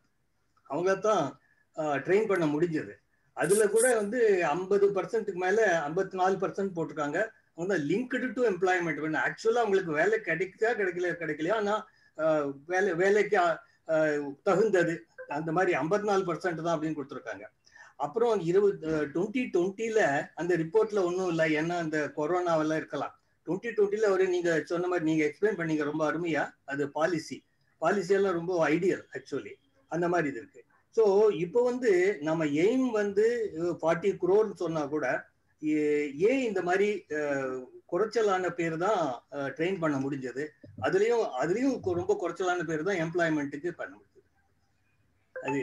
அவங்க தான் ட்ரெயின் பண்ண முடிஞ்சது. அதுல கூட வந்து 50% மேல 54% போட்டிருக்காங்க. அவங்க லிங்க்டு டு எம்ப்ளாய்மெண்ட். ஆக்சுவலா அவங்களுக்கு வேலை கிடைக்கலையா, ஆனா வேலைக்கு தகுந்தது அந்த மாதிரி 54% தான் அப்படின்னு கொடுத்துருக்காங்க. அப்புறம் 2020ல அந்த ரிப்போர்ட்ல ஒன்றும் இல்லை, ஏன்னா அந்த கொரோனாவெல்லாம் இருக்கலாம். 2020ல ஒரு நீங்க சொன்ன மாதிரி நீங்க எக்ஸ்பிளைன் பண்ணீங்க ரொம்ப அருமையா. அது பாலிசி எல்லாம் ரொம்ப ஐடியல் ஆக்சுவலி. அந்த மாதிரி இது இருக்கு. ஸோ இப்போ வந்து நம்ம எய்ம் வந்து 40 crore சொன்னா கூட ஏன் இந்த மாதிரி குறைச்சலான பேர் தான் ட்ரெயின் பண்ண முடிஞ்சது, அதுலயும் ரொம்ப குறைச்சலான பேர் தான் எம்ப்ளாய்மெண்ட்டுக்கு பண்ண முடிஞ்சது. அது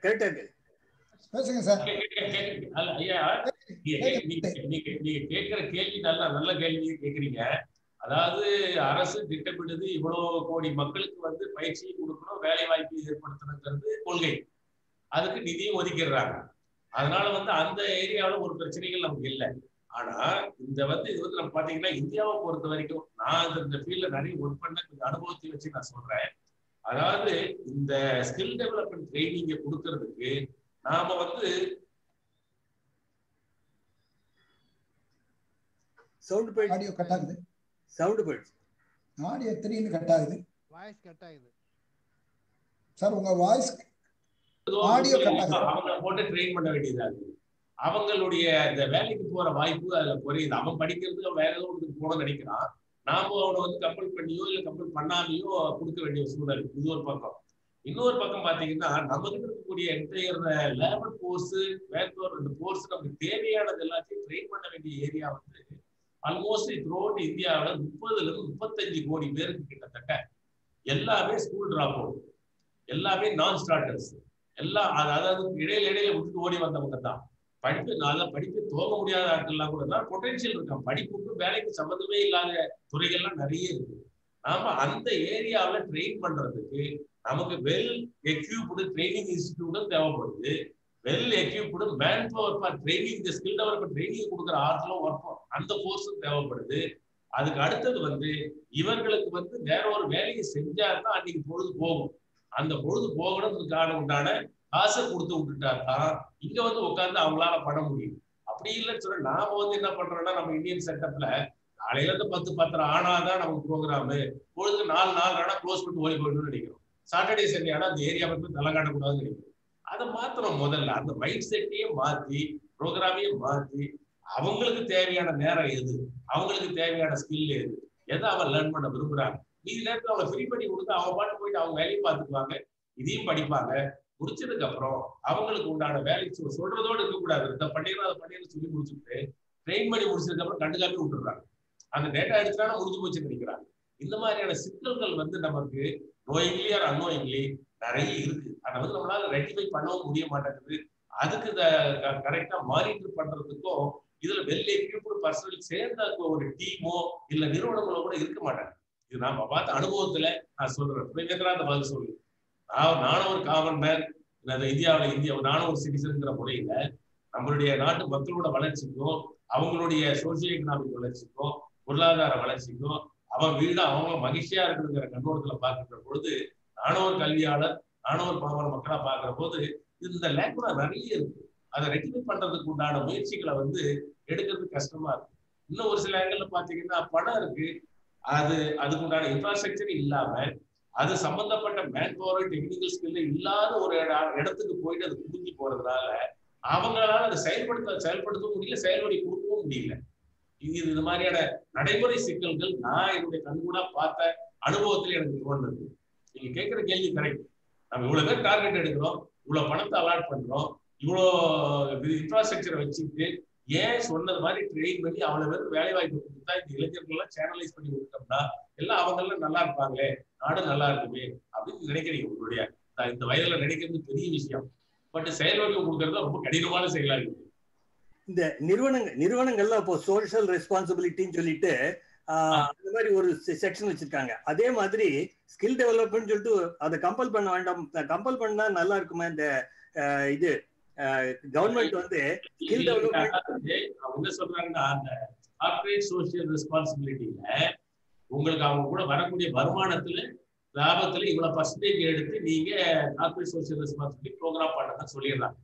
கரெக்டா பேசுங்க சார். ஐயா, நீங்க கேட்கிற கேள்வி நல்ல கேள்வி கேக்குறீங்க. அதாவது அரசு திட்டமிடுது இவ்வளவு கோடி மக்களுக்கு வந்து பயிற்சியை கொடுக்கணும், வேலை வாய்ப்பு ஏற்படுத்தணுங்கிறது கொள்கை. அதுக்கு நிதியும் ஒதுக்கிடுறாங்க. அதனால வந்து அந்த ஏரியாவில் ஒரு பிரச்சனைகள் நமக்கு இல்லை. ஆனா இது வந்து நம்ம பாத்தீங்கன்னா இந்தியாவை பொறுத்த வரைக்கும், நான் இந்த ஃபீல்ட்ல நிறைய ஒர்க் பண்ண கொஞ்சம் அனுபவத்தை வச்சு நான் சொல்றேன். அதாவது இந்த ஸ்கில் டெவலப்மெண்ட் ட்ரைனிங்க கொடுக்கறதுக்கு நாம வந்து ஆடியோ கட் ஆகுது. ஆடியோ திடீர்னு கட் ஆகுது. வாய்ஸ் கட் ஆகுது சார். உங்க வாய்ஸ் ஆடியோ கட் ஆகுது. அவங்க போட்டு ட்ரெயின் பண்ண வேண்டியதா இருக்கு. அவங்களுடைய இந்த வேலைக்கு போற வாய்ப்பு அதுல குறையுது. அவன் படிக்கிறதுக்கு வேற ஏதோ போன நினைக்கிறான். நாம அவனை வந்து கம்பல் பண்ணியோ இல்ல கம்பல் பண்ணாமையோ கொடுக்க வேண்டிய சூழல் இது ஒரு பக்கம். இன்னொரு பக்கம் பாத்தீங்கன்னா நம்ம கிட்ட இருக்கக்கூடிய என்டையர் லேபர் போர்ஸ், வேர்க்கோர், இந்த போர்ஸ் நமக்கு தேவையானது எல்லாத்தையும் ட்ரெயின் பண்ண வேண்டிய ஏரியா வந்து ஆல்மோஸ்ட் த்ரூஅவுட் இந்தியாவில் 30-35 கோடி பேருக்கு கிட்டத்தட்ட எல்லாமே ஸ்கூல் டிராப் அவுட், எல்லாமே நான் ஸ்டார்டர்ஸ், எல்லாம் அதாவது இடையில விட்டுட்டு ஓடி வந்தவங்க தான். படிப்பு துவங்க முடியாத ஆட்கள்லாம் கூட தான் பொட்டன்ஷியல் இருக்கான். படிப்புக்கு வேலைக்கு சம்மந்தமே இல்லாத துறைகள்லாம் நிறைய இருக்கு. நாம அந்த ஏரியாவில் ட்ரெயின் பண்றதுக்கு நமக்கு வெல் எக்யூப்டு ட்ரைனிங் இன்ஸ்டிடியூட்டும் தேவைப்படுது. Well equipped man power for training, இந்த ஸ்கில் டெவலப்மெண்ட் ட்ரைனிங் கொடுக்குற ஆட்களும் ஒர்க் அந்த போர்ஸும் தேவைப்படுது. அதுக்கு அடுத்தது வந்து இவர்களுக்கு வந்து வேற ஒரு வேலையை செஞ்சாருன்னா அன்னைக்கு பொழுது போகும். அந்த பொழுது போகணுன்றதுக்கான உண்டான காசை கொடுத்து விட்டுட்டா தான் இங்க வந்து உட்காந்து அவங்களால பண்ண முடியும். அப்படி இல்லைன்னு சொல்ல நாம வந்து என்ன பண்றோம்னா, நம்ம இந்தியன் செட்டப்ல காலையில இருந்து 10-10 ஆனாதான் நமக்கு ப்ரோக்ராமு, பொழுது 4 க்ளோஸ் பண்ணிட்டு ஓடி போயிடணும்னு நினைக்கிறோம். சாட்டர்டே சண்டே ஆனா அந்த ஏரியா மட்டும் தலை காட்டக்கூடாதுன்னு நினைக்கிறோம். அதை மாத்திரம் முதல்ல அந்த மைண்ட் செட்டையே மாத்தி ப்ரோக்ராமையே மாத்தி அவங்களுக்கு தேவையான நேரம் எது, அவங்களுக்கு தேவையான ஸ்கில் எதை அவன் லேர்ன் பண்ண விரும்புறாங்க, மீதி நேரத்தில் அவங்களை ஃப்ரீ பண்ணி கொடுத்து அவங்க பாட்டு போயிட்டு அவங்க வேலையை பார்த்துக்குவாங்க, இதையும் படிப்பாங்க. முடிச்சதுக்கு அப்புறம் அவங்களுக்கு உண்டான வேலைக்கு சொல்றதோடு இருக்கக்கூடாது. இதை பண்ணிடணும் அதை பண்ணிடணும் சொல்லி முடிச்சுட்டு ட்ரெயின் பண்ணி முடிச்சதுக்கு அப்புறம் கண்டுக்காமி விட்டுறாங்க. அந்த டேட்டா எடுத்துட்டாலும் முடிஞ்சு போச்சுன்னு நினைக்கிறாங்க. இந்த மாதிரியான சிக்கல்கள் வந்து நமக்கு நோயிங்லி ஆர் அன்னோயிங்லி நிறைய இருக்கு. அதை வந்து நம்மளால ரெக்டிஃபை பண்ணவும் முடிய மாட்டேங்குது. அதுக்கு கரெக்டா மானிட்டர் பண்றதுக்கும் இதுல வெல் எக்யூப்டு பர்சனல் சேர்ந்த ஒரு டீமோ இல்ல நிறுவனங்களோ கூட இருக்க மாட்டாங்க. இது நாம பார்த்த அனுபவத்துல நான் சொல்றேன். அந்த பதில் சொல்லு. நானும் ஒரு காமன் மேன், இந்தியாவில் நானும் ஒரு சிட்டிசன்ங்கிற முறையில நம்மளுடைய நாட்டு மக்களோட வளர்ச்சிக்கும் அவங்களுடைய சோசியோ எக்கனாமிக் வளர்ச்சிக்கும் பொருளாதார வளர்ச்சிக்கும் அவன் வீடு அவங்க மகிழ்ச்சியா இருக்குங்கிற கண்ணோட்டத்துல பார்க்கிற பொழுது நானும் ஒரு கல்வியாளர், நானும் ஒரு பாமர மக்களா பார்க்கிற போது இந்த லேக்குனா நிறைய இருக்கு. அதை ரெக்டிஃபை பண்றதுக்கு உண்டான முயற்சிகளை எடுக்கிறது கஷ்டமா இருக்கு. இன்னும் ஒரு சில இடங்கள்ல பாத்தீங்கன்னா பணம் இருக்கு, அதுக்கு உண்டான இன்ஃப்ராஸ்ட்ரக்சர் இல்லாம அது சம்பந்தப்பட்ட மேன் பவர் டெக்னிக்கல் ஸ்கில் இல்லாத ஒரு இடத்துக்கு போயிட்டு அது குடிஞ்சு போறதுனால அவங்களால அதை செயல்படுத்தவும் முடியல, செயல்வழி கொடுக்கவும் முடியல. இது மாதிரியான நடைமுறை சிக்கல்கள் நான் என்னுடைய கண்கூடா பார்த்த அனுபவத்துல எனக்கு தோணுது. நீங்க கேட்கிற கேள்வி கரெக்ட். நம்ம இவ்வளவு பேர் டார்கெட் எடுக்கிறோம், இவ்வளவு பணத்தை அலாட் பண்றோம், இவ்வளோ இன்ஃப்ராஸ்ட்ரக்சரை வச்சுட்டு ஏன் சொன்னது மாதிரி ட்ரெயின் பண்ணி அவ்வளவு பேருக்கு வேலை வாய்ப்பு கொடுத்தா இந்த இளைஞர்கள் எல்லாம் சேனலைஸ் பண்ணி கொடுத்தோம்னா எல்லாம் அவங்க எல்லாம் நல்லா இருப்பாங்களே, நாடு நல்லா இருக்குமே அப்படின்னு நினைக்கிறீங்க. உங்களுடைய இந்த வயதுல நினைக்கிறது பெரிய விஷயம். பட் செயல்வடிவம் கொடுக்கறது ரொம்ப கடினமான செயலா இருக்கு. இந்த நிறுவனங்கள்ல இப்போ சோஷியல் ரெஸ்பான்சிபிலிட்டின்னு சொல்லிட்டு அந்த மாதிரி ஒரு செக்ஷன் வச்சிருக்காங்க. அதே மாதிரி ஸ்கில் டெவலப்மெண்ட் சொல்லிட்டு அதை கம்பல் பண்ண வேண்டாம், கம்பல் பண்ணா நல்லா இருக்குமா? இந்த இது கவர்மெண்ட் ஸ்கில் டெவலப்மெண்ட் என்ன சொல்றாங்கன்னா அந்த கார்ப்பரேட் சோஷியல் ரெஸ்பான்சிபிலிட்டியில உங்களுக்கு அவங்க கூட வரக்கூடிய வருமானத்துல லாபத்துல இவ்வளவு பர்சன்டேஜ் எடுத்து நீங்க கார்ப்பரேட் சோஷியல் ரெஸ்பான்சிபிலிட்டி ப்ரோக்ராம் பண்ணதான் சொல்லிடுறாங்க.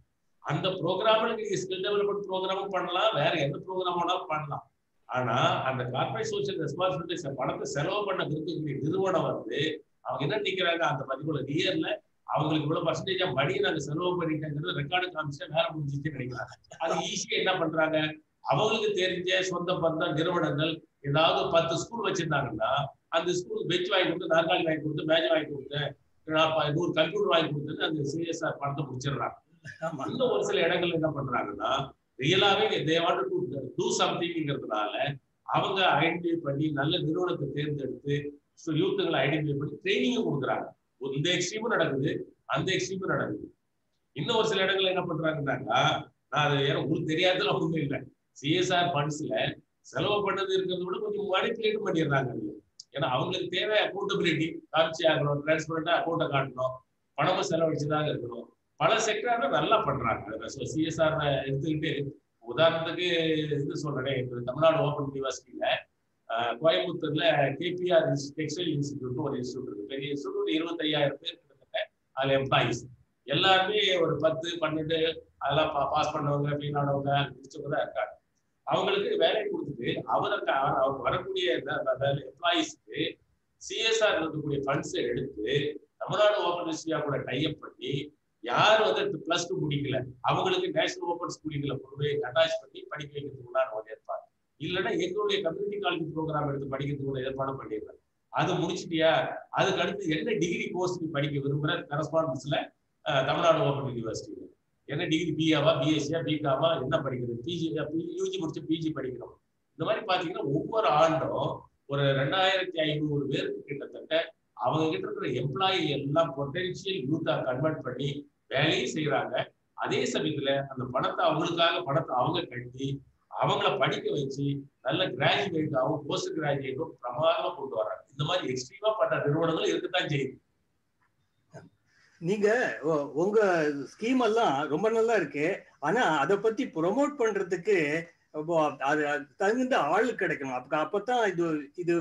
அந்த ப்ரோக்ராம்ல நீங்க ஸ்கில் டெவலப்மெண்ட் ப்ரோக்ராமும் பண்ணலாம், வேற எந்த ப்ரோக்ராம் வேணாலும் பண்ணலாம். ஆனா அந்த கார்ப்பரேட் சோஷியல் ரெஸ்பான்சிபிலிட்டி பணத்தை செலவு பண்ண இருக்கக்கூடிய நிறுவனம் அவங்க என்ன நினைக்கிறாங்க, அந்த பதிவுல இயர்ல அவங்களுக்கு இவ்வளவு பர்சன்டேஜா மணியை நாங்க செலவு பண்ணிட்டேங்கிறது ரெக்கார்டு காமிச்சா வேற முடிஞ்சிச்சுன்னு நினைக்கிறாங்க. அது ஈஸியா என்ன பண்றாங்க, அவங்களுக்கு தெரிஞ்ச சொந்த பந்த நிறுவனங்கள் ஏதாவது 10 ஸ்கூல் வச்சிருந்தாங்கன்னா அந்த ஸ்கூல் பெஞ்ச் வாங்கி கொடுத்து, நாற்காலி வாங்கி கொடுத்து, மேஜ் வாங்கி கொடுத்து, 100 கம்ப்யூட்டர் வாங்கி கொடுத்து அந்த சிஎஸ்ஆர் பணத்தை முடிச்சிடுறாங்க. இன்னும் ஒரு சில இடங்கள்ல என்ன பண்றாங்கன்னா ரியலாவே தே வாண்ட் டு டூ சம்திங்கிறதுனால அவங்க ஐடென்டிஃபை பண்ணி நல்ல நிறுவனத்தை தேர்ந்தெடுத்து யூத்துங்களை ஐடென்டிஃபை பண்ணி ட்ரைனிங்கும் கொடுக்குறாங்க. இந்த எக்ஸ்ட்ரீமும் நடக்குது, அந்த எக்ஸ்ட்ரீமும் நடக்குது. இன்னும் ஒரு சில இடங்கள்ல என்ன பண்றாங்கன்னாக்கா, நான் அது உங்களுக்கு தெரியாததுல ஒண்ணும் இல்லை, சிஎஸ்ஆர் ஃபண்ட்ஸ்ல செலவு பண்ணது இருக்கிறத விட கொஞ்சம் மணிப்புலேட் பண்ணிடுறாங்க. ஏன்னா அவங்களுக்கு தேவை அக்கௌண்டபிலிட்டி காட்சி ஆகணும், டிரான்ஸ்பரண்டா அக்கௌண்ட்டை காட்டணும், பணமும் செலவழிச்சுதாங்க இருக்கணும். பல செக்டர்ல நல்லா பண்றாங்க. சிஎஸ்ஆர் எடுத்துக்கிட்டு உதாரணத்துக்கு இது சொல்றேன், தமிழ்நாடு ஓபன் யூனிவர்சிட்டியில கோயம்புத்தூர்ல கேபிஆர் டெக்ஸ்டைல் இன்ஸ்டிடியூட் ஒரு இன்ஸ்டியூட் இருக்கு, பெரிய இன்ஸ்டியூட். 25,000 பேர் கிட்டத்தட்ட அதுல எம்ப்ளாயிஸ் எல்லாருமே ஒரு 10, 12 அதெல்லாம் பாஸ் பண்ணவங்க, ஃபெயில் ஆனவங்க, முடிச்சவங்க தான் இருக்காங்க. அவங்களுக்கு வேலை கொடுத்துட்டு அவங்க வரக்கூடிய எம்ப்ளாயிஸ்க்கு சிஎஸ்ஆர் இருக்கக்கூடிய ஃபண்ட்ஸ் எடுத்து தமிழ்நாடு ஓபன் யூனிவர்சிட்டியா கூட டைப் பண்ணி யார் +2 முடிக்கல அவங்களுக்கு நேஷனல் ஓபன் ஸ்கூலிங்ல கொண்டு போய் அட்டாச் பண்ணி படிக்க வைக்கிறதுக்கு உண்டான ஒரு ஏற்பாடு, இல்லைன்னா எங்களுடைய கம்யூனிட்டி காலேஜ் ப்ரோக்ராம் எடுத்து படிக்கிறதுக்கு ஒரு ஏற்பாடு பண்ணிடுறாங்க. அது முடிச்சிட்டியா, அதுக்கு அடுத்து என்ன டிகிரி கோர்ஸ் நீ படிக்க விரும்புற கரஸ்பாண்டன்ஸ்ல தமிழ்நாடு ஓபன் யூனிவர்சிட்டியில என்ன டிகிரி, பிஏவா, பிஎஸ்சியா, பிகாமா, என்ன படிக்கிறது, பிஜி, யூஜி முடிச்சு பிஜி படிக்கிறோம். இந்த மாதிரி பாத்தீங்கன்னா ஒவ்வொரு ஆண்டும் ஒரு 2500 பேருக்கு கிட்டத்தட்ட அவங்க கிட்ட இருக்கிற எம்ப்ளாயி எல்லாம் பொட்டன்ஷியல் யூத்தா கன்வெர்ட் பண்ணி வேலையும் செய்யறாங்க. அதே சமயத்துல அந்த பணத்தை அவங்க கட்டி அவங்கள படிக்க வச்சு நல்ல கிராஜுவேட்டாகவும் போஸ்ட் கிராஜுவேட்டும் பிரமாதமா கொண்டு வர்றாங்க. இந்த மாதிரி எக்ஸ்ட்ரீமா பண்ற நிறுவனங்களும் இருக்கத்தான் செய்யுது. நீங்க உங்க ஸ்கீம் எல்லாம் ரொம்ப நல்லா இருக்கு, ஆனா அதை பத்தி ப்ரொமோட் பண்றதுக்கு அது தகுந்த ஆளு கிடைக்கணும். அப்பதான் இது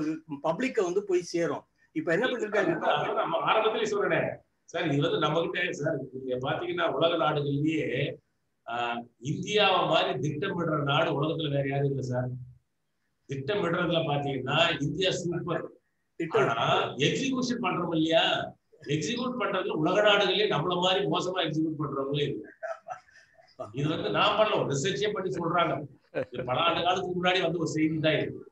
பப்ளிக்க போய் சேரும். இப்ப என்ன பண்ணிருக்காங்க, ஆரம்பத்திலே சொல்றேன் சார், இது நம்ம கிட்ட சார் பாத்தீங்கன்னா உலக நாடுகள்லயே இந்தியாவை மாதிரி திட்டமிடுற நாடு உலகத்துல வேற யாரும் இல்லை சார். திட்டமிடுறதுல பாத்தீங்கன்னா இந்தியா சூப்பர். ஆனா எக்ஸிகியூஷன் பண்றோம் இல்லையா, எக்ஸிக்யூட் பண்றதுல உலக நாடுகளே நம்மள மாதிரி மோசமா எக்ஸிக்யூட் பண்றவங்களே இல்லை. இது நான் பண்ணல, ரிசர்ச்சே பண்ணி சொல்றாங்க. பல ஆண்டு காலத்துக்கு முன்னாடி ஒரு செய்தி தான் இருக்கு.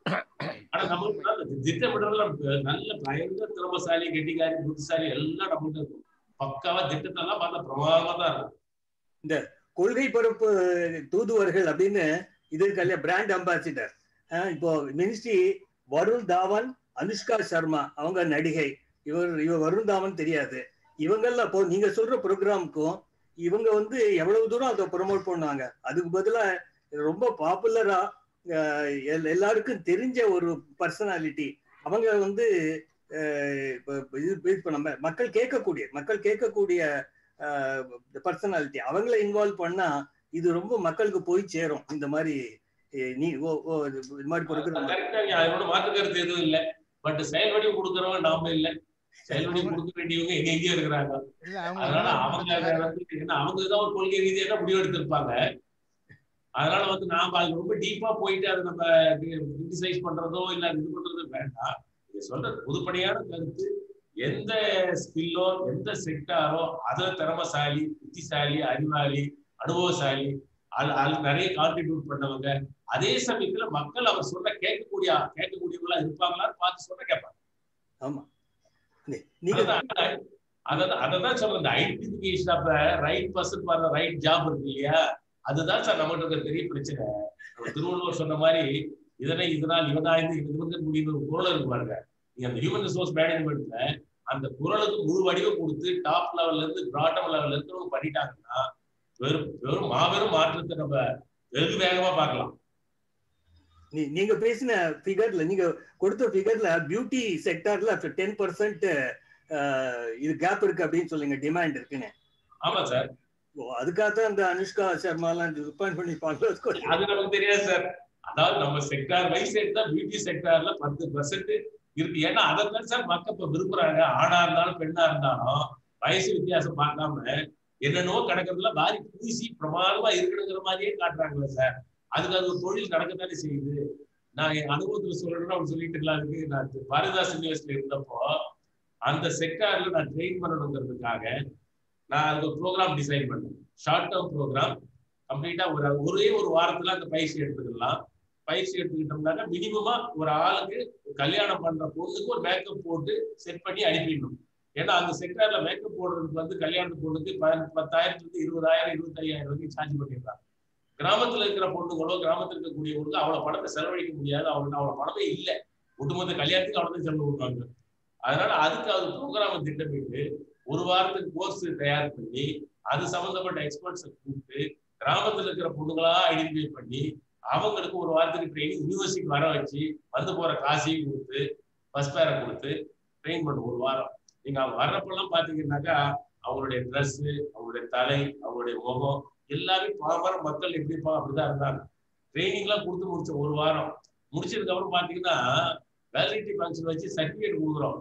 ஆனா நமக்கு திட்டமிடுறதுல நல்ல பயங்கர திறமசாலி, கெட்டிக்காரி, புத்திசாலி எல்லாம் நம்மகிட்ட இருக்கும். பக்காவா திட்டத்தெல்லாம் பார்த்தா பிரமாதமா தான் இருக்கும். இந்த கொள்கை பரப்பு தூதுவர்கள் அப்படின்னு இது இருக்க பிராண்ட் அம்பாசிடர், இப்போ மினிஸ்ட்ரி வருண் தாவன், அனுஷ்கா சர்மா அவங்க நடிகை, இவர் வருண் தாவன் தெரியாது. இவங்கெல்லாம் இப்போ நீங்க சொல்ற ப்ரோக்ராமுக்கும் இவங்க வந்து எவ்வளவு தூரம் அதை ப்ரொமோட் பண்ணாங்க. அதுக்கு பதிலா ரொம்ப பாப்புலரா எல்லாருக்கும் தெரிஞ்ச ஒரு பர்சனாலிட்டி அவங்க வந்து நம்ம மக்கள் கேட்கக்கூடிய பர்சனாலிட்டி அவங்கள இன்வால்வ் பண்ணா இது ரொம்ப மக்களுக்கு போய் சேரும். இந்த மாதிரி நீ இது மாதிரி அதோட மாற்று கருத்து எதுவும் இல்லை. பட் செயல் வடிவம் கொடுக்கறவங்க நாம இல்லை, செயல் வடிவம் கொடுக்க வேண்டியவங்க எங்கெங்கேயோ இருக்கிறாங்க. அதனால அவங்கதான் ஒரு கொள்கை ரீதியாக முடிவு எடுத்திருப்பாங்க. அதனால வந்து நாம அது ரொம்ப டீப்பா போயிட்டு அதை நம்ம கிரிட்டிசைஸ் பண்றதோ இல்ல இது பண்றதோ வேண்டாம். சொல்ற பொதுப்படையான கருத்து, எந்த ஸ்கில்லோ எந்த செக்டாரோ அதுல திறமைசாலி, புத்திசாலி, அறிவாளி, அனுபவசாலி, அது நிறைய கான்ட்ரிபியூட் பண்ணவங்க. அதே சமயத்துல மக்கள் அவர் சொல்ல கேட்கக்கூடியவங்களா இருப்பாங்களான்னு பார்த்து சொல்ல கேட்பாங்க. ஆமா, அததான் சொல்றேன். Identification of right person for right job இருக்கு இல்லையா, அதுதான் சார் நம்மகிட்ட இருக்க பெரிய பிரச்சனை. திருவள்ளுவர் சொன்ன மாதிரி இதனால் இவனாய்ந்து இவங்க முடிவு ஒரு குரல் இருக்கு பாருங்க. நீங்க அந்த ஹியூமன் ரிசோர்ஸ் மேனேஜ்மெண்ட்ல அந்த குரலுக்கு முழு வடிவம் கொடுத்து டாப் லெவல்ல இருந்து பாட்டம் லெவல்ல இருக்கிறவங்க பண்ணிட்டாங்கன்னா வெறும் மாபெரும் மாற்றத்தை நம்ம வெகு வேகமா பார்க்கலாம். நீங்க பேசின ஃபிகர்ல, நீங்க கொடுத்த ஃபிகர்ல பியூட்டி செக்டார்ல 10% இது கேப் இருக்கு அப்படின்னு சொல்லுங்க, டிமாண்ட் இருக்குன்னு. ஆமா சார், அதுக்காகத்தான் அந்த அனுஷ்கா சர்மா எல்லாம் ரிப்பேர் பண்ணி பாக்குறது. அது நமக்கு தெரியாது சார். அதாவது நம்ம செக்டார் வைஸ் எடுத்தா பியூட்டி செக்டார்ல 10% இருக்கு. ஏன்னா அதைத்தான் சார் மக்கள் இப்ப விரும்புறாங்க. ஆணா இருந்தாலும் பெண்ணா இருந்தாலும் வயசு வித்தியாசம் பார்க்காம என்னென்னவோ கிடக்கிறதுல வாரி பூசி பிரமாதமா இருக்கணுங்கிற மாதிரியே காட்டுறாங்களே சார். அதுக்கு அது ஒரு தொழில் நடக்கத்தானே செய்யுது. நான் என் அனுபவத்துல சொல்லணும்னு அவங்க சொல்லிட்டு இருக்கலாருக்கு. நான் பாரதிதாஸ் யூனிவர்சிட்டியில இருந்தப்போ அந்த செக்டார்ல நான் ட்ரெயின் பண்ணணுங்கிறதுக்காக நான் அந்த ப்ரோக்ராம் டிசைன் பண்ணேன். ஷார்ட் டேர்ம் ப்ரோக்ராம் கம்ப்ளீட்டா ஒரே ஒரு வாரத்துல அந்த பயிற்சி எடுத்துக்கலாம். பயிற்சி எடுத்துக்கிட்டோம்னாக்க மினிமமா ஒரு ஆளுக்கு கல்யாணம் பண்ற பொண்ணுக்கு ஒரு மேக்கப் போட்டு செட் பண்ணி அனுப்பிடணும். ஏன்னா அந்த செக்டார்ல மேக்கப் போடுறதுக்கு வந்து கல்யாண பொண்ணுக்கு 10,000 20,000 25,000 வரைக்கும் சார்ஜ் பண்ணிடுறாங்க. கிராமத்துல இருக்கிற பொண்ணுங்களோ கிராமத்துல இருக்கக்கூடியவங்களுக்கு அவ்வளவு பணத்தை செலவழிக்க முடியாது. அவங்களுக்கு அவ்வளவு பணமே இல்லை. ஒட்டுமொத்த கல்யாணத்துக்கு அவ்வளவு செலவு பண்ணுவாங்க. அதனால அதுக்கு அது ப்ரோக்ராமை திட்டமிட்டு ஒரு வாரத்துக்கு கோர்ஸ் தயார் பண்ணி அது சம்பந்தப்பட்ட எக்ஸ்பர்ட்ஸை கூப்பிட்டு கிராமத்துல இருக்கிற பொண்ணுங்களா ஐடென்டிஃபை பண்ணி அவங்களுக்கு ஒரு வாரத்துக்கு ட்ரைனிங் யூனிவர்சிட்டி வர வச்சு வந்து போற காசையும் கொடுத்து பஸ் பேரை கொடுத்து ட்ரெயின் பண்ண ஒரு வாரம். நீங்க அவங்க வர்றப்பெல்லாம் பாத்தீங்கன்னாக்கா அவங்களுடைய ட்ரெஸ், அவங்களுடைய தலை, அவங்களுடைய முகம் எல்லாமே பாமர மக்கள் எப்படி இருப்பாங்க அப்படிதான் இருந்தாங்க. ட்ரைனிங் எல்லாம் கொடுத்து முடிச்ச ஒரு வாரம் முடிச்சதுக்கு அப்புறம் பாத்தீங்கன்னா வேலிடிட்டி ஃபங்க்ஷன் வச்சு சர்டிபிகேட் கொடுக்குறோம்.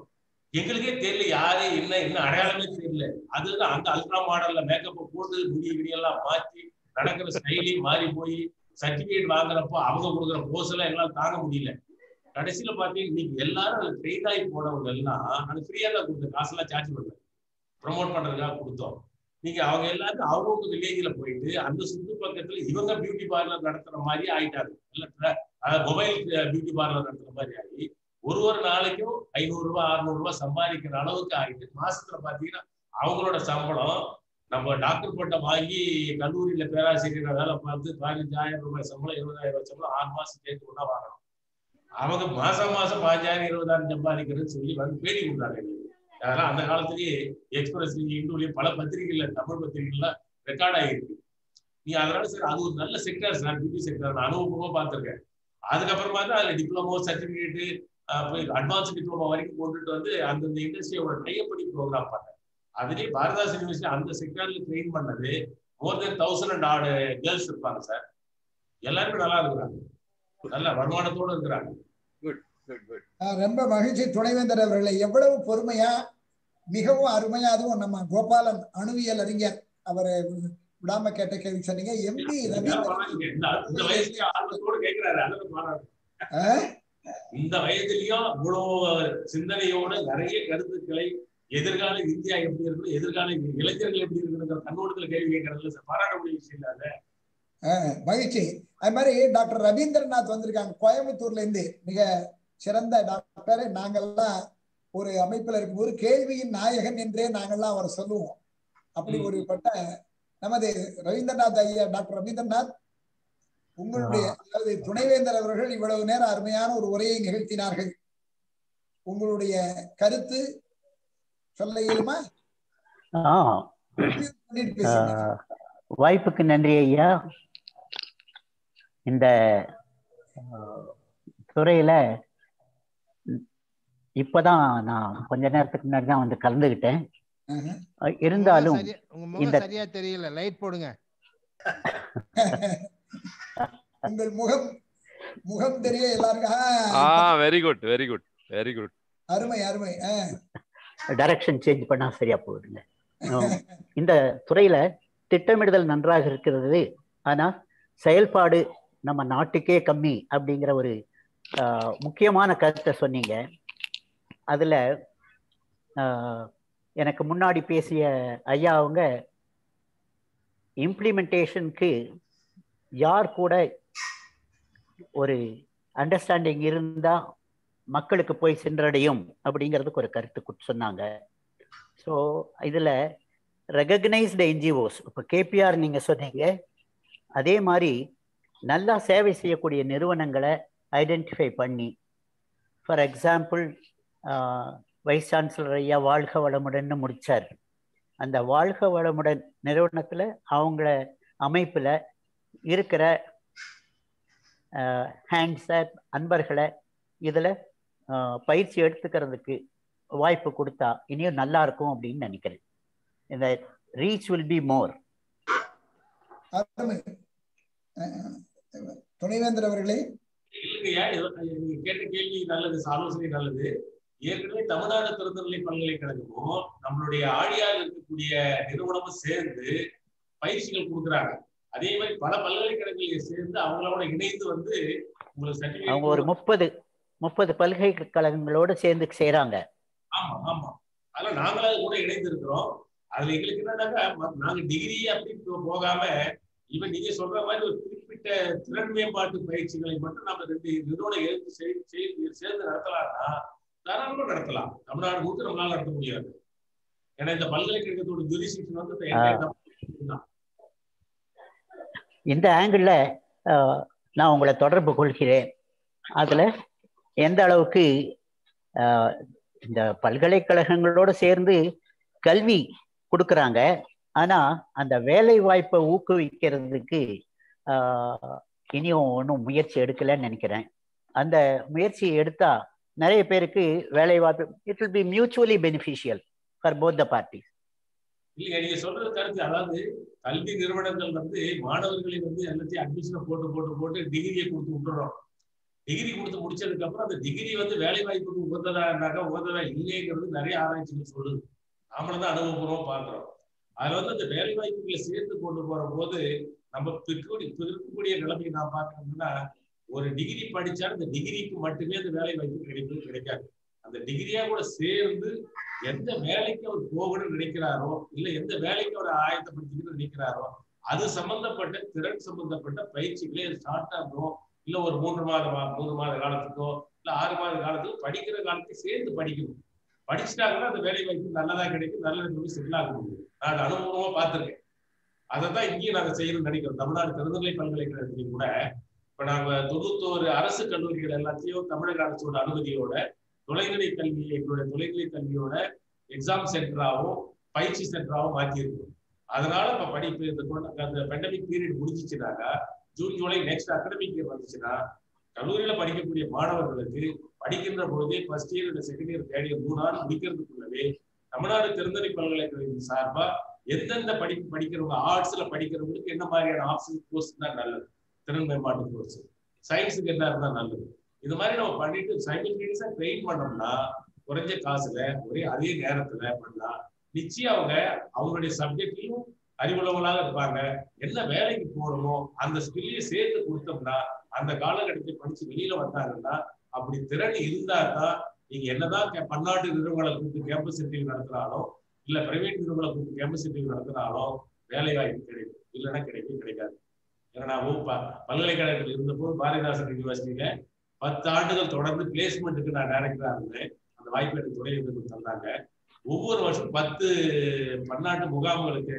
எங்களுக்கே தெரியல யாரு என்ன அடையாளமே தெரியல. அதுதான் அந்த அல்ட்ரா மாடல்ல மேக்கப்பை போட்டு முடியெல்லாம் மாற்றி நடக்கிற ஸ்டைலே மாறி போய் சர்டிபிகேட் வாங்குறப்போ அவங்க கொடுக்குற போஸ் எல்லாம் எங்களால் தாங்க முடியல. கடைசியில பாத்தீங்கன்னா இன்னைக்கு எல்லாரும் அது ட்ரெயின் ஆகி போனவங்க எல்லாம் அது ஃப்ரீயா தான் கொடுத்த காசெல்லாம் சார்ஜ் பண்ணல, ப்ரொமோட் பண்றதுக்காக கொடுத்தோம். நீங்க அவங்க எல்லாரும் அவங்கவுங்க வில்லேஜ்ல போயிட்டு அந்த சுற்று பக்கத்துல இவங்க பியூட்டி பார்லர் நடத்துற மாதிரி ஆயிட்டாங்க. மொபைல் பியூட்டி பார்லர் நடத்துற மாதிரி ஆகி ஒரு நாளைக்கும் 500 ரூபாய் 600 ரூபாய் சம்பாதிக்கிற அளவுக்கு ஆகிட்டு மாசத்துல பாத்தீங்கன்னா அவங்களோட சம்பளம் நம்ம டாக்டர் பட்டம் வாங்கி கல்லூரியில பேராசிரியர் வேலை பார்த்து 15,000 ரூபாய் சம்பளம் 20,000 ரூபாய் சம்பளம் 6 மாசம் சேர்த்து ஒன்னா வாங்கணும். அவங்க மாசம் 15,000 20,000 சம்பாதிக்கிறதுன்னு சொல்லி வந்து பேடி கொடுத்தாங்க. அதெல்லாம் அந்த காலத்திலேயே எக்ஸ்பிரஸ் இந்துலயும் பல பத்திரிகைகள்ல தமிழ் பத்திரிகைகள்ல ரெக்கார்ட் ஆகிருக்கு. நீ அதனால சார் அது ஒரு நல்ல செக்டர் சார், பியூட்டி செக்டர் நான் அனுபவமா பார்த்திருக்கேன். அதுக்கப்புறமா தான் அதுல டிப்ளமோ சர்டிபிகேட்டு அட்வான்ஸ் டிப்ளமோ வரைக்கும் கொண்டுட்டு வந்து அந்தந்த இண்டஸ்ட்ரியோட டைப் பண்ணி ப்ரோக்ராம் பண்ணேன். அதுலேயே பாரதாஸ் யூனிவர்சிட்டி அந்த செக்டர்ல ட்ரெயின் பண்ணது more than 1,000 கேர்ள்ஸ் இருப்பாங்க சார். எல்லாருமே நல்லா இருக்கிறாங்க, நல்ல வருமானத்தோடு இருக்கிறாங்க. ரொம்ப மகிழ்ச்சி துணைவேந்தர் அவர்களை. எவ்வளவு பொறுமையா மிகவும் அருமையா, அதுவும் நம்ம கோபாலன் அணுவியல் அறிஞர் அவரை விடாம கேட்ட கேள்வி சொன்னீங்க. எம்பி இந்த வயசுலயும் ஆர்வத்தோடு கேட்கிறாரு, அதெல்லாம் பாராட்டு. இந்த வயதிலையும் இவ்வளவு சிந்தனையோட நிறைய கருத்துக்களை எதிர்கால இந்தியா எப்படி இருக்கணும், எதிர்கால இளைஞர்கள் எப்படி இருக்கணுங்கிற கண்ணோட்டத்துல கேள்வி கேட்கறதுல பாராட்டக்கூடிய விஷயம் இல்லாத மகிழ்ச்சி. அது மாதிரி டாக்டர் ரவீந்திரநாத் வந்திருக்காங்க கோயம்புத்தூர்ல இருந்து. மிக சிறந்த டாக்டர். நாங்கள்லாம் ஒரு அமைப்புல இருக்கும்போது கேள்வியின் நாயகன் என்றே நாங்கள்லாம் அவரை சொல்லுவோம். அப்படி ஒருபட்ட நமது ரவீந்திரநாத் ஐயா, டாக்டர் ரவீந்திரநாத், உங்களுடைய அதாவது துணைவேந்தர் அவர்கள் இவ்வளவு நேரம் அருமையான ஒரு உரையை நிகழ்த்தினார்கள். உங்களுடைய கருத்து சொல்ல இயலுமா? வாய்ப்புக்கு நன்றி ஐயா. இந்த துறையில இப்பதான் நான் கொஞ்ச நேரத்துக்கு முன்னாடி தான் வந்து கலந்துகிட்டேன். இருந்தாலும் இந்த சரியா தெரியல, லைட் போடுங்க. உங்கள் முகம் தெரிய எல்லாருக்கும். Very good very good very good. அருமை அருமை. டைரக்ஷன் சேஞ்ச் பண்ணா சரியா போகுதுங்க. இந்த துறையில திட்டமிடுதல் நன்றாக இருக்கிறது, ஆனா செயல்பாடு நம்ம நாட்டுக்கே கம்மி அப்படிங்கிற ஒரு முக்கியமான கருத்தை சொன்னீங்க. அதுல எனக்கு முன்னாடி பேசிய ஐயா அவங்க இம்ப்ளிமெண்டேஷனுக்கு யார் கூட ஒரு அண்டர்ஸ்டாண்டிங் இருந்தா மக்களுக்கு போய் சென்றடையும் அப்படிங்கிறதுக்கு ஒரு கருத்து சொன்னாங்க. ஸோ இதுல ரெகக்னைஸ்டு என்ஜிஓஸ், இப்போ கேபிஆர் நீங்க சொன்னீங்க, அதே மாதிரி நல்லா சேவை செய்யக்கூடிய நிறுவனங்களை ஐடென்டிஃபை பண்ணி, ஃபார் எக்ஸாம்பிள் வைஸ் சான்சலர் ஐயா வாழ்க வளமுடன்னு முடிச்சார். அந்த வாழ்க வளமுடன் நிறுவனத்துல அவங்கள அமைப்புல இருக்கிற ஹேண்ட்ஸப் அன்பர்களை இதுல பயிற்சி எடுத்துக்கிறதுக்கு வாய்ப்பு கொடுத்தா இனியும் நல்லா இருக்கும் அப்படின்னு நினைக்கிறேன். இந்த ரீச் வில் பி மோர். துணைவேந்தர் அவர்களே. இல்லைங்கய்யா, நீங்க கேட்ட கேள்வி நல்லது, ஆலோசனை நல்லது. ஏற்கனவே தமிழ்நாடு திறந்தநிலை பல்கலைக்கழகமும் நம்மளுடைய ஆழியால் இருக்கக்கூடிய நிறுவனமும் சேர்ந்து பயிற்சிகள் கொடுக்குறாங்க. அதே மாதிரி பல பல்கலைக்கழகங்கள் சேர்ந்து அவங்களோட இணைந்து வந்து உங்களுக்கு சர்டிபிகேட் அவங்க ஒரு 30 பல்கலைக்கழகங்களோட சேர்ந்து செய்றாங்க. ஆமா ஆமா, அதெல்லாம் நாங்களும் கூட இணைந்து இருக்கிறோம். அதுல எங்களுக்கு என்னன்னாக்கா, நாங்க டிகிரி அப்படி போகாம இப்ப நீங்க சொல்ற மாதிரி ஒரு குறிப்பிட்ட திறன் மேம்பாட்டு பயிற்சிகளை மட்டும் நம்ம 2 நிறுவனம் எடுத்து சேர்ந்து நடத்தலாம்னா தாராளமா நடத்தலாம். தமிழ்நாடு முழுக்க நம்மளால நடத்த முடியாது. ஏன்னா இந்த பல்கலைக்கழகத்தோட ஜூரிஸ்டிக்ஷன் வந்து இந்த ஆங்கிள் நான் உங்களை தொடர்பு கொள்கிறேன். அதுல எந்த அளவுக்கு இந்த பல்கலைக்கழகங்களோட சேர்ந்து கல்வி கொடுக்கறாங்க, ஆனா அந்த வேலை வாய்ப்பை ஊக்குவிக்கிறதுக்கு இனியும் ஒன்றும் முயற்சி எடுக்கலன்னு நினைக்கிறேன். அந்த முயற்சி எடுத்தா நிறைய பேருக்கு வேலை வாய்ப்பு, it will be mutually beneficial for both the parties. இல்லைங்க, நீங்க சொல்றது கருத்து. அதாவது கல்வி நிறுவனங்கள் வந்து மாணவர்களை வந்து எல்லாத்தையும் அட்மிஷனை போட்டு டிகிரியை கொடுத்து விட்டுறோம். டிகிரி கொடுத்து முடிச்சதுக்கு அப்புறம் அந்த டிகிரி வந்து வேலை வாய்ப்புக்கு உகந்ததா இல்லைங்கிறது நிறைய ஆராய்ச்சிகள் சொல்லுது. நாமளும் தான் அனுபவபூர்வம் பார்க்கிறோம். அதுல வந்து அந்த வேலை வாய்ப்புகளை சேர்த்து கொண்டு போற போது நம்ம இருக்கக்கூடிய நிலைமையை நான் பார்க்கணும்னா, ஒரு டிகிரி படிச்சா அந்த டிகிரிக்கு மட்டுமே அந்த வேலை வாய்ப்பு கிடைக்காது. அந்த டிகிரியா கூட சேர்ந்து எந்த வேலைக்கு அவர் போகணும்னு நினைக்கிறாரோ, இல்ல எந்த வேலைக்கு அவர் ஆயத்தப்படுத்திக்கணும்னு நினைக்கிறாரோ, அது சம்பந்தப்பட்ட திறன் சம்பந்தப்பட்ட பயிற்சிகளே ஸ்டார்ட் ஆகும். இல்ல ஒரு 3 மாத காலத்துக்கோ இல்ல 6 மாத காலத்துக்கோ படிக்கிற காலத்துக்கு சேர்ந்து படிக்கணும். படிச்சுட்டாங்கன்னா அந்த வேலை வாய்ப்பு நல்லதா கிடைக்கும், நல்ல செட்டில் ஆக முடியும். நான் அதை அனுபவமா பார்த்திருக்கேன். அதை தான் இங்கேயும் நாங்க செய்யணும்னு நினைக்கிறோம். தமிழ்நாடு திறந்தநிலை பல்கலைக்கழகத்திலையும் கூட இப்ப நாங்க 91 அரசு கல்லூரிகள் எல்லாத்தையும் தமிழக அரசோட அனுமதியோட தொலைநிலை கல்வியை எங்களுடைய தொலைநிலை கல்வியோட எக்ஸாம் சென்டராகவும் பயிற்சி சென்டராகவும் மாற்றியிருக்கோம். அதனால இப்ப படிப்பு அந்த பெண்டமிக் பீரியட் முடிஞ்சிச்சுனாக்கா, June July next academic year வந்துச்சுன்னா, கல்லூரியில படிக்கக்கூடிய மாணவர்களுக்கு படிக்கின்ற பொழுதே ஃபர்ஸ்ட் இயர் இல்ல செகண்ட் இயர் தேர்ட் இயர் 3 ஆண்டு முடிக்கிறதுக்குள்ளவே தமிழ்நாடு திறந்தநிலை பல்கலைக்கழகத்தின் சார்பா எந்தெந்த படிப்பு படிக்கிறவங்க, ஆர்ட்ஸ்ல படிக்கிறவங்களுக்கு என்ன மாதிரியான ஆப்ஷன் கோர்ஸ் தான் நல்லது, திறன் மேம்பாட்டு கோர்ஸ், சயின்ஸுக்கு என்ன இருந்தா நல்லது, இது மாதிரி நம்ம பண்ணிட்டு சைமல்டேனியஸா ட்ரெயின் பண்ணோம்னா குறைஞ்ச காசுல அதே நேரத்துல பண்ணா நிச்சயம் அவங்களுடைய சப்ஜெக்ட்லயும் அறிவுள்ளவங்களாக இருப்பாங்க. என்ன வேலைக்கு போகணுமோ அந்த ஸ்கில்லையும் சேர்த்து கொடுத்தோம்னா அந்த காலகட்டத்தில் படிச்சு வெளியில வந்தாங்கன்னா, அப்படி திறன் இருந்தா தான் நீங்க என்னதான் பன்னாட்டு நிறுவனங்களை கூப்பிட்டு கேம்பஸ் இன்டர்வியூ நடத்தினாலும் இல்ல பிரைவேட் நிறுவனங்களை கூப்பிட்டு கேம்பஸ் இன்டர்வியூ நடத்தினாலும் வேலை வாய்ப்பு கிடைக்கும், இல்லைன்னா கிடைக்காது. ஏன்னா நான் பல்கலைக்கழகத்தில் இருந்தபோது பாரதிதாசன் யூனிவர்சிட்டியில 10 ஆண்டுகள் தொடர்ந்து பிளேஸ்மெண்ட்டுக்கு நான் டைரக்டரா இருந்தேன். அந்த வாய்ப்பு எனக்கு துணை தந்தாங்க. ஒவ்வொரு வருஷம் 10 பன்னாட்டு முகாம்களுக்கு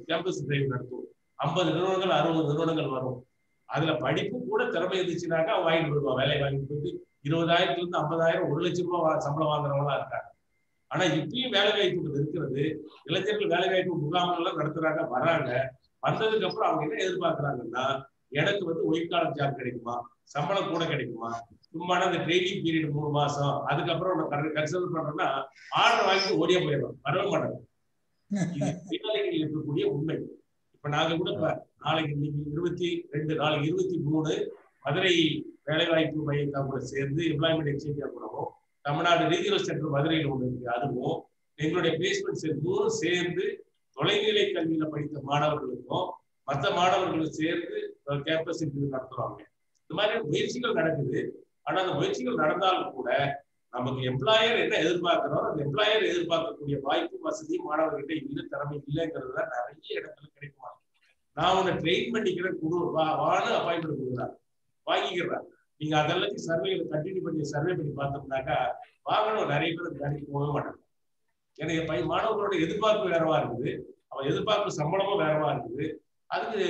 கேம்பஸ் இன்டர்வியூ நடத்துவோம். 50 நிறுவனங்கள் 60 நிறுவனங்கள் வரும். அதுல படிப்பு கூட திறமை இருந்துச்சுனாக்கா வாங்கிட்டு வருவான். வேலை வாங்கிட்டு போயிட்டு 20,000 to 50,000 1 லட்சம் ரூபாய் சம்பளம் வாங்குறவங்களா இருக்காங்க. ஆனா இப்பயும் வேலை வாய்ப்புகள் இருக்கிறது. இளைஞர்கள் வேலை வாய்ப்பு முகாம்கள் எல்லாம் நடத்துறாங்க, வராங்க. வந்ததுக்கு அப்புறம் அவங்க என்ன எதிர்பார்க்கறாங்கன்னா, எனக்கு ஒயிட் காலர் ஜாப் கிடைக்குமா, சம்பளம் கூட கிடைக்குமா, சும்மா அந்த ட்ரைனிங் பீரியட் 3 மாசம், அதுக்கப்புறம் கன்சல்ட் பண்றோம்னா ஆர்டர் வாங்கி ஓடிய போயிடும், வரவே மாட்டாங்க. இது தொழிலாளிகள் இருக்கக்கூடிய உண்மை. இப்ப நாங்க கூட நாளைக்கு இன்னைக்கு 22, நாளைக்கு 23 மதுரை வேலைவாய்ப்பு மையத்தால் கூட சேர்ந்து எம்ப்ளாய்மெண்ட் எக்ஸ்சேஞ்ச் கூடவும் தமிழ்நாடு ரீஜனல் சென்டர் மதுரையில் ஒன்று இருக்கு, அதுவும் எங்களுடைய பிளேஸ்மெண்ட் சென்டரும் சேர்ந்து தொலைநிலை கல்வியில படித்த மாணவர்களுக்கும் மற்ற மாணவர்களும் சேர்ந்து கேம்பஸ் இன்டர்வியூ நடத்துவாங்க. இந்த மாதிரி முயற்சிகள் நடக்குது. ஆனா அந்த முயற்சிகள் நடந்தாலும் கூட நமக்கு எம்ப்ளாயர் என்ன எதிர்பார்க்கிறோம், அந்த எம்ப்ளாயர் எதிர்பார்க்கக்கூடிய வாய்ப்பு வசதி மாணவர்கிட்ட இல்லை, திறமை இல்லைங்கிறது தான் நிறைய இடத்துல கிடைக்குமா. நான் உன்னை ட்ரெயின் பண்ணிக்கிறேன், வான்னு அப்பாயின்மெண்ட் கொடுக்குறாங்க, வாங்கிக்கிறாங்க. நீங்க அதெல்லாம் சர்வேல கண்டினியூ பண்ணி சர்வே பண்ணி பார்த்தோம்னாக்கா வாங்கணும் நிறைய பேர் வேலைக்கு போக மாட்டாங்க. ஏன்னா மாணவர்களோட எதிர்பார்ப்பு வேறவா இருக்குது, அவன் எதிர்பார்ப்பு சம்பளமும் வேறவா இருக்குது, அதுக்கு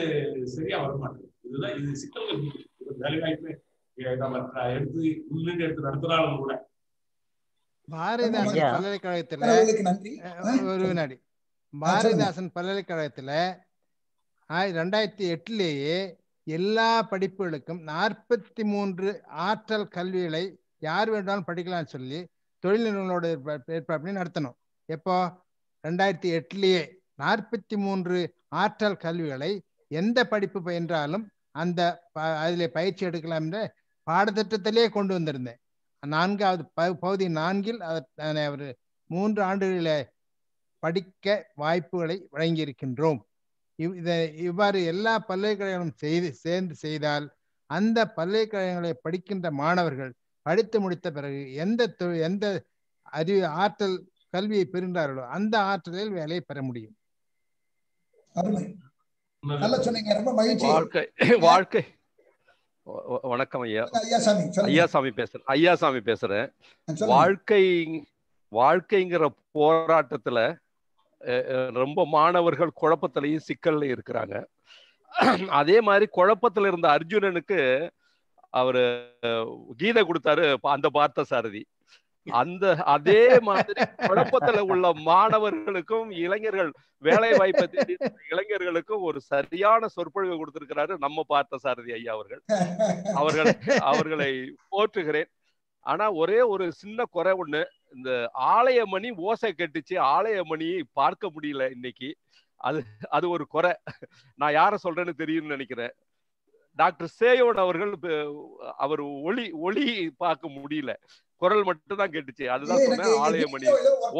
சரியா வர மாட்டேங்குது. இதுதான் இது சிக்கல்கள். வேலை வாய்ப்பு நம்ம எடுத்து நடத்தினாலும் கூட பாரதிதாசன் பல்கலைக்கழகத்துல ஒரு வினாடி, பாரதிதாசன் பல்கலைக்கழகத்துல 2008 எல்லா படிப்புகளுக்கும் 43 ஆற்றல் கல்விகளை யார் வேண்டாலும் படிக்கலாம்னு சொல்லி தொழில் நிறுவனங்களோட ஏற்பாடு நடத்தணும். எப்போ 2008 43 ஆற்றல் கல்விகளை எந்த படிப்பு பயின்றாலும் அந்த அதில் பயிற்சி எடுக்கலாம் என்ற பாடத்திட்டத்திலே கொண்டு வந்திருந்தேன். 4வது பகுதி 4 அவர் 3 ஆண்டுகளில் படிக்க வாய்ப்புகளை வழங்கியிருக்கின்றோம். இவ்வாறு எல்லா பல்கலைக்கழகங்களும் சேர்ந்து செய்தால் அந்த பல்கலைக்கழகங்களை படிக்கின்ற மாணவர்கள் படித்து முடித்த பிறகு எந்த அறிவு ஆற்றல் கல்வியை பெறுகின்றார்களோ அந்த ஆற்றலில் வேலையை பெற முடியும். வாழ்க்கை வணக்கம் ஐயா. ஐயாசாமி பேசுறேன். வாழ்க்கைங்கிற போராட்டத்துல ரொம்ப மாணவர்கள் குழப்பத்திலையும் சிக்கல்ல இருக்கிறாங்க. அதே மாதிரி குழப்பத்துல இருந்த அர்ஜுனனுக்கு அவரு கீதை கொடுத்தாரு அந்த பார்த்த சாரதி. அதே மாதிரி குழப்பத்துல உள்ள மாணவர்களுக்கும் இளைஞர்கள் வேலை வாய்ப்பை தேடி இளைஞர்களுக்கும் ஒரு சரியான சொற்பொழிவு கொடுத்திருக்கிறாரு நம்ம பார்த்த சாரதி ஐயா அவர்களை போற்றுகிறேன். ஆனா ஒரே ஒரு சின்ன குறை ஒண்ணு, இந்த ஆலயமணி ஓசை கட்டுச்சு, ஆலயமணியை பார்க்க முடியல இன்னைக்கு. அது ஒரு குறை. நான் யார சொல்றேன்னு தெரியும்னு நினைக்கிறேன். டாக்டர் சேயோன் அவர்கள் அவர் ஒளி பார்க்க முடியல, குரல் மட்டும் தான் கேட்டுச்சு. அதுதான் சொன்னேன், ஆலயமணி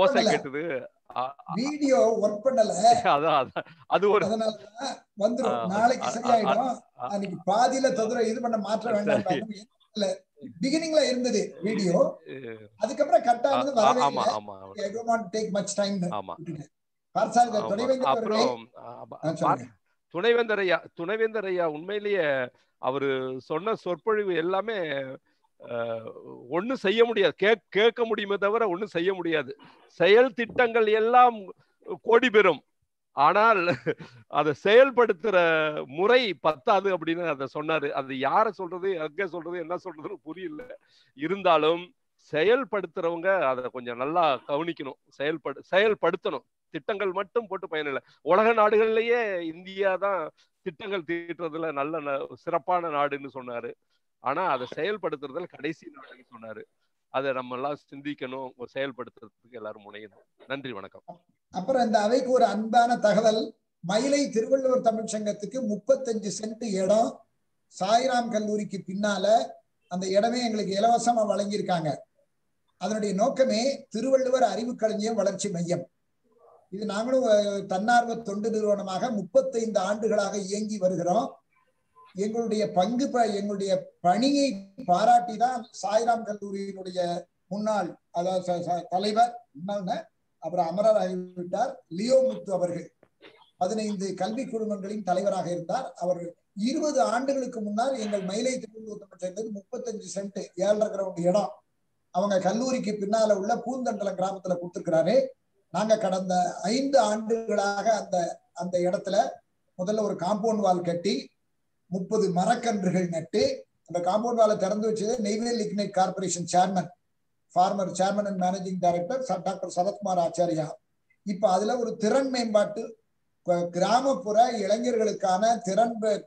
ஓசை கேட்டது. வீடியோ ஒர்க் பண்ணல, அதான் அது ஒரு வந்துரும். நாளைக்கு சரியாயிடும். அன்னைக்கு பாதியில இது பண்ண மாற்ற வேண்டாம். பிகினிங்ல இருந்தது வீடியோ, அதுக்கப்புறம் கட் ஆனது வரவே இல்லை. I don't want to take much time. அப்புறம் துணைவேந்தர் ஐயா உண்மையிலேயே அவரு சொன்ன சொற்பொழிவு எல்லாமே ஒண்ணும் செய்ய முடியாது, கேட்க முடியுமே தவிர ஒண்ணும் செய்ய முடியாது. செயல் திட்டங்கள் எல்லாம் கோடி பெறும், ஆனால் அதை செயல்படுத்துற முறை பத்தாது அப்படின்னு அதை சொன்னாரு. அது யார சொல்றது, எங்க சொல்றது, என்ன சொல்றதுன்னு புரியல. இருந்தாலும் செயல்படுத்துறவங்க அதை கொஞ்சம் நல்லா கவனிக்கணும், செயல்படுத்தணும். திட்டங்கள் மட்டும் போட்டு பயனில்லை. உலக நாடுகள்லயே இந்தியா தான் திட்டங்கள் தீட்டுறதுல நல்ல சிறப்பான நாடுன்னு சொன்னாரு. ஆனா அதை செயல்படுத்துறதுல கடைசி நாடுன்னு சொன்னாரு. அதை நம்ம எல்லாம் சிந்திக்கணும், செயல்படுத்துறதுக்கு எல்லாரும் முனையணும். நன்றி, வணக்கம். அப்புறம் இந்த அவைக்கு ஒரு அன்பான தகவல், மயிலை திருவள்ளுவர் தமிழ் சங்கத்துக்கு 35 சென்ட் இடம் சாய்ராம் கல்லூரிக்கு பின்னால அந்த இடமே எங்களுக்கு இலவசமா வழங்கியிருக்காங்க. அதனுடைய நோக்கமே திருவள்ளுவர் அறிவு களஞ்சியம் வளர்ச்சி மையம். இது நாங்களும் தன்னார்வ தொண்டு நிறுவனமாக 35 ஆண்டுகளாக இயங்கி வருகிறோம். எங்களுடைய எங்களுடைய பணியை பாராட்டி தான் சாய்ராம் கல்லூரியினுடைய முன்னாள் தலைவர் அப்புறம் அமரர் ஆகிவிட்டார் லியோ முத்து அவர்கள் 15 கல்வி குழுமங்களின் தலைவராக இருந்தார். அவர் 20 ஆண்டுகளுக்கு முன்னால் எங்கள் மயிலை திருவள்ளுவர் சேர்ந்தது 35 சென்ட் 7.5 கிரவுண்ட் இடம் அவங்க கல்லூரிக்கு பின்னால உள்ள பூந்தண்டலம் கிராமத்துல கொடுத்திருக்கிறாரு. நாங்க கடந்த 5 ஆண்டுகளாக அந்த இடத்துல முதல்ல ஒரு காம்பவுண்ட் வால் கட்டி 30 மரக்கன்றுகள் நட்டு அந்த காம்பவுண்ட் வாலை திறந்து வச்சது Neyveli Lignite Corporation chairman former chairman and managing director doctor Sarathkumar Acharya. இப்ப அதுல ஒரு திறன் மேம்பாட்டு கிராமப்புற இளைஞர்களுக்கான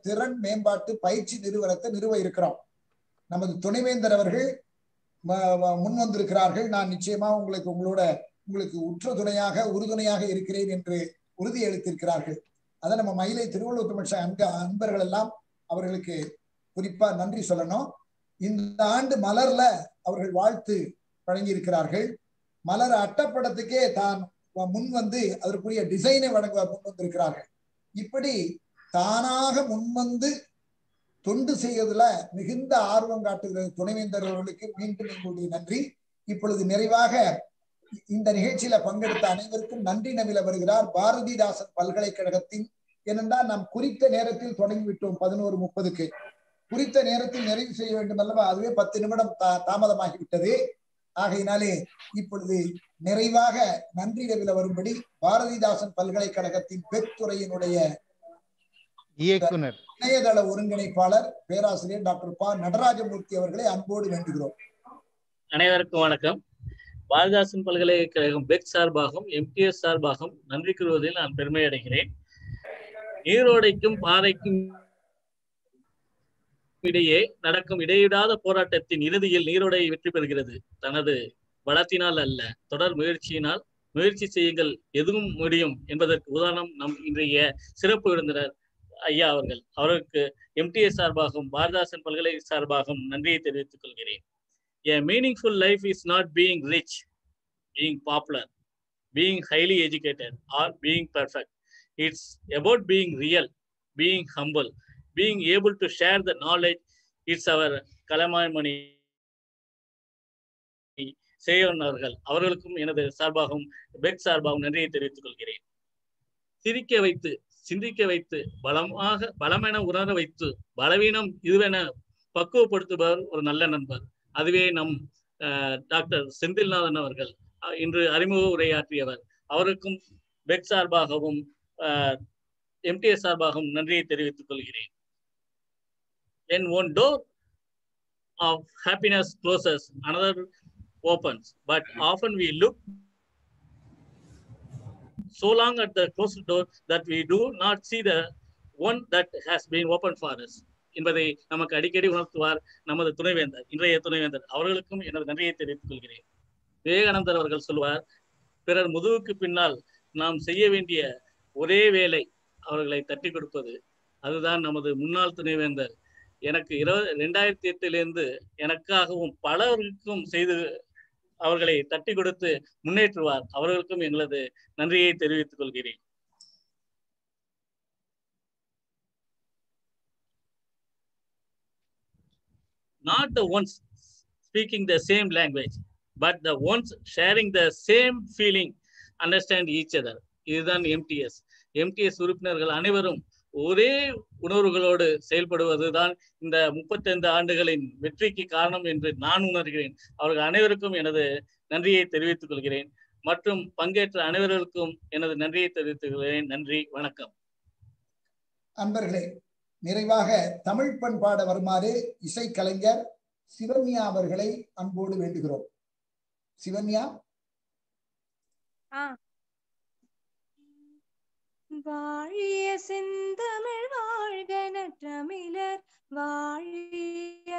திறன் மேம்பாட்டு பயிற்சி நிறுவனத்தை நிறுவ இருக்கிறோம். நமது துணைவேந்தர் அவர்கள் முன் வந்திருக்கிறார்கள். நான் நிச்சயமா உங்களுக்கு உற்ற துணையாக உறுதுணையாக இருக்கிறேன் என்று உறுதி அளித்திருக்கிறார்கள். அதை நம்ம மயிலை திருவள்ளுவர் தமிழ் அன்பர்கள் எல்லாம் அவர்களுக்கு குறிப்பா நன்றி சொல்லணும். இந்த ஆண்டு மலர்ல அவர்கள் வாழ்த்து வழங்கியிருக்கிறார்கள். மலர் அட்டப்படத்துக்கே தான் முன் வந்து அதற்குரிய டிசைனை வழங்க முன் வந்திருக்கிறார்கள். இப்படி தானாக முன்வந்து தொண்டு செய்வதில் மிகுந்த ஆர்வம் காட்டுகிற துணைவேந்தர் அவர்களுக்கு மீண்டும் எங்களுடைய நன்றி. இப்பொழுது நிறைவாக இந்த நிகழ்ச்சியில பங்கெடுத்த அனைவருக்கும் நன்றி நவில வருகிறார் பாரதிதாசன் பல்கலைக்கழகத்தின். ஏனென்றால் நாம் குறித்த நேரத்தில் தொடங்கிவிட்டோம் 11:30க்கு. குறித்த நேரத்தில் நிறைவு செய்ய வேண்டும் அல்லவா? அதுவே 10 நிமிடம் தாமதமாகிவிட்டது. ஆகையினாலே இப்பொழுது நிறைவாக நன்றி நவில வரும்படி பாரதிதாசன் பல்கலைக்கழகத்தின் பெத்துறையினுடைய இயக்குனர் இணையதள ஒருங்கிணைப்பாளர் பேராசிரியர் டாக்டர் ப. நடராஜமூர்த்தி அவர்களை அன்போடு வேண்டுகிறோம். அனைவருக்கும் வணக்கம். பாரதிதாசன் பல்கலைக்கழகம் பெக் சார்பாகவும் எம்டிஎஸ் சார்பாகவும் நன்றி கூறுவதில் நான் பெருமை அடைகிறேன். நீரோடைக்கும் பாறைக்கும் இடையே நடக்கும் இடையிடாத போராட்டத்தின் இறுதியில் நீரோடை வெற்றி பெறுகிறது. தனது பலத்தினால் அல்ல, தொடர் முயற்சியினால். முயற்சி செய்யுங்கள், எதுவும் முடியும் என்பதற்கு உதாரணம் நம் இன்றைய சிறப்பு விருந்தினர் ஐயா அவர்கள். அவருக்கு எம்டிஎஸ் சார்பாகவும் பாரதிதாசன் பல்கலை சார்பாகவும் நன்றியை தெரிவித்துக் கொள்கிறேன். A meaningful life is not being rich, being popular, being highly educated, or being perfect. It's about being real, being humble, being able to share the knowledge. It's our Kalaimamani Seyon அவர்களுக்கும் எனது சார்பாகவும் பெக் சார்பாகவும் நன்றியை தெரிவித்துக் கொள்கிறேன். சிரிக்க வைத்து, சிந்திக்க வைத்து, பலமென உணர வைத்து, பலவீனம் இதுவென பக்குவப்படுத்துபவர் ஒரு நல்ல நண்பர். அதுவே நம் டாக்டர் செந்தில்நாதன் அவர்கள் இன்று அறிமுக உரையாற்றியவர். அவருக்கும் பெக் சார்பாகவும் எம்டிஎஸ் சார்பாகவும் நன்றியை தெரிவித்துக் கொள்கிறேன். When one door of happiness closes, another opens. But often we look so long at the closed door that we do not see the one that has been opened for us என்பதை நமக்கு அடிக்கடி உணர்த்துவார் நமது துணைவேந்தர், இன்றைய துணைவேந்தர். அவர்களுக்கும் எனது நன்றியை தெரிவித்துக் கொள்கிறேன். விவேகானந்தர் அவர்கள் சொல்வார், பிறர் முதுகுக்கு பின்னால் நாம் செய்ய வேண்டிய ஒரே வேலை அவர்களை தட்டி கொடுப்பது. அதுதான் நமது முன்னாள் துணைவேந்தர் எனக்கு 2008 எனக்காகவும் பலருக்கும் செய்து அவர்களை தட்டி கொடுத்து முன்னேற்றுவார். அவர்களுக்கும் எங்களது நன்றியை தெரிவித்துக் கொள்கிறேன். Not the ones speaking the same language, but the ones sharing the same feeling, understand each other. இதுதான் எம்டிஎஸ். எம்டிஎஸ் உறுப்பினர்கள் அனைவரும் ஒரே உணர்வுகளோடு செயல்படுவதுதான் இந்த 35 ஆண்டுகளின் வெற்றிக்கு காரணம் என்று நான் உணர்கிறேன். அவர்கள் அனைவருக்கும் எனது நன்றியை தெரிவித்துக் கொள்கிறேன். மற்றும் பங்கேற்ற அனைவருக்கும் எனது நன்றியை தெரிவித்துக் கொள்கிறேன். நன்றி, வணக்கம். அன்பர்களே, நிறைவாக தமிழ் பண்பாட வருமாறு இசைக்கலைஞர் சிவன்யா அவர்களை அன்போடு வேண்டுகிறோம். சிவன்யா. வாழிய செந்தமிழ் வாழ்க நற்றமிழர் வாழிய